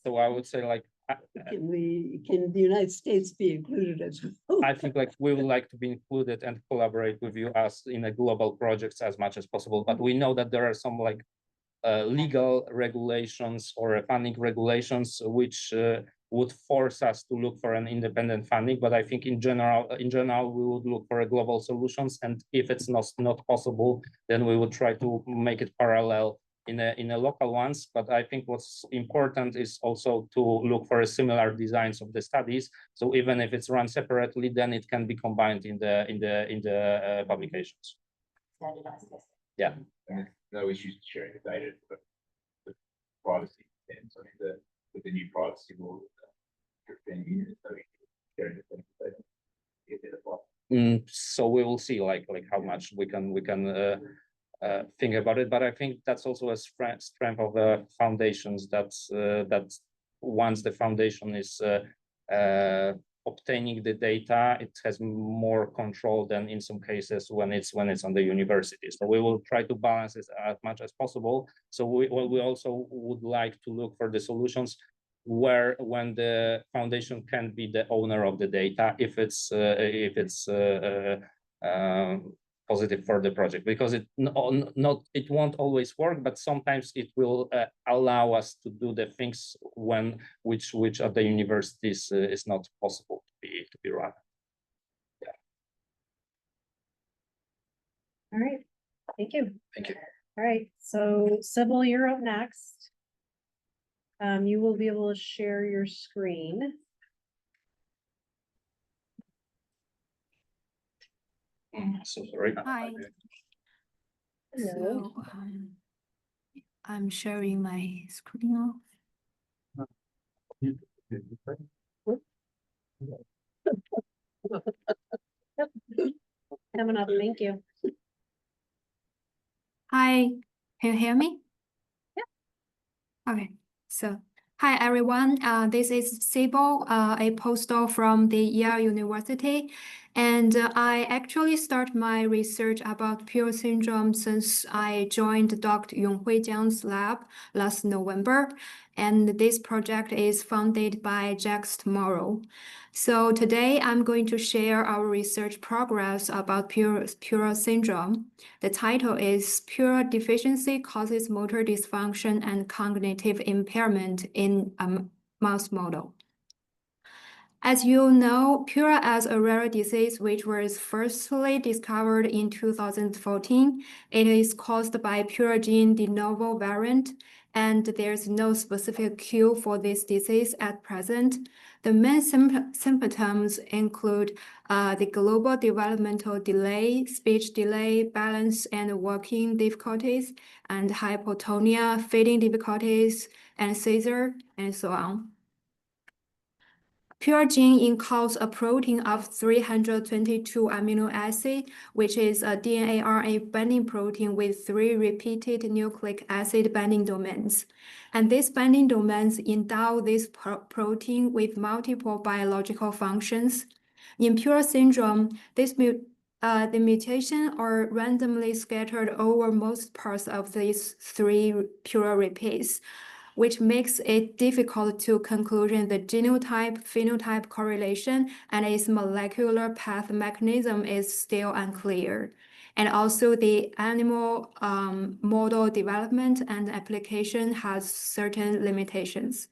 So I would say, like, can the United States be included as well? I think like we would like to be included and collaborate with you as in a global projects as much as possible, but we know that there are some like legal regulations or funding regulations which would force us to look for an independent funding. But I think in general we would look for a global solutions, and if it's not possible, then we would try to make it parallel in a local ones. But I think what's important is also to look for a similar designs of the studies. So even if it's run separately, then it can be combined in the publications. Yeah. No issues sharing the data with privacy and so with the new privacy law, European Union, so sharing the data. So we will see like how much we can think about it, but I think that's also a strength of the foundations. That once the foundation is obtaining the data, it has more control than in some cases when it's on the university. So we will try to balance it as much as possible. So we also would like to look for the solutions when the foundation can be the owner of the data, if it's positive for the project, because it won't always work, but sometimes it will allow us to do the things which at the universities is not possible to be run. Yeah. All right, thank you. Thank you. All right, so Sybil, you're up next. You will be able to share your screen. So sorry. Hi. Hello. So, I'm sharing my screen now. Coming up, thank you. Hi, can you hear me? Yeah. Okay, so hi everyone. This is Sybil, a postdoc from the Yale University. And I actually start my research about Pura syndrome since I joined Dr. Yong-hui Jiang's lab last November. And this project is funded by JAX Tomorrow. So today I'm going to share our research progress about Pura syndrome. The title is Pura deficiency causes motor dysfunction and cognitive impairment in a mouse model. As you know, Pura is a rare disease which was firstly discovered in 2014. It is caused by Pura gene de novo variant, and there's no specific cure for this disease at present. The main symptoms include the global developmental delay, speech delay, balance and walking difficulties, and hypotonia, feeding difficulties, and seizure, and so on. Pure gene encodes a protein of 322 amino acid, which is a DNA RNA binding protein with 3 repeated nucleic acid binding domains. And these binding domains endow this protein with multiple biological functions. In Pure syndrome, the mutation are randomly scattered over most parts of these 3 Pure repeats, which makes it difficult to conclude the genotype-phenotype correlation, and its molecular path mechanism is still unclear. And also the animal model development and application has certain limitations.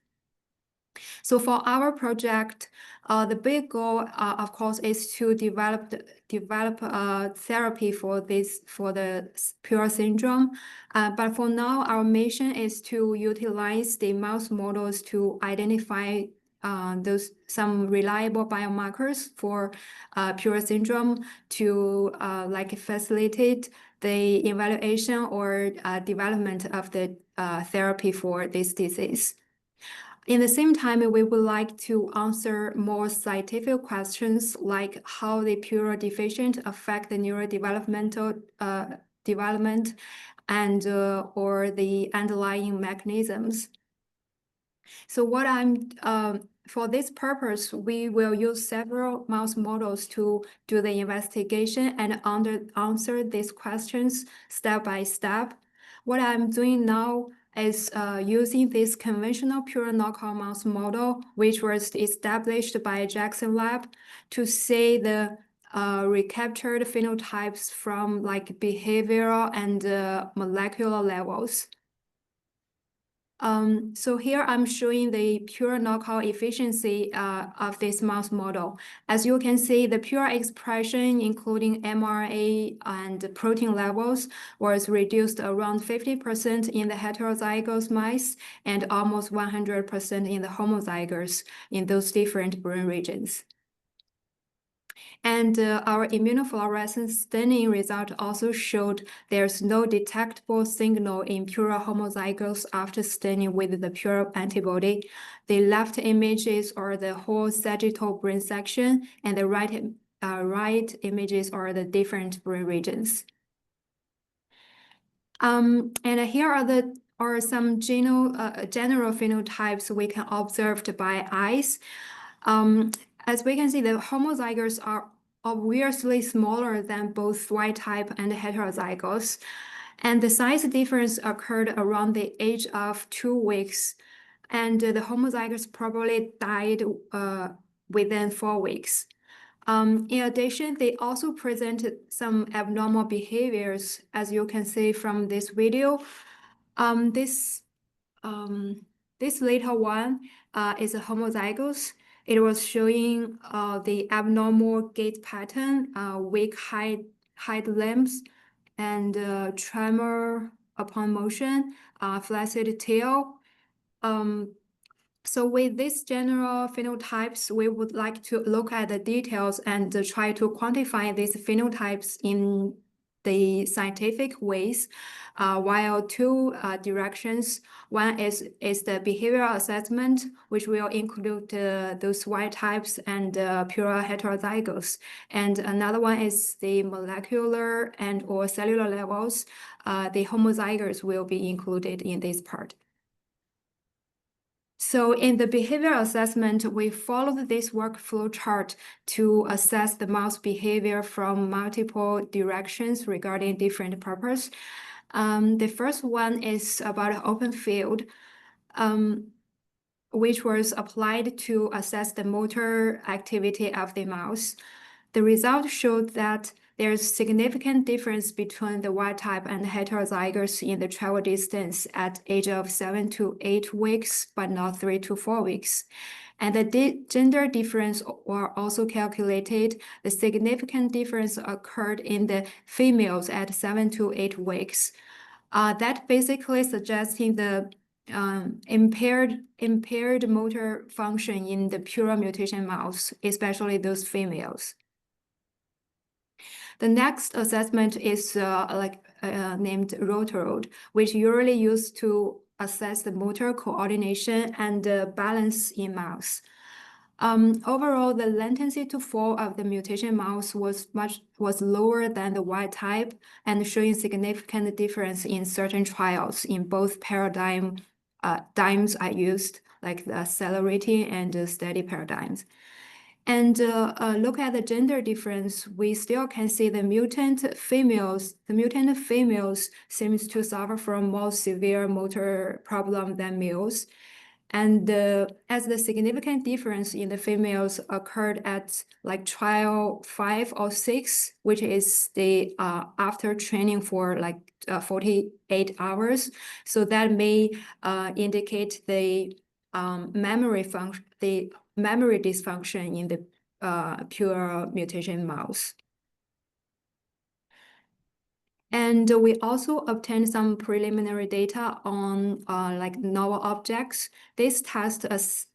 So for our project, the big goal, of course, is to develop a therapy for the Pure syndrome. But for now, our mission is to utilize the mouse models to identify some reliable biomarkers for Pure syndrome to facilitate the evaluation or development of the therapy for this disease. In the same time, we would like to answer more scientific questions like how the Pure deficient affect the neurodevelopmental development and or the underlying mechanisms. So for this purpose, we will use several mouse models to do the investigation and answer these questions step by step. What I'm doing now is using this conventional Pure knockout mouse model, which was established by Jackson Lab, to see the recaptured phenotypes from behavioral and molecular levels. So here I'm showing the Pure knockout efficiency of this mouse model. As you can see, the Pure expression, including mRNA and protein levels, was reduced around 50% in the heterozygous mice and almost 100% in the homozygous in those different brain regions. And our immunofluorescence staining result also showed there's no detectable signal in Pure homozygous after staining with the Pure antibody. The left images are the whole sagittal brain section, and the right images are the different brain regions. And here are some general phenotypes we can observe by eyes. As we can see, the homozygous are obviously smaller than both wild type and heterozygous, and the size difference occurred around the age of 2 weeks, and the homozygous probably died within 4 weeks. In addition, they also presented some abnormal behaviors, as you can see from this video. This little one is a homozygous. It was showing the abnormal gait pattern, weak hind limbs, and tremor upon motion, flaccid tail. So with these general phenotypes, we would like to look at the details and try to quantify these phenotypes in the scientific ways, while 2 directions. One is the behavioral assessment, which will include those wild types and Pure heterozygous. And another one is the molecular and or cellular levels. The homozygous will be included in this part. So in the behavioral assessment, we followed this workflow chart to assess the mouse behavior from multiple directions regarding different purpose. The first one is about open field, which was applied to assess the motor activity of the mouse. The result showed that there's significant difference between the wild type and heterozygous in the travel distance at age of 7 to 8 weeks, but not 3 to 4 weeks. And the gender difference were also calculated. The significant difference occurred in the females at 7 to 8 weeks. That basically suggesting the impaired motor function in the Pura mutation mouse, especially those females. The next assessment is named rotarod, which usually used to assess the motor coordination and balance in mouse. Overall, the latency to fall of the mutation mouse was lower than the wild type and showing significant difference in certain trials in both paradigms I used, like the accelerating and the steady paradigms. And look at the gender difference, we still can see the mutant females seems to suffer from more severe motor problem than males. And as the significant difference in the females occurred at like trial 5 or 6, which is the after training for like 48 hours. So that may indicate the memory dysfunction in the Pura mutation mouse. And we also obtained some preliminary data on like novel objects. This test assesses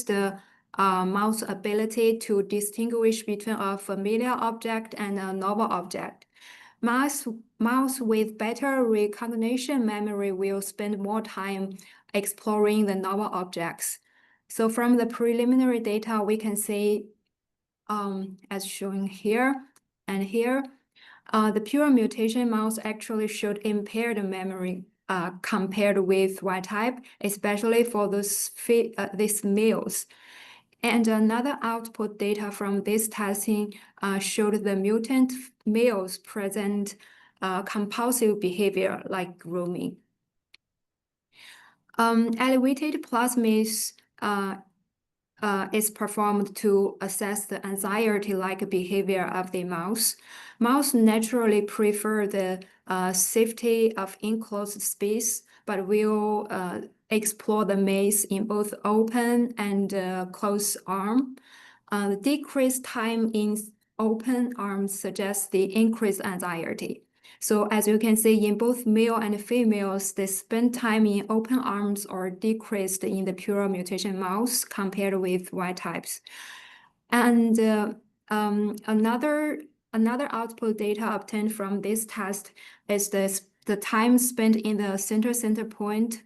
the mouse ability to distinguish between a familiar object and a novel object. Mouse with better recognition memory will spend more time exploring the novel objects. So from the preliminary data, we can see, as shown here and here, the Pura mutation mouse actually showed impaired memory compared with wild type, especially for these males. And another output data from this testing showed the mutant males present compulsive behavior like grooming. Elevated plasmids is performed to assess the anxiety-like behavior of the mouse. Mouse naturally prefer the safety of enclosed space, but will explore the maze in both open and closed arm. The decreased time in open arms suggests the increased anxiety. So as you can see, in both male and females, they spend time in open arms or decreased in the Pura mutation mouse compared with wild types. And another output data obtained from this test is the time spent in the center point.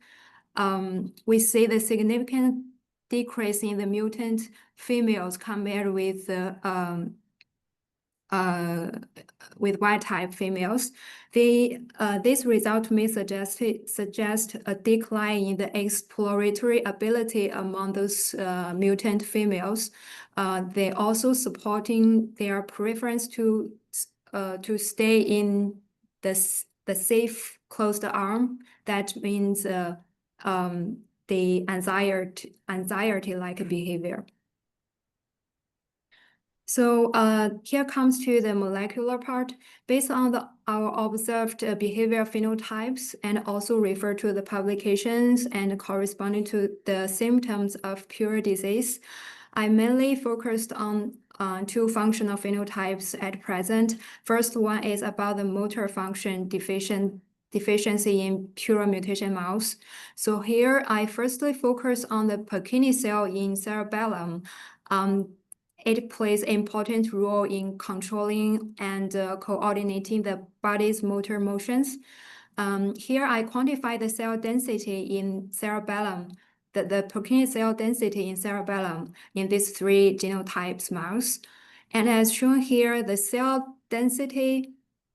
We see the significant decrease in the mutant females compared with wild type females. This result may suggest a decline in the exploratory ability among those mutant females. They also supporting their preference to stay in the safe closed arm. That means the anxiety-like behavior. So here comes to the molecular part. Based on our observed behavior phenotypes and also refer to the publications and corresponding to the symptoms of Pura disease, I mainly focused on two functional phenotypes at present. First one is about the motor function deficiency in Pura mutation mouse. So here I firstly focus on the Purkinje cell in cerebellum. It plays an important role in controlling and coordinating the body's motor motions. Here I quantify the cell density in cerebellum, the Purkinje cell density in cerebellum in these three genotypes mouse. And as shown here, the cell density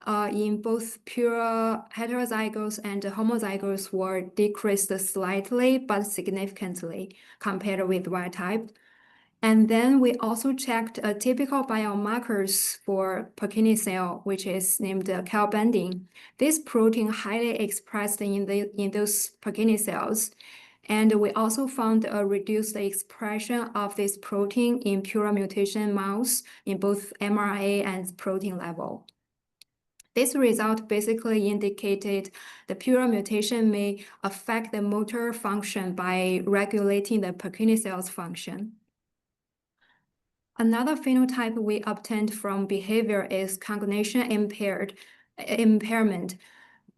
in both Pura heterozygous and homozygous were decreased slightly but significantly compared with wild type. And then we also checked typical biomarkers for Purkinje cell, which is named calbindin. This protein highly expressed in those Purkinje cells. And we also found a reduced expression of this protein in Pura mutation mouse in both mRNA and protein level. This result basically indicated the Pura mutation may affect the motor function by regulating the Purkinje cell's function. Another phenotype we obtained from behavior is cognition impairment.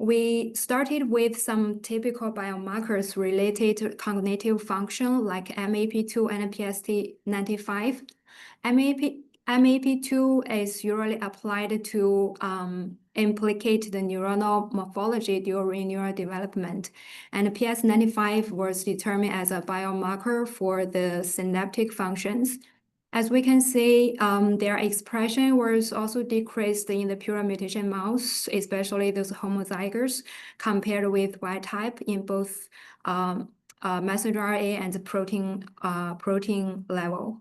We started with some typical biomarkers related to cognitive function like MAP2 and PST95. MAP2 is usually applied to implicate the neuronal morphology during neural development, and PS95 was determined as a biomarker for the synaptic functions. As we can see, their expression was also decreased in the Pura mutation mouse, especially those homozygous, compared with wild type in both messenger RNA and the protein level.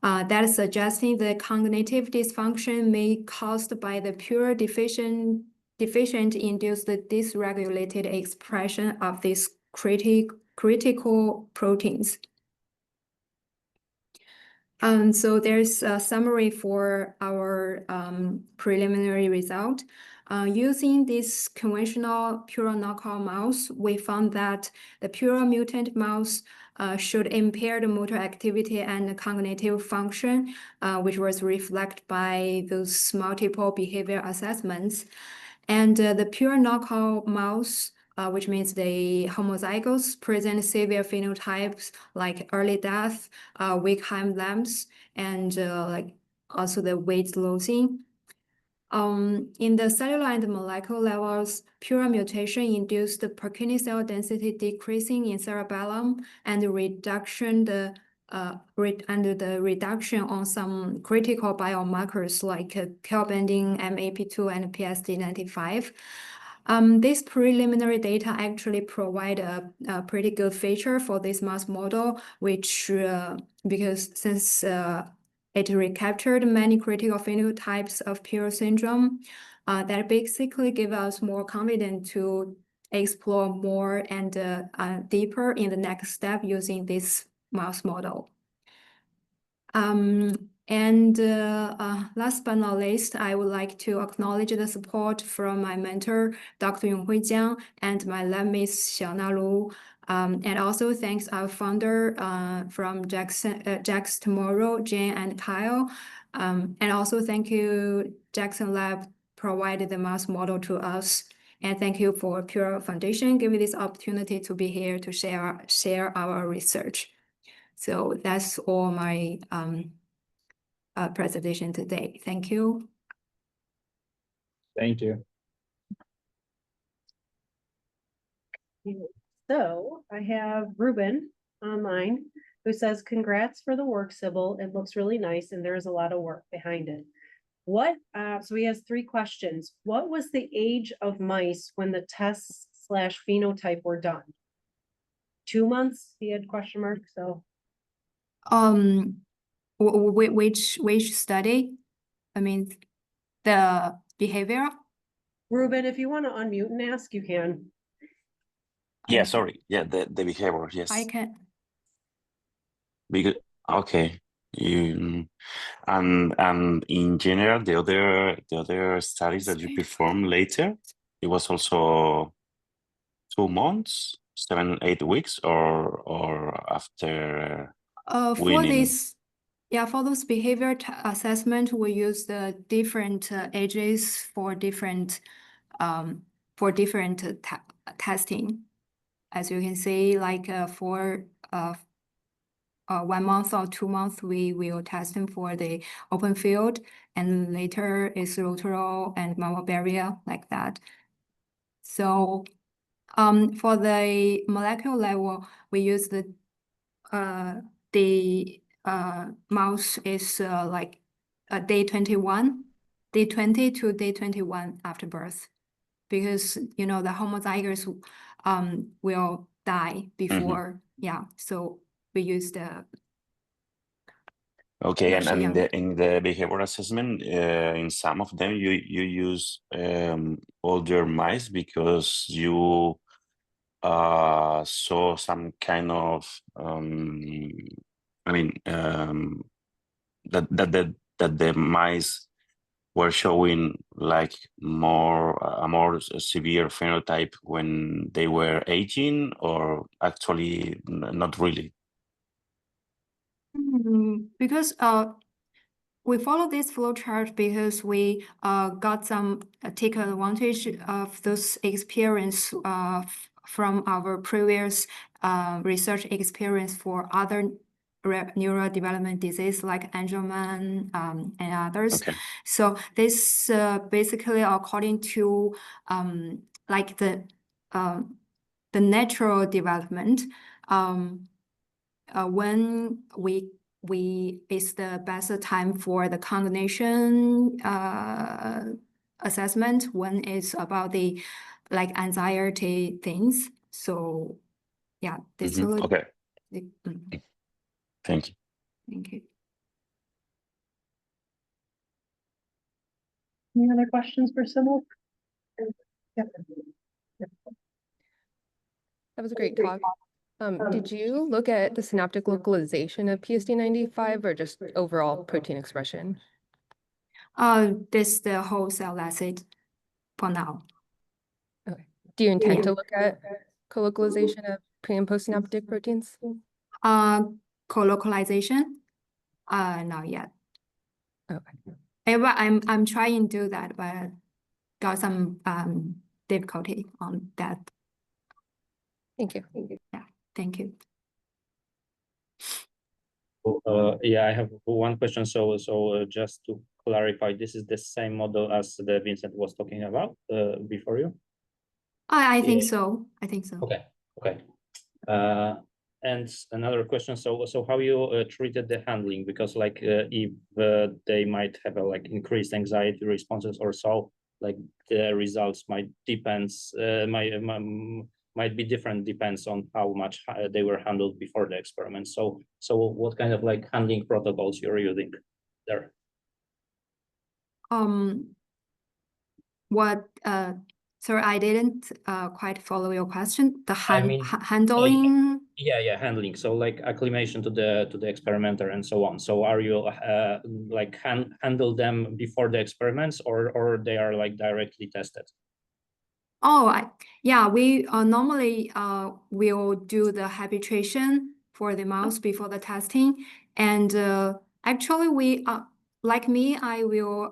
That is suggesting the cognitive dysfunction may be caused by the Pura deficient induced dysregulated expression of these critical proteins. So there's a summary for our preliminary result. Using this conventional Pura knockout mouse, we found that the Pura mutant mouse should impair the motor activity and cognitive function, which was reflected by those multiple behavior assessments. And the Pura knockout mouse, which means the homozygous, present severe phenotypes like early death, weak hind limbs, and like also the weight losing. In the cellular and molecular levels, Pura mutation induced the Purkinje cell density decreasing in cerebellum and reduction on some critical biomarkers like KEL binding, MAP2, and PST95. This preliminary data actually provide a pretty good feature for this mouse model, which because since it recaptured many critical phenotypes of Pura syndrome, that basically give us more confidence to explore more and deeper in the next step using this mouse model. Last but not least, I would like to acknowledge the support from my mentor, Dr. Yonghui Jiang, and my lab mates Xiaona Lu, and also thanks our founder from Jax Tomorrow, Jane and Kyle. And also thank you, Jackson Lab provided the mouse model to us. And thank you for Pura Foundation giving this opportunity to be here to share our research. So that's all my presentation today. Thank you. Thank you. So I have Ruben online who says, congrats for the work, Sybil. It looks really nice and there's a lot of work behind it. So he has 3 questions. What was the age of mice when the tests / phenotype were done? 2 months, he had question mark, so. Which study? I mean, the behavior? Ruben, if you want to unmute and ask, you can. Yeah, sorry. Yeah, the behavior, yes. I can. Because, okay. And in general, the other studies that you performed later, it was also 2 months, 7, 8 weeks, or after for this, yeah, for those behavior assessment, we use the different ages for different testing. As you can see, like for 1 month or 2 months, we will test them for the open field, and later is lateral and mobile barrier like that. So for the molecular level, we use the mouse is like day 21, day 20 to day 21 after birth, because you know the homozygous will die before. Yeah, so we use the. Okay, and in the behavior assessment, in some of them you use older mice because you saw some kind of that the mice were showing like a more severe phenotype when they were aging, or actually not really? Because we follow this flow chart because we got some take advantage of those experience from our previous research experience for other neurodevelopment disease like Angelman and others. Okay. So this basically according to like the natural development when it's the best time for the cognition assessment when it's about the like anxiety things. So yeah, this will Okay. Thank you. Thank you. Any other questions for Sybil? That was a great talk. Did you look at the synaptic localization of PSD95 or just overall protein expression? This the whole cell acid for now. Okay. Do you intend to look at co-localization of pre and postsynaptic proteins? Co-localization? Not yet. Okay. But I'm trying to do that, but got some difficulty on that. Thank you. Yeah, thank you. Yeah, I have one question. So just to clarify, this is the same model as the Vincent was talking about before you? I think so. I think so. Okay. Okay. And another question. So how you treated the handling? Because like if they might have a like increased anxiety responses or so, like the results might depends might be different, depends on how much they were handled before the experiment. So what kind of like handling protocols you're using there? What sorry, I didn't quite follow your question. The handling. Yeah, handling. So like acclimation to the experimenter and so on. So are you like handle them before the experiments or they are like directly tested? Oh, yeah, we normally will do the habituation for the mouse before the testing. And actually we like me, I will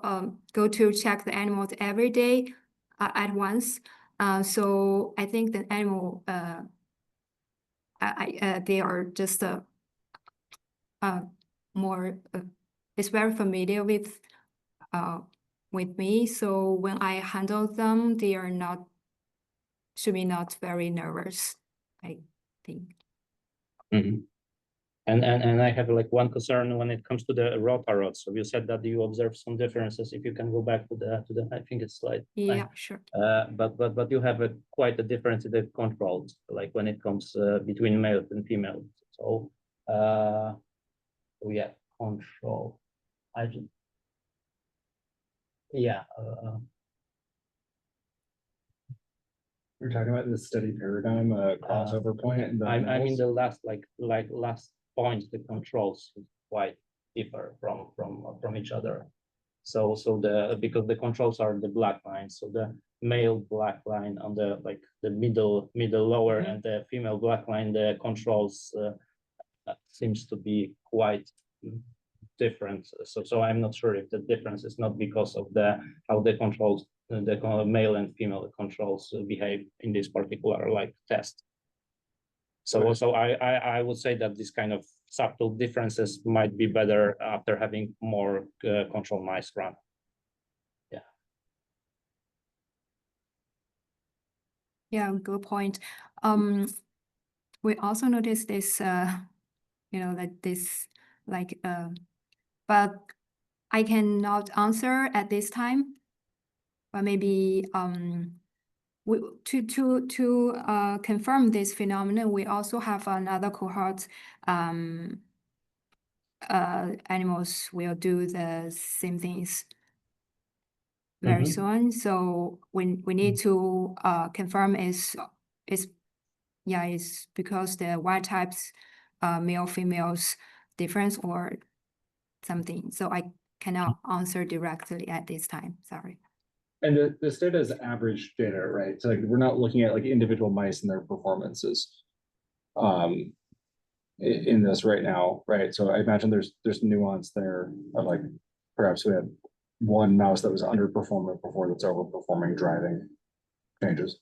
go to check the animals every day at once. So I think the animal they are just more it's very familiar with me. So when I handle them, they are not should be not very nervous, I think. Mm-hmm. And I have like one concern when it comes to the rotarod. So you said that you observed some differences. If you can go back to the I think it's slide 9. Yeah, sure. But you have quite a difference in the controls, like when it comes between male and female. So yeah, control. We're talking about the study paradigm crossover point. I mean the last last point, the controls quite differ from each other. So because the controls are the black line, so the male black line on the like the middle lower and the female black line, the controls seems to be quite different. So I'm not sure if the difference is not because of how the controls, the male and female controls behave in this particular like test. So I would say that this kind of subtle differences might be better after having more control mice run. Yeah. Yeah, good point. We also noticed this, that this like, but I cannot answer at this time. But maybe to confirm this phenomenon, we also have another cohort. Animals will do the same things very soon. So we need to confirm is because the wild types male females difference or something. So I cannot answer directly at this time. Sorry. And this data is average data, right? So like we're not looking at like individual mice and their performances in this right now, right? So I imagine there's nuance there of like perhaps we had one mouse that was underperforming before that's overperforming driving changes.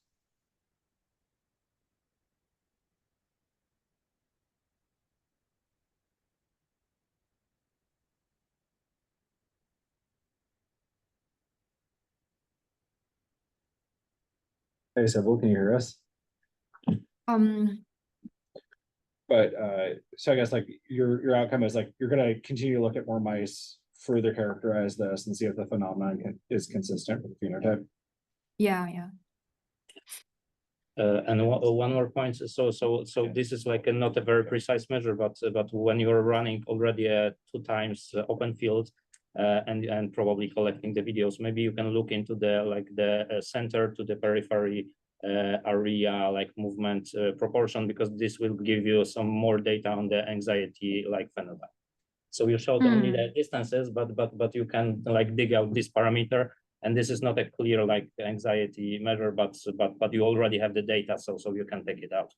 Hey, Sybil, can you hear us? But so I guess like your outcome is like you're gonna continue to look at more mice, further characterize this and see if the phenomenon is consistent with the phenotype. Yeah. And one more point. So this is like not a very precise measure, but when you're running already a 2 times open field and probably collecting the videos, maybe you can look into the center to the periphery area like movement proportion, because this will give you some more data on the anxiety like phenotype. So you showed only the distances, but you can like dig out this parameter, and this is not a clear like anxiety measure, but you already have the data, so you can take it out.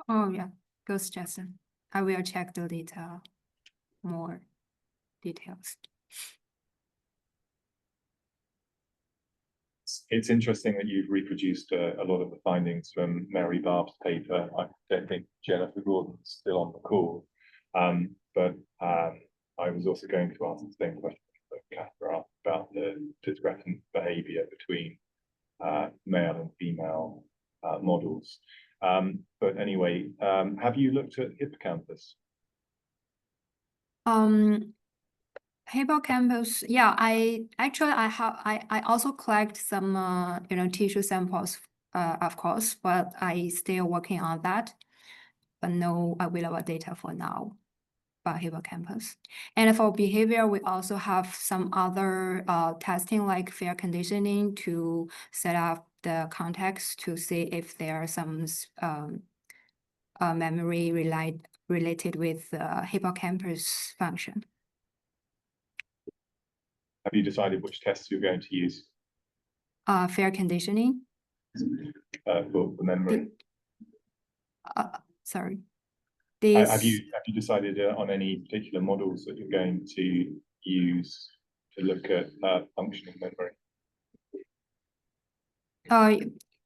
Oh yeah, good suggestion. I will check the data, more details. It's interesting that you've reproduced a lot of the findings from Mary Barb's paper. I don't think Jennifer Gordon's still on the call, but I was also going to ask the same question that Kacper asked about the discrepant behavior between male and female models. But anyway, have you looked at hippocampus? Hippocampus, yeah, I also collect some tissue samples, of course, but I still working on that, but no available data for now about hippocampus. And for behavior, we also have some other testing like fair conditioning to set up the context to see if there are some memory related with hippocampus function. Have you decided which tests you're going to use? Fair conditioning. For the memory. Sorry. Have you decided on any particular models that you're going to use to look at functioning memory?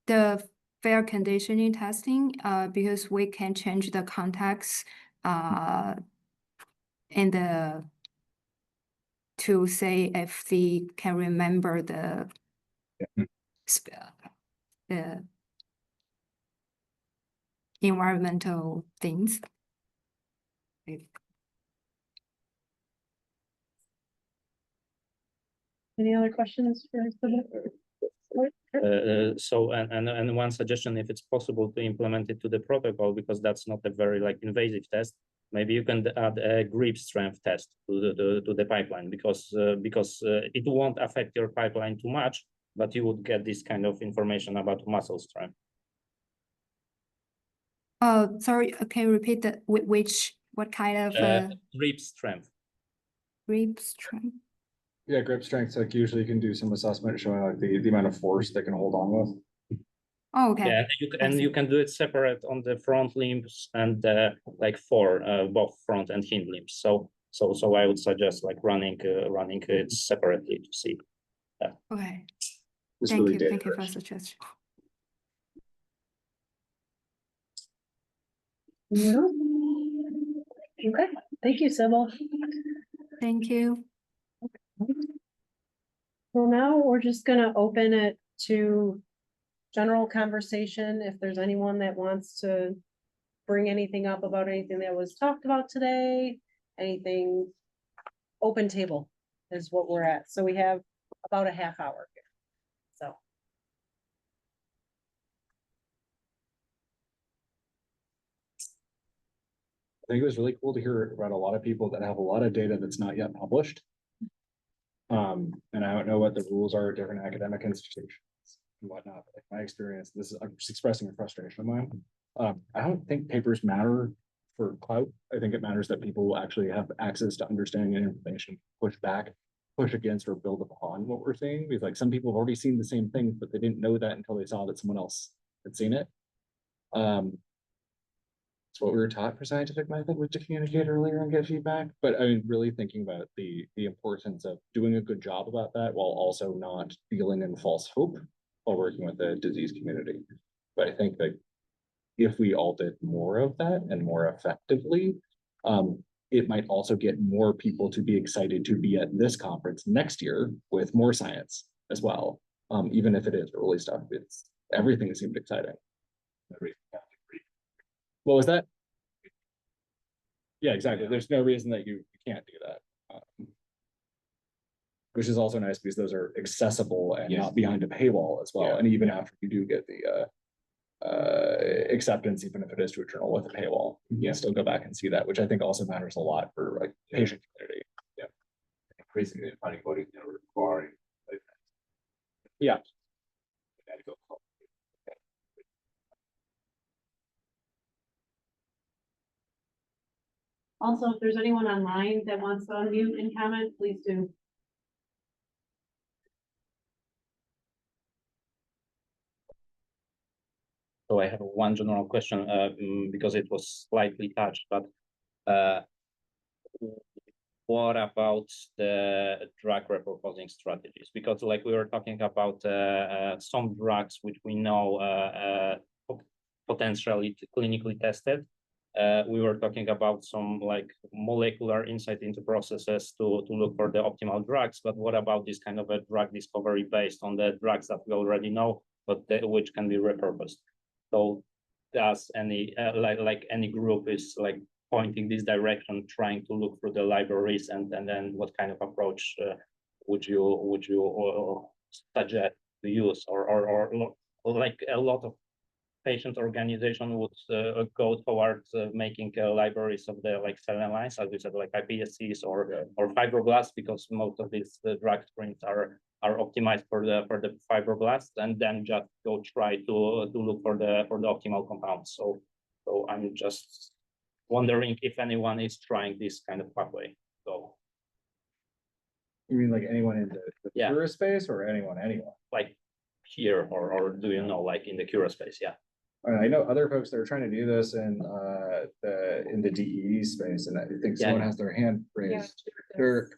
The fair conditioning testing, because we can change the context in the to say if they can remember the environmental things. Any other questions for So and one suggestion, if it's possible to implement it to the protocol, because that's not a very like invasive test, maybe you can add a grip strength test to the pipeline, because it won't affect your pipeline too much, but you would get this kind of information about muscle strength. Sorry, can you repeat that? What kind of grip strength? Grip strength. Yeah, grip strength, like usually you can do some assessment showing like the amount of force they can hold on with. Oh, okay. Yeah, and you can do it separate on the front limbs and like for both front and hind limbs. So I would suggest like running it separately to see that. Okay. It's Thank really you. Thank you data for rich. the suggestion. No. Okay, thank you, Sybil. Thank you. Well, now we're just gonna open it to general conversation. If there's anyone that wants to bring anything up about anything that was talked about today, anything, open table is what we're at. So we have about a half hour here. So. I think it was really cool to hear about a lot of people that have a lot of data that's not yet published. And I don't know what the rules are at different academic institutions and whatnot, but like my experience, I'm just expressing a frustration of mine. I don't think papers matter for clout. I think it matters that people actually have access to understanding and information, push back, push against, or build upon what we're seeing. Because like some people have already seen the same thing, but they didn't know that until they saw that someone else had seen it. it's what we were taught for scientific method, was to communicate earlier and get feedback. But I mean, really thinking about the importance of doing a good job about that while also not dealing in false hope while working with the disease community. But I think that if we all did more of that and more effectively, it might also get more people to be excited to be at this conference next year with more science as well. Even if it is early stuff, it's everything seemed exciting. What was that? Yeah, exactly. There's no reason that you can't do that. Which is also nice because those are accessible and not behind a paywall as well. Yeah. And even after you do get the acceptance, even if it is to a journal with a paywall, you can still go back and see that, which I think also matters a lot for like patient community. Yeah. Increasingly finding bodies that are requiring. Yeah. Also, if there's anyone online that wants to unmute and comment, please do. So I have one general question, because it was slightly touched, but what about the drug repurposing strategies? Because like we were talking about some drugs which we know potentially clinically tested. We were talking about some like molecular insight into processes to look for the optimal drugs, but what about this kind of a drug discovery based on the drugs that we already know, but which can be repurposed? So does any like any group is like pointing this direction, trying to look through the libraries, and then what kind of approach would you suggest to use, or like a lot of patient organization would go towards making libraries of the like cell lines, as we said, like iPSCs or fibroblasts, because most of these drug screens are optimized for the fibroblasts, and then just go try to look for the optimal compounds. So I'm just wondering if anyone is trying this kind of pathway. So you mean like anyone in the Pura space, or anyone like here, or do you know, like in the Cura space? Yeah. I know other folks that are trying to do this in the DEE space, and I think someone has their hand raised. Dirk,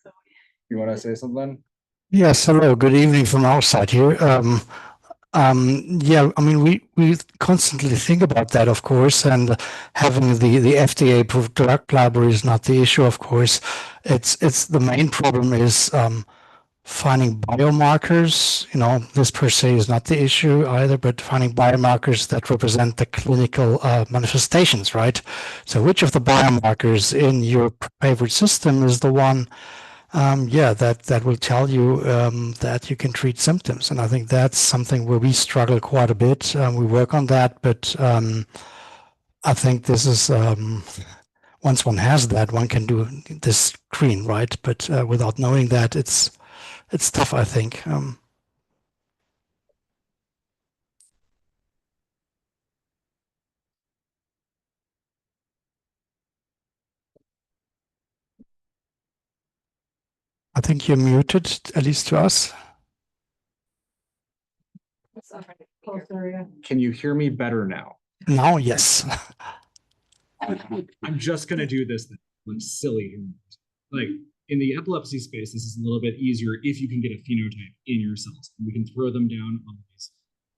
you want to say something? Yes, hello, good evening from our side here. Yeah, I mean, we constantly think about that, of course, and having the FDA approved drug library is not the issue, of course. It's the main problem is finding biomarkers. You know, this per se is not the issue either, but finding biomarkers that represent the clinical manifestations, right? So which of the biomarkers in your favorite system is the one that will tell you that you can treat symptoms. And I think that's something where we struggle quite a bit. We work on that, but I think this is, once one has that, one can do this screen, right? But without knowing that, it's tough, I think. I think you're muted, at least to us. Can you hear me better now? Now, yes. I'm just gonna do this thing. I'm silly. Like in the epilepsy space, this is a little bit easier if you can get a phenotype in your cells. We can throw them down on these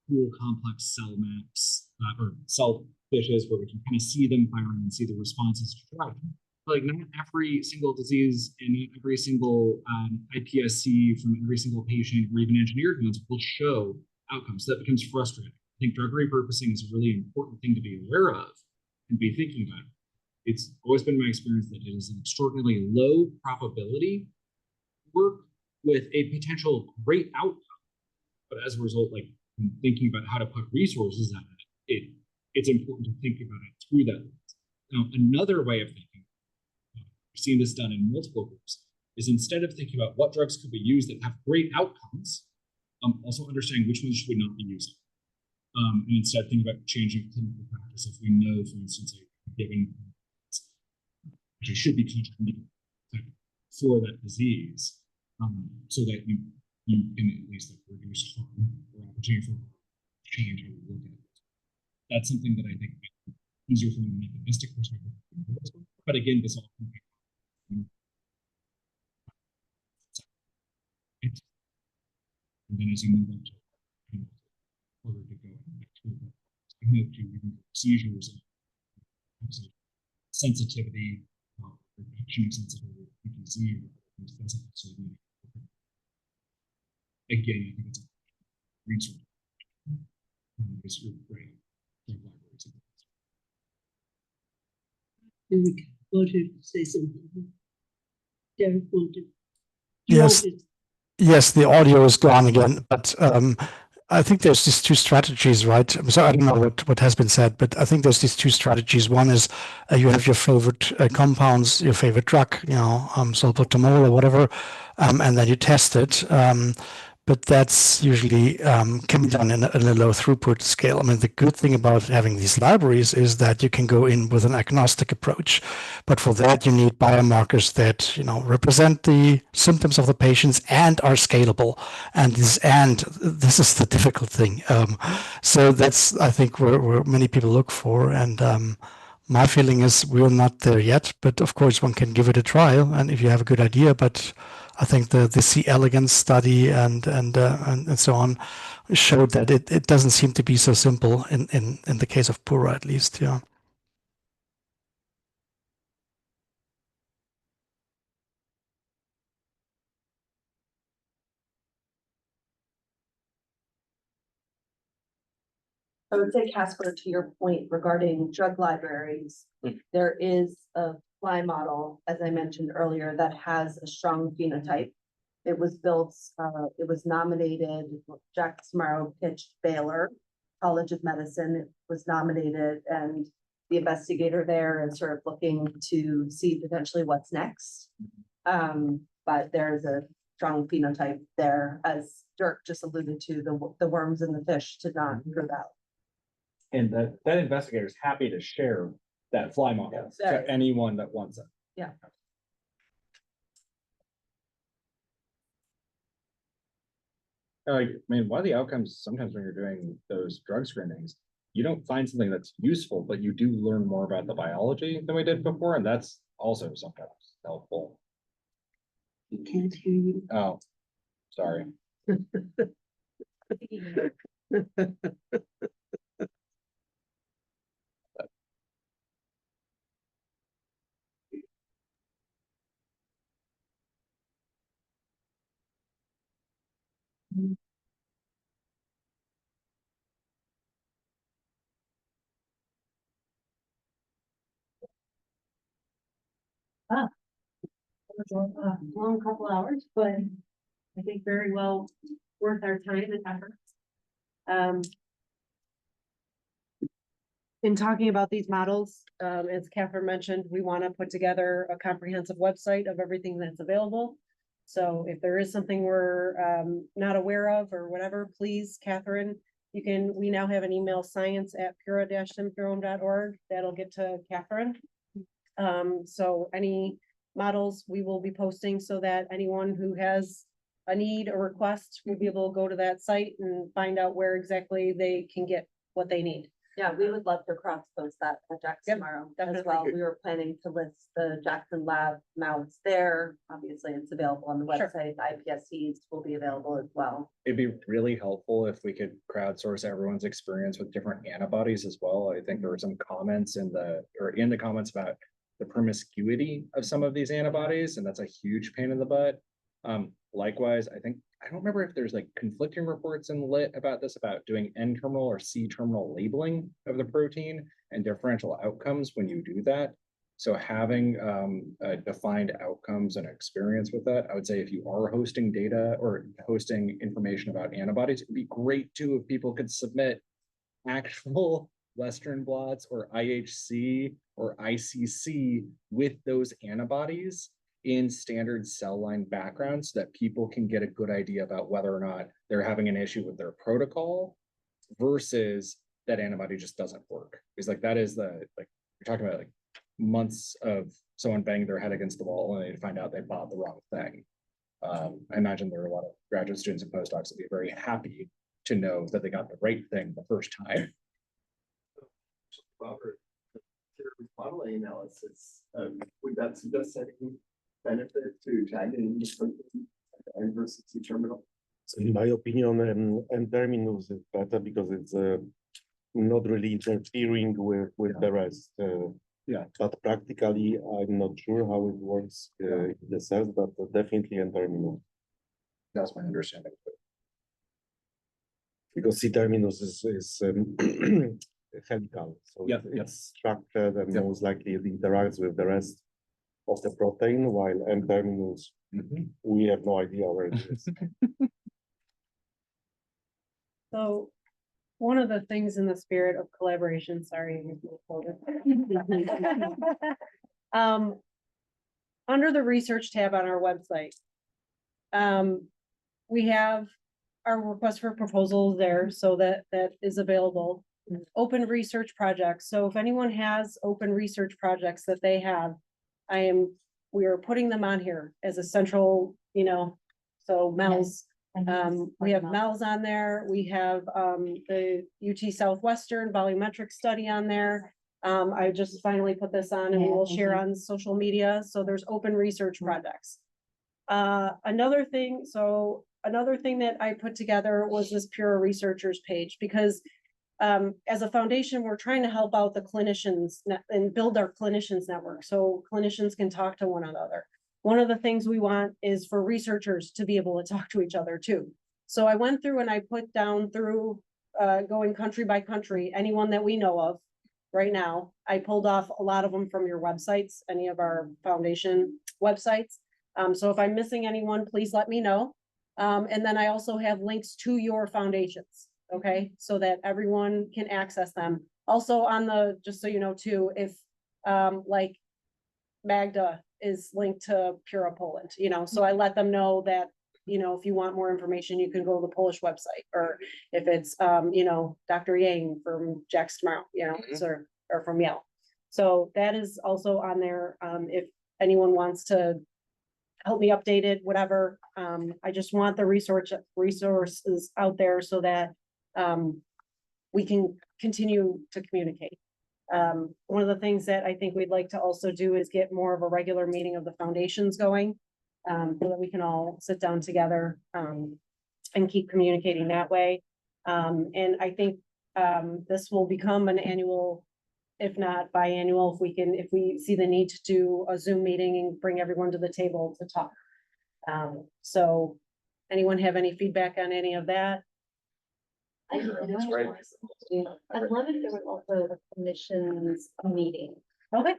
cool complex cell maps or cell fishes where we can kind of see them firing and see the responses to drug. Like not every single disease and not every single iPSC from every single patient or even engineered ones will show outcomes. So that becomes frustrating. I think drug repurposing is a really important thing to be aware of and be thinking about. It's always been my experience that it is an extraordinarily low probability work with a potential great outcome. But as a result, like thinking about how to put resources at it, it's important to think about it through that lens. Now, another way of thinking, we've seen this done in multiple groups, is instead of thinking about what drugs could be used that have great outcomes, also understanding which ones should we not be using. And instead thinking about changing clinical practice. If we know, for instance, a given actually should be contraindicated for that disease, so that you can at least like reduce harm or opportunity for change and look at it. That's something that I think easier from a mechanistic perspective. But again, this all and then as you move up to further to go seizures and sensitivity, reduction of sensitivity, PTZ, again, I think it's a research. It's your brain. Wanted to say something. Derek wanted. Yes, yes, the audio is gone again, but I think there's these two strategies, right? So I don't know what has been said, but I think there's these two strategies. One is you have your favorite compounds, your favorite drug, salbutamol or whatever, and then you test it. But that's usually can be done in a low throughput scale. I mean, the good thing about having these libraries is that you can go in with an agnostic approach. But for that, you need biomarkers that represent the symptoms of the patients and are scalable. And this is the difficult thing. So that's, I think, where many people look for. And my feeling is we're not there yet. But of course, one can give it a trial. And if you have a good idea, but I think the C. elegans study and so on showed that it doesn't seem to be so simple in the case of Pura, at least. Yeah. I would say, Kacper, to your point regarding drug libraries, there is a fly model, as I mentioned earlier, that has a strong phenotype. It was built, it was nominated, Jack Smaro pitched Baylor College of Medicine. It was nominated, and the investigator there is sort of looking to see potentially what's next. But there's a strong phenotype there, as Dirk just alluded to, the worms and the fish did not prove out. And that investigator is happy to share that fly model to anyone that wants it. Yeah. I mean, one of the outcomes sometimes when you're doing those drug screenings, you don't find something that's useful, but you do learn more about the biology than we did before, and that's also sometimes helpful. He can't hear you. Oh, sorry. A long couple hours, but I think very well worth our time and effort. In talking about these models, as Kathryn mentioned, we want to put together a comprehensive website of everything that's available. So if there is something we're not aware of or whatever, please, Kathryn, we now have an email, science@pura-syndrome.org. That'll get to Kathryn. So any models we will be posting so that anyone who has a need or request will be able to go to that site and find out where exactly they can get what they need. Yeah, we would love to cross post that at Jackson tomorrow as well. We were planning to list the Jackson Lab mounts there. Obviously, it's available on the website. The IPSCs will be available as well. It'd be really helpful if we could crowdsource everyone's experience with different antibodies as well. I think there were some comments in the comments about the promiscuity of some of these antibodies, and that's a huge pain in the butt. Likewise, I don't remember if there's like conflicting reports in Lit about this, about doing N-terminal or C-terminal labeling of the protein and differential outcomes when you do that. So having defined outcomes and experience with that, I would say if you are hosting data or hosting information about antibodies, it'd be great too if people could submit actual Western blots or IHC or ICC with those antibodies in standard cell line backgrounds so that people can get a good idea about whether or not they're having an issue with their protocol versus that antibody just doesn't work. Because like that is you're talking about like months of someone banging their head against the wall and they find out they bought the wrong thing. I imagine there are a lot of graduate students and postdocs that be very happy to know that they got the right thing the first time. modeling analysis, would that suggest any benefit to tagging versus C-terminal? So in my opinion, N-terminus is better because it's not really interfering with the rest. Yeah. But practically, I'm not sure how it works in the cells, but definitely N-terminus. That's my understanding. Because C-terminus is helical, so it's structured and most likely it interacts with the rest of the protein, while N-terminus, we have no idea where it is. So one of the things in the spirit of collaboration, sorry. Under the research tab on our website, we have our request for proposals there, so that is available. Open research projects. So if anyone has open research projects that they have, we are putting them on here as a central, so Mel's. We have Mel's on there. We have the UT Southwestern volumetric study on there. I just finally put this on and we will share on social media. So there's open research projects. Another thing that I put together was this Pura researchers page, because as a foundation, we're trying to help out the clinicians and build our clinicians network so clinicians can talk to one another. One of the things we want is for researchers to be able to talk to each other too. So I went through and I put down through going country by country, anyone that we know of right now. I pulled off a lot of them from your websites, any of our foundation websites. So if I'm missing anyone, please let me know. And then I also have links to your foundations, okay? So that everyone can access them. Also on the, just so you know too, if like Magda is linked to Pura Poland, so I let them know that, if you want more information, you can go to the Polish website, or if it's, Dr. Yang from Jack's Tomorrow, or from Yale. So that is also on there. If anyone wants to help me update it, whatever. I just want the resources out there so that we can continue to communicate. One of the things that I think we'd like to also do is get more of a regular meeting of the foundations going, so that we can all sit down together and keep communicating that way. And I think this will become an annual, if not biannual, if we see the need to do a Zoom meeting and bring everyone to the table to talk. So anyone have any feedback on any of that? That's great. I'd love if there was also a clinicians meeting. Okay.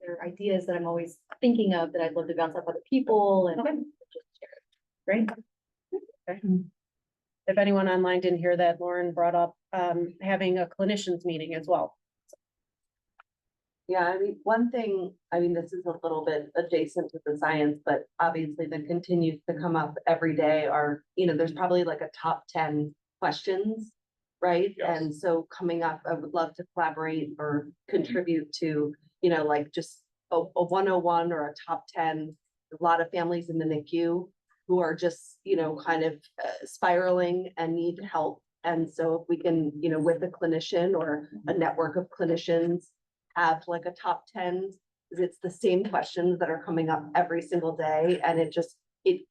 There are ideas that I'm always thinking of that I'd love to bounce off other people and just share. Great. Okay. If anyone online didn't hear that, Lauren brought up having a clinicians meeting as well. Yeah, one thing, this is a little bit adjacent to the science, but obviously that continues to come up every day are, there's probably like a top 10 questions, right? Yes. And so coming up, I would love to collaborate or contribute to, like just a 101 or a top 10, a lot of families in the NICU who are just, kind of spiraling and need help. And so if we can, with a clinician or a network of clinicians, have like a top 10, it's the same questions that are coming up every single day. And it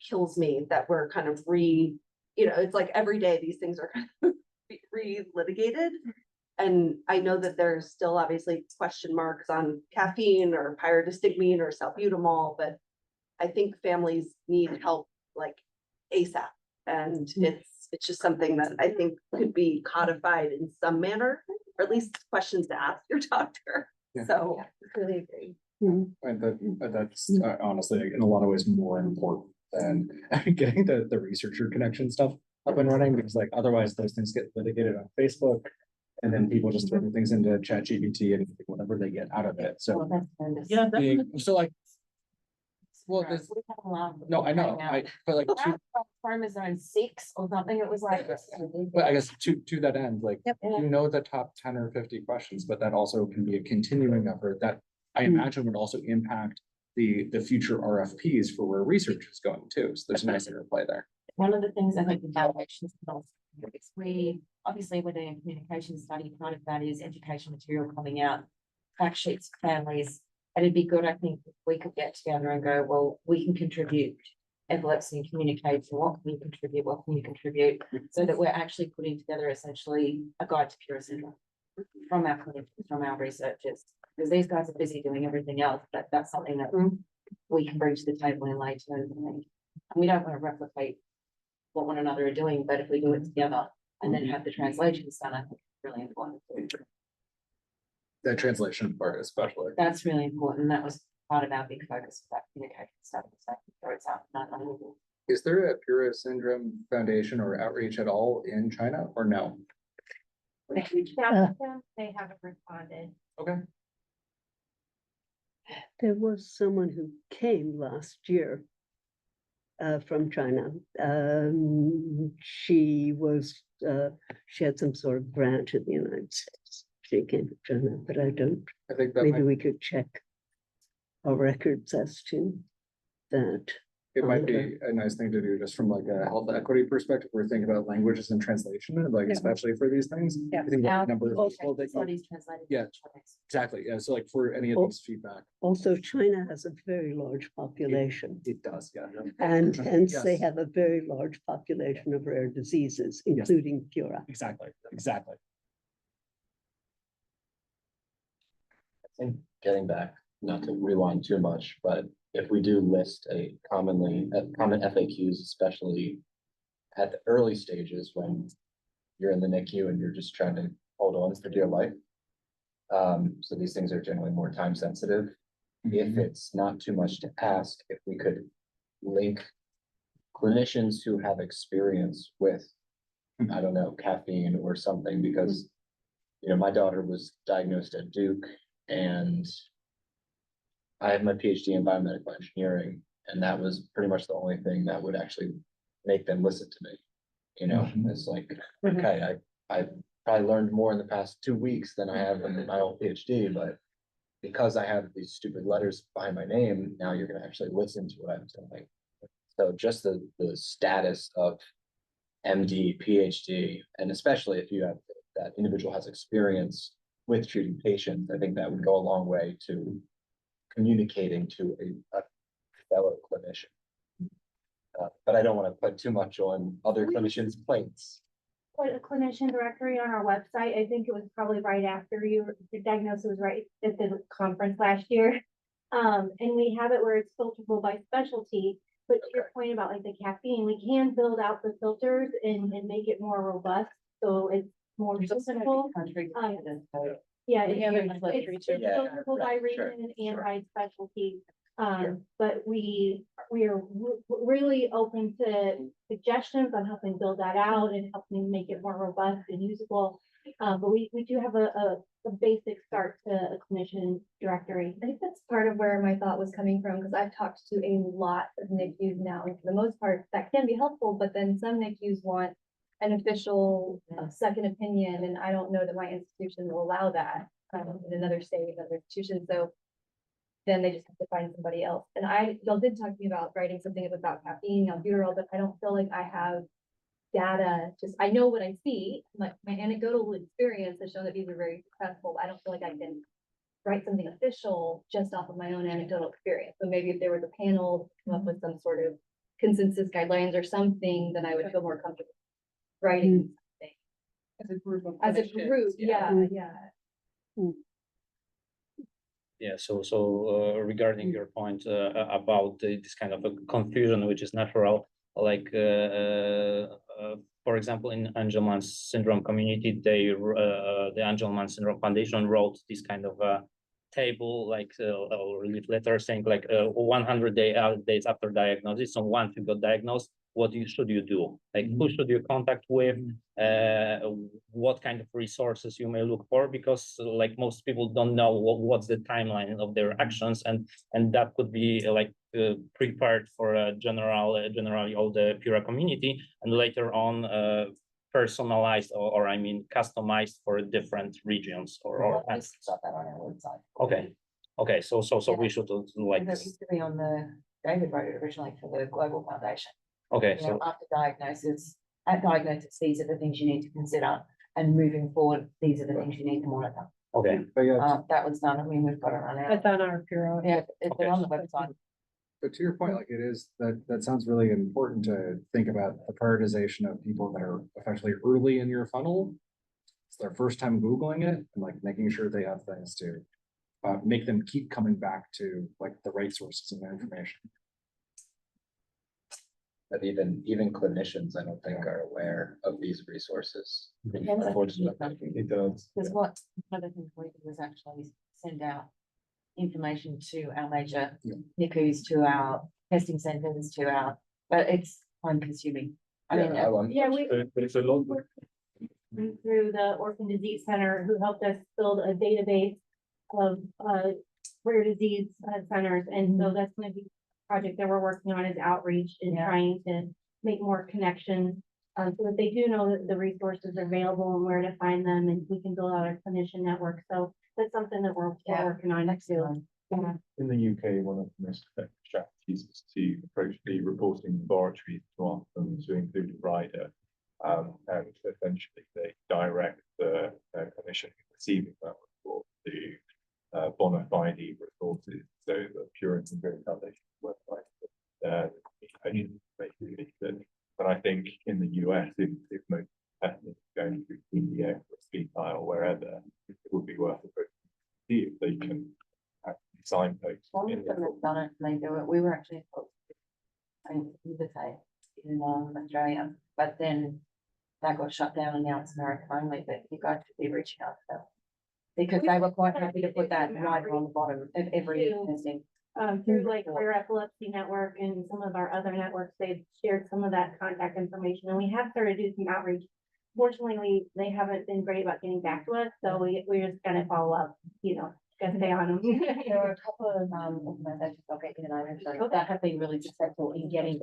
kills me that we're kind of it's like every day these things are kind of re-litigated. And I know that there's still obviously question marks on caffeine or pyridostigmine or salbutamol, but I think families need help like ASAP. And it's just something that I think could be codified in some manner, or at least questions to ask your doctor. Yeah. So I really agree. And that's honestly in a lot of ways more important than getting the researcher connection stuff up and running, because like otherwise those things get litigated on Facebook and then people just throw things into ChatGPT and whatever they get out of it. So yeah, so like there's no, I know, but like Farmers are in 6 or something. It was like, but I guess to that end, like the top 10 or 50 questions, but that also can be a continuing effort that I imagine would also impact the future RFPs for where research is going too. So there's a nice interplay there. one of the things I think the foundations is we obviously we're doing a communication study. Part of that is education material coming out fact sheets for families. And it'd be good, I think, if we could get together and go, well, we can contribute epilepsy and communication. What can you contribute? What can you contribute? So that we're actually putting together essentially a guide to Pura syndrome from our clinicians, from our researchers, because these guys are busy doing everything else, but that's something that we can bring to the table in later. And we don't want to replicate what one another are doing, but if we do it together and then have the translations done, I think it's really important. That translation part especially. That's really important. That was part of our big focus of that communication stuff. So it's out. Is there a Pura syndrome foundation or outreach at all in China or no? They reached out to them, they haven't responded. Okay. There was someone who came last year from China. She had some sort of grant in the United States. She came to China, but I think that maybe we could check our records as to that. It might be a nice thing to do just from like a health equity perspective. We're thinking about languages and translation, and like especially for these things. Yeah. I think that number of people that Studies translated. yeah, exactly. Yeah. So like for any of those feedback. Also, China has a very large population. It does, yeah. And hence they Yes. have a very large population of rare diseases, including Pura. Exactly, exactly. I think getting back, not to rewind too much, but if we do list common FAQs, especially at the early stages when you're in the NICU and you're just trying to hold on for dear life. So these things are generally more time sensitive. If it's not too much to ask, if we could link clinicians who have experience with, I don't know, caffeine or something, because, you know, my daughter was diagnosed at Duke and I have my PhD in biomedical engineering, and that was pretty much the only thing that would actually make them listen to me. You know, it's like, okay, I probably learned more in the past 2 weeks than I have in my own PhD, but because I have these stupid letters behind my name, now you're going to actually listen to what I'm saying. So just the status of MD, PhD, and especially if you have that individual has experience with treating patients, I think that would go a long way to communicating to a fellow clinician. But I don't want to put too much on other clinicians' plates. Put a clinician directory on our website. I think it was probably right after your diagnosis was right at the conference last year. And we have it where it's filterable by specialty. But to your point about like the caffeine, we can build out the filters and make it more robust. So it's more simple. Yeah, it's filterable by region and by specialty. But we are really open to suggestions on helping build that out and helping make it more robust and usable. But we do have a basic start to a clinician directory. I think that's part of where my thought was coming from, because I've talked to a lot of NICUs now, and for the most part, that can be helpful, but then some NICUs want an official second opinion, and I don't know that my institution will allow that in another state, another institution, so then they just have to find somebody else. And y'all did talk to me about writing something about caffeine, albuterol, but I don't feel like I have data, I know what I see, like my anecdotal experience has shown that these are very successful. I don't feel like I can write something official just off of my own anecdotal experience. So maybe if there was a panel to come up with some sort of consensus guidelines or something, then I would feel more comfortable writing something. As a group of As a group, yeah. Yeah, so regarding your point about this kind of a confusion, which is natural, like for example, in Angelman syndrome community, the Angelman syndrome foundation wrote this kind of table, like or letter saying like 100 days after diagnosis. So once you got diagnosed, what should you do? Like who should you contact with? What kind of resources you may look for? Because like most people don't know what's the timeline of their actions, and that could be like prepared for a generally all the Pura community, and later on personalized or I mean customized for different regions or I just got that on our website. Okay, so we should like That used to be on the David wrote it originally for the Global Foundation. Okay, you know, after diagnosis, at diagnosis, these are the things you need to consider, and moving forward, these are the things you need to monitor. Okay, but yeah, That was done, I mean, we've got it on It's our, on our Pura. yeah, it's been on the website. but to your point, like it is, that sounds really important to think about the prioritization of people that are especially early in your funnel. It's their first time Googling it and like making sure they have things to make them keep coming back to like the right sources of information. But even clinicians, I don't think are aware of these resources. Depends on who you Unfortunately, come to. it does. Because what, one of the things we did was actually send out information to our major NICUs, to our testing centers, to our, but it's time consuming. I mean, Yeah, we But it's a lot. went through the Orphan Disease Center, who helped us build a database of rare disease centers, and so that's gonna be a project that we're working on, is outreach and trying to make more connections, so that they do know that the resources are available and where to find them, and we can build out a clinician network. So that's something that we're working on next year. In the UK, one of the most effective strategies is to approach the reporting laboratories to ask them to include a rider. And essentially they direct the clinician receiving that report to bona fide resources. So the Pura and Good Foundation website, basically. But I think in the US, if most testing is going through PDF or speed file, wherever, it would be worth it to see if they can actually signpost. one of them that's done it, and they do it, we were actually, in Australia, but then that got shut down and now it's American only, but you guys should be reaching out to them. Because they were quite happy to put that right on the bottom of every testing. Through like Rare Epilepsy Network and some of our other networks, they've shared some of that contact information, and we have started to do some outreach. Fortunately, they haven't been great about getting back to us, so we're just gonna follow up, gotta stay on them. There are a couple of organizations, I'll get you the name, that have been really successful in getting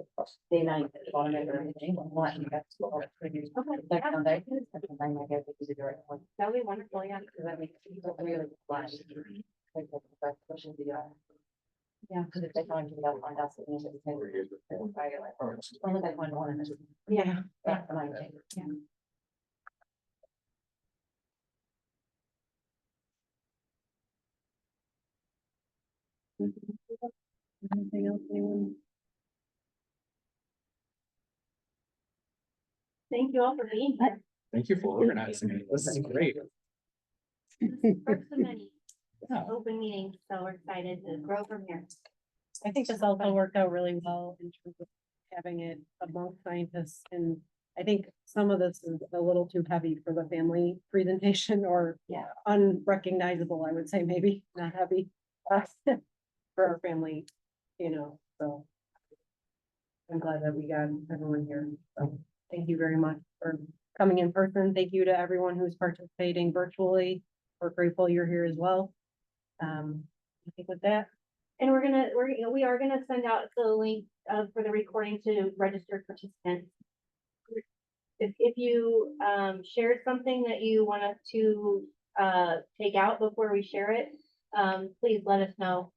their names at the bottom of everything. Like, that's what their foundations, and they may go to the direct one. That would be wonderful, yeah. Because I mean, people are really flash. Questions you got. Yeah, because if they find you, they'll find us. Only they find one. Yeah. That's the main thing. Yeah. Anything else, anyone? Thank you all for being here. Thank you for organizing it. This is great. First of many open meetings, so we're excited to grow from here. I think this also worked out really well in terms of having it among scientists, and I think some of this is a little too heavy for the family presentation, or unrecognizable, I would say, maybe not heavy for our family, so I'm glad that we got everyone here. So thank you very much for coming in person. Thank you to everyone who's participating virtually. We're grateful you're here as well. I think with that. And we are gonna send out the link for the recording to registered participants. If you shared something that you want us to take out before we share it, please let us know.